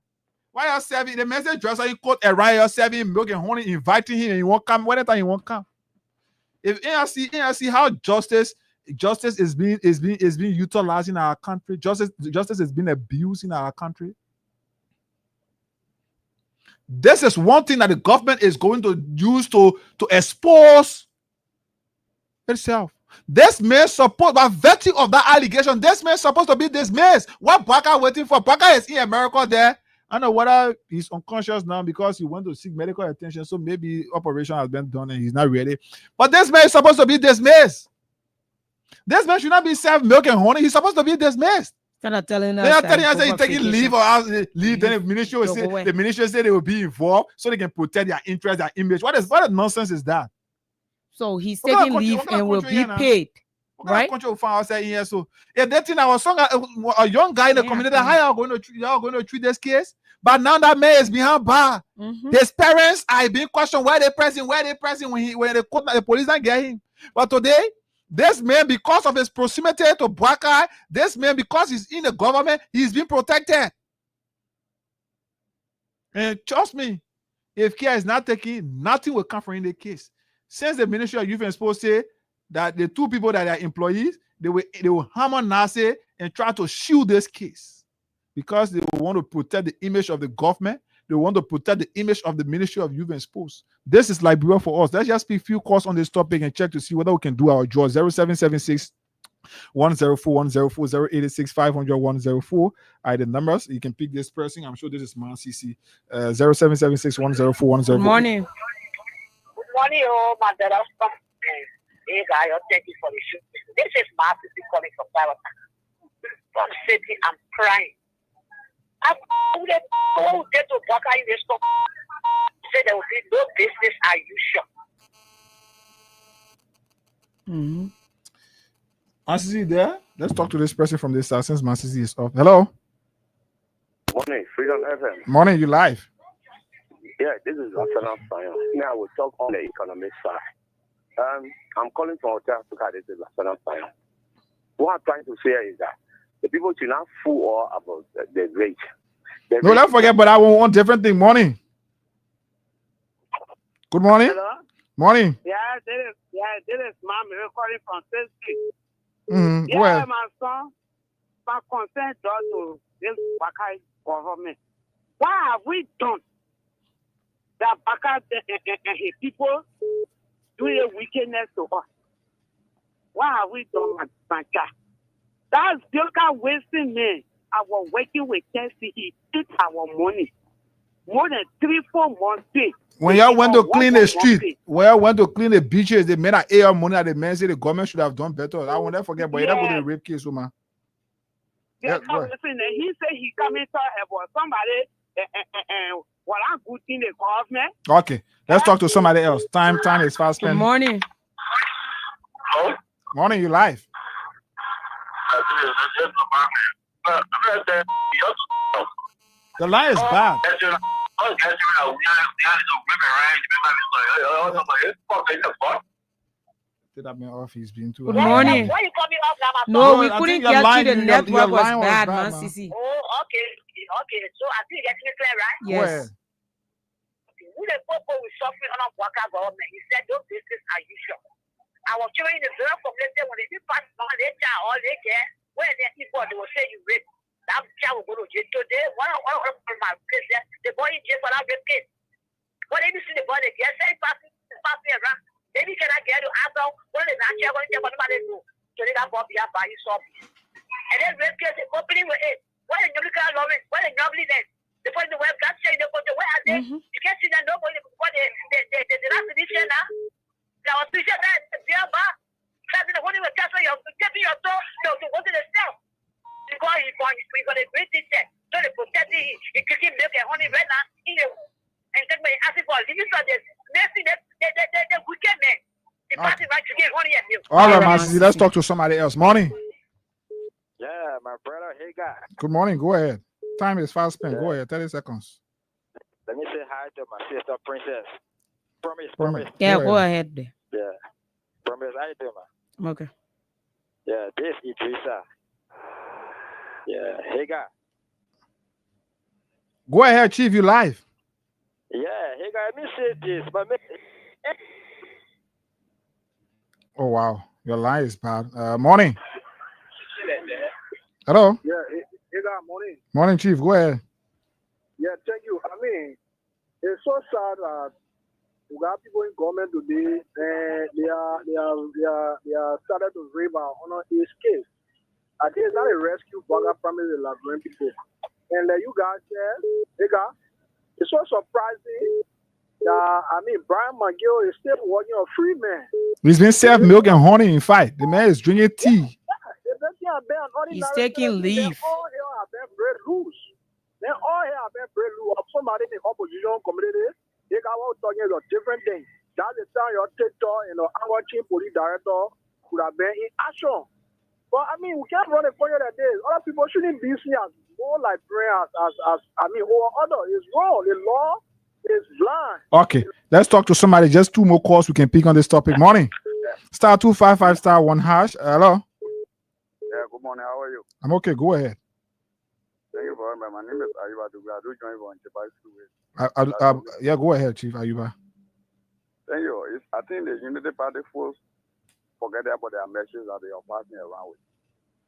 Why are you serving the message dresser in court around you're serving milk and honey, inviting him, and he won't come whenever he won't come? If see how justice is being utilized in our country, justice is being abused in our country. This is one thing that the government is going to use to expose itself. This man supposed, by virtue of that allegation, this man supposed to be dismissed. What Baka waiting for? Baka is in America there. I don't know whether he's unconscious now because he went to seek medical attention. So maybe operation has been done and he's not ready. But this man is supposed to be dismissed. This man should not be served milk and honey. He's supposed to be dismissed. They're not telling us. They're not telling us that he's taking leave or leave. Then the ministry will say they will be involved so they can protect their interest, their image. What nonsense is that? So he's taking leave and will be paid. Right? Country will find ourselves in here. So if they think our son, a young guy in the community, how y'all going to treat this case? But now that man is behind bar. His parents are being questioned where they pressing when the police don't get him. But today, this man, because of his proximity to Baka, this man, because he's in the government, he's being protected. And trust me, if care is not taken, nothing will come from in the case. Since the Ministry of Youth and Sports say that the two people that are employees, they will hammer Nase and try to shield this case because they want to protect the image of the government. They want to protect the image of the Ministry of Youth and Sports. This is Liberia for us. Let's just speak a few calls on this topic and check to see whether we can do our job. 0776 104 104 086 500 104 are the numbers. You can pick this person. I'm sure this is Man CC. 0776 104 104. Good morning. Good morning, my daughter. Hey, guy, thank you for the show. This is Man CC calling from Taiwan. From City, I'm crying. I get to Baka in this store. Say there will be no business. Are you sure? Masisi there? Let's talk to this person from this side since Masisi is off. Hello. Morning, Freedom FM. Morning, you live. Yeah, this is Lassana Fayon. Now we'll talk on the economic side. I'm calling from Hotel Africa. This is Lassana Fayon. What I'm trying to say is that the people should not fool all about the rate. No, don't forget, but I want one different thing. Morning. Good morning. Hello? Morning. This is Mommy recording from State. Well, my son, my consent to this Baka government. What have we done that Baka people doing wickedness to us? What have we done, Baka? That's Bioka wasting me. I was working with Kensi. He took our money. More than 3-4 months. when y'all went to clean the street, when y'all went to clean the beaches, they made an AR money that the men say the government should have done better. I won't forget, but you're not going to rape case, woman. Yeah, listen, he said he coming to help somebody. What I'm good in the government. Okay, let's talk to somebody else. Time is fast spent. Good morning. Hello? Morning, you live. The line is bad. That man off. He's been too. Good morning. Why you coming off now? No, we couldn't get you. The network was bad, man. Oh, okay. So I think it's me clear, right? Yes. Who the people will suffer on a Baka government? He said, "Those business are usual." Our children in the very community when they pass on their child or they care, when they're people they will say you rape. That child will go to jail today. One of my kids, the boy in jail for that rape case. What did you see the boy? They say passing around. Maybe can I get to answer what is actually going to get what do? So they got Bobby up by his shop. And then rape case is opening with it. What is Yolika Lawrence? What is Nobliness? The point the web that say the where are they? You can't see that nobody what the last edition now. There was picture that the bar. That's the one who was casting your taking your toe to go to the cell. Because he's got a great teacher. So they protect him. He cooking milk and honey right now. And take my acid for this is what the wicked man. The party right to get honey and milk. All right, Master, let's talk to somebody else. Morning. Yeah, my brother, hey guy. Good morning. Go ahead. Time is fast spent. Go ahead. 30 seconds. Let me say hi to my sister, Princess. Promise. Yeah, go ahead. Yeah. Promise, how you doing, man? Okay. Yeah, this is Idrissa. Yeah, hey guy. Go ahead, Chief. You live. Yeah, hey guy, let me say this, but Oh wow, your line is bad. Morning. Hello. Yeah, hey guy, morning. Morning, Chief. Go ahead. Yeah, thank you. I mean, it's so sad that we got people in government today, and they are started to rape our honor his case. I think it's not a rescue bugger promise the Liberian people. And like you guys said, hey guy, it's so surprising that Brian McGill is still working on free man. He's been served milk and honey in fight. The man is drinking tea. He's taking leave. All here have been bread loose. Then all here have been bread loose. Of somebody in the opposition community, they got what talking about different things. That's the time your TikTok, our chief police director could have been in action. But we can't run a point that days. Other people shouldn't be seen as more like prayers as or other. It's wrong. The law is blind. Okay, let's talk to somebody. Just 2 more calls we can pick on this topic. Morning. Star 255 star 1 hash. Hello. Yeah, good morning. How are you? I'm okay. Go ahead. Thank you for having me. My name is Ayuba Dugbe. I do join you on Chibai. Yeah, go ahead, Chief Ayuba. Thank you. I think the Unity Party folks forget about their messages that they are passing around with.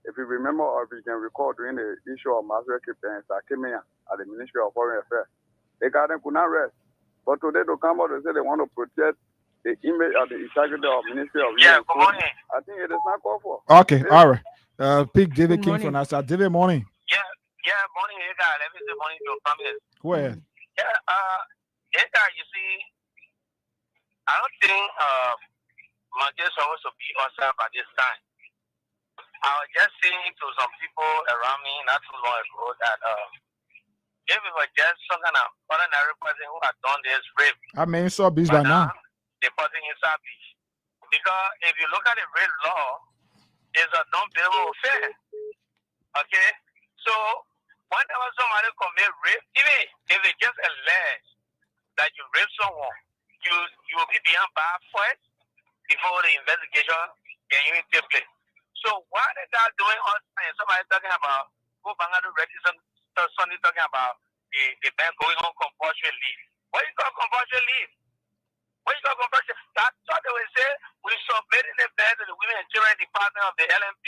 If you remember or if you can recall during the issue of mass recruitment that came in at the Ministry of Foreign Affairs, they got them could not rest. But today to come out and say they want to protect the image of the integrity of Ministry of good morning. I think it is not called for. Okay, all right. Pick David King from us. David, morning. Yeah, morning, hey guy. Let me say morning to your family. Go ahead. Yeah, hey guy, you see, I don't think Manchester is supposed to be outside by this time. I was just saying to some people around me not too long ago that if it was just some kind of ordinary person who had done this rape, so busy by now. The person inside beach. Because if you look at the rape law, it's a non-bailable offense. Okay? So whenever somebody commit rape, even if it's just alleged that you rape someone, you will be behind bars first before the investigation can even take place. So why they got doing all time? Somebody talking about go Bangladesh register Sunday talking about the man going on compulsory leave. What you call compulsory leave? What you call compulsory? That's what they will say. We submitting the bed to the Women and Children Department of the LMP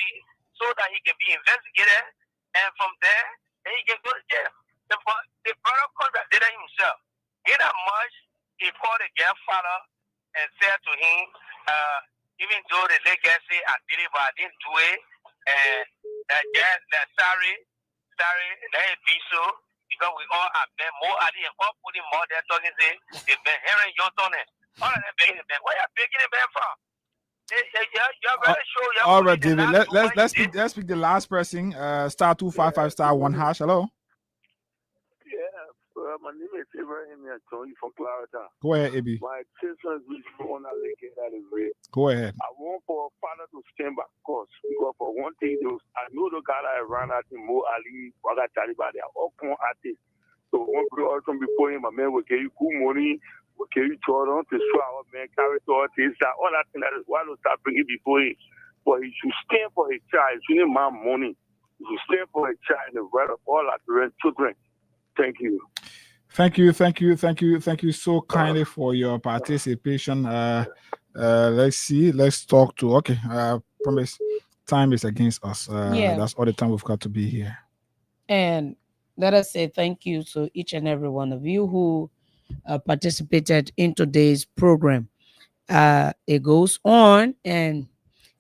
so that he can be investigated, and from there, then he can go to jail. The brother contract did it himself. In that much, he called the girl father and said to him, even though the legacy I did it, but I didn't do it, and sorry, let it be so, because we all have been more at it, and all putting more there talking, say, they've been hearing your tone. All of them begging them. Where are you begging them from? You're very sure. All right, David. Let's pick the last person. Star 255 star 1 hash. Hello. Yeah, my name is Ibrahim Tony from Clarita. Go ahead, AB. My children is on a lake that is real. Go ahead. I want for father to stand back, cause because for one thing, I know the guy that ran at him, Mo Ali, Waga Taliban, they are all con artists. So one also before him, my man will give you good money. Okay, you told on to show our man character, all that thing that is why don't start bringing before him. But he should stand for his child. He shouldn't mind money. He should stand for his child and the right of all our children. Thank you. Thank you so kindly for your participation. Let's see. Let's talk to. Okay, promise. Time is against us. That's all the time we've got to be here. And let us say thank you to each and every one of you who participated in today's program. it goes on, and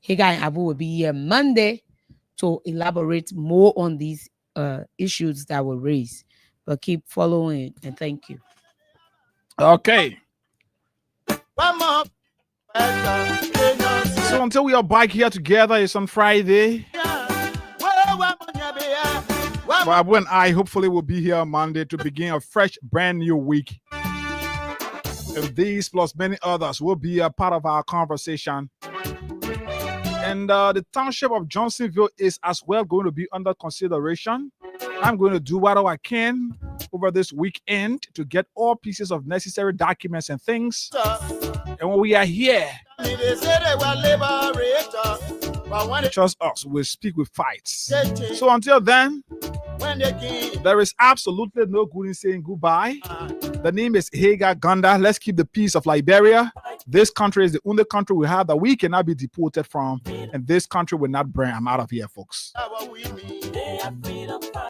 Hagar and Abu will be here Monday to elaborate more on these issues that were raised. But keep following, and thank you. Okay. So until we are back here together, it's on Friday. Abu and I hopefully will be here on Monday to begin a fresh, brand new week. And these plus many others will be a part of our conversation. And the township of Johnsonville is as well going to be under consideration. I'm going to do whatever I can over this weekend to get all pieces of necessary documents and things. And when we are here, trust us, we'll speak with fights. So until then, there is absolutely no good in saying goodbye. The name is Hagar Ganda. Let's keep the peace of Liberia. This country is the only country we have that we cannot be deported from. And this country will not burn. I'm out of here, folks.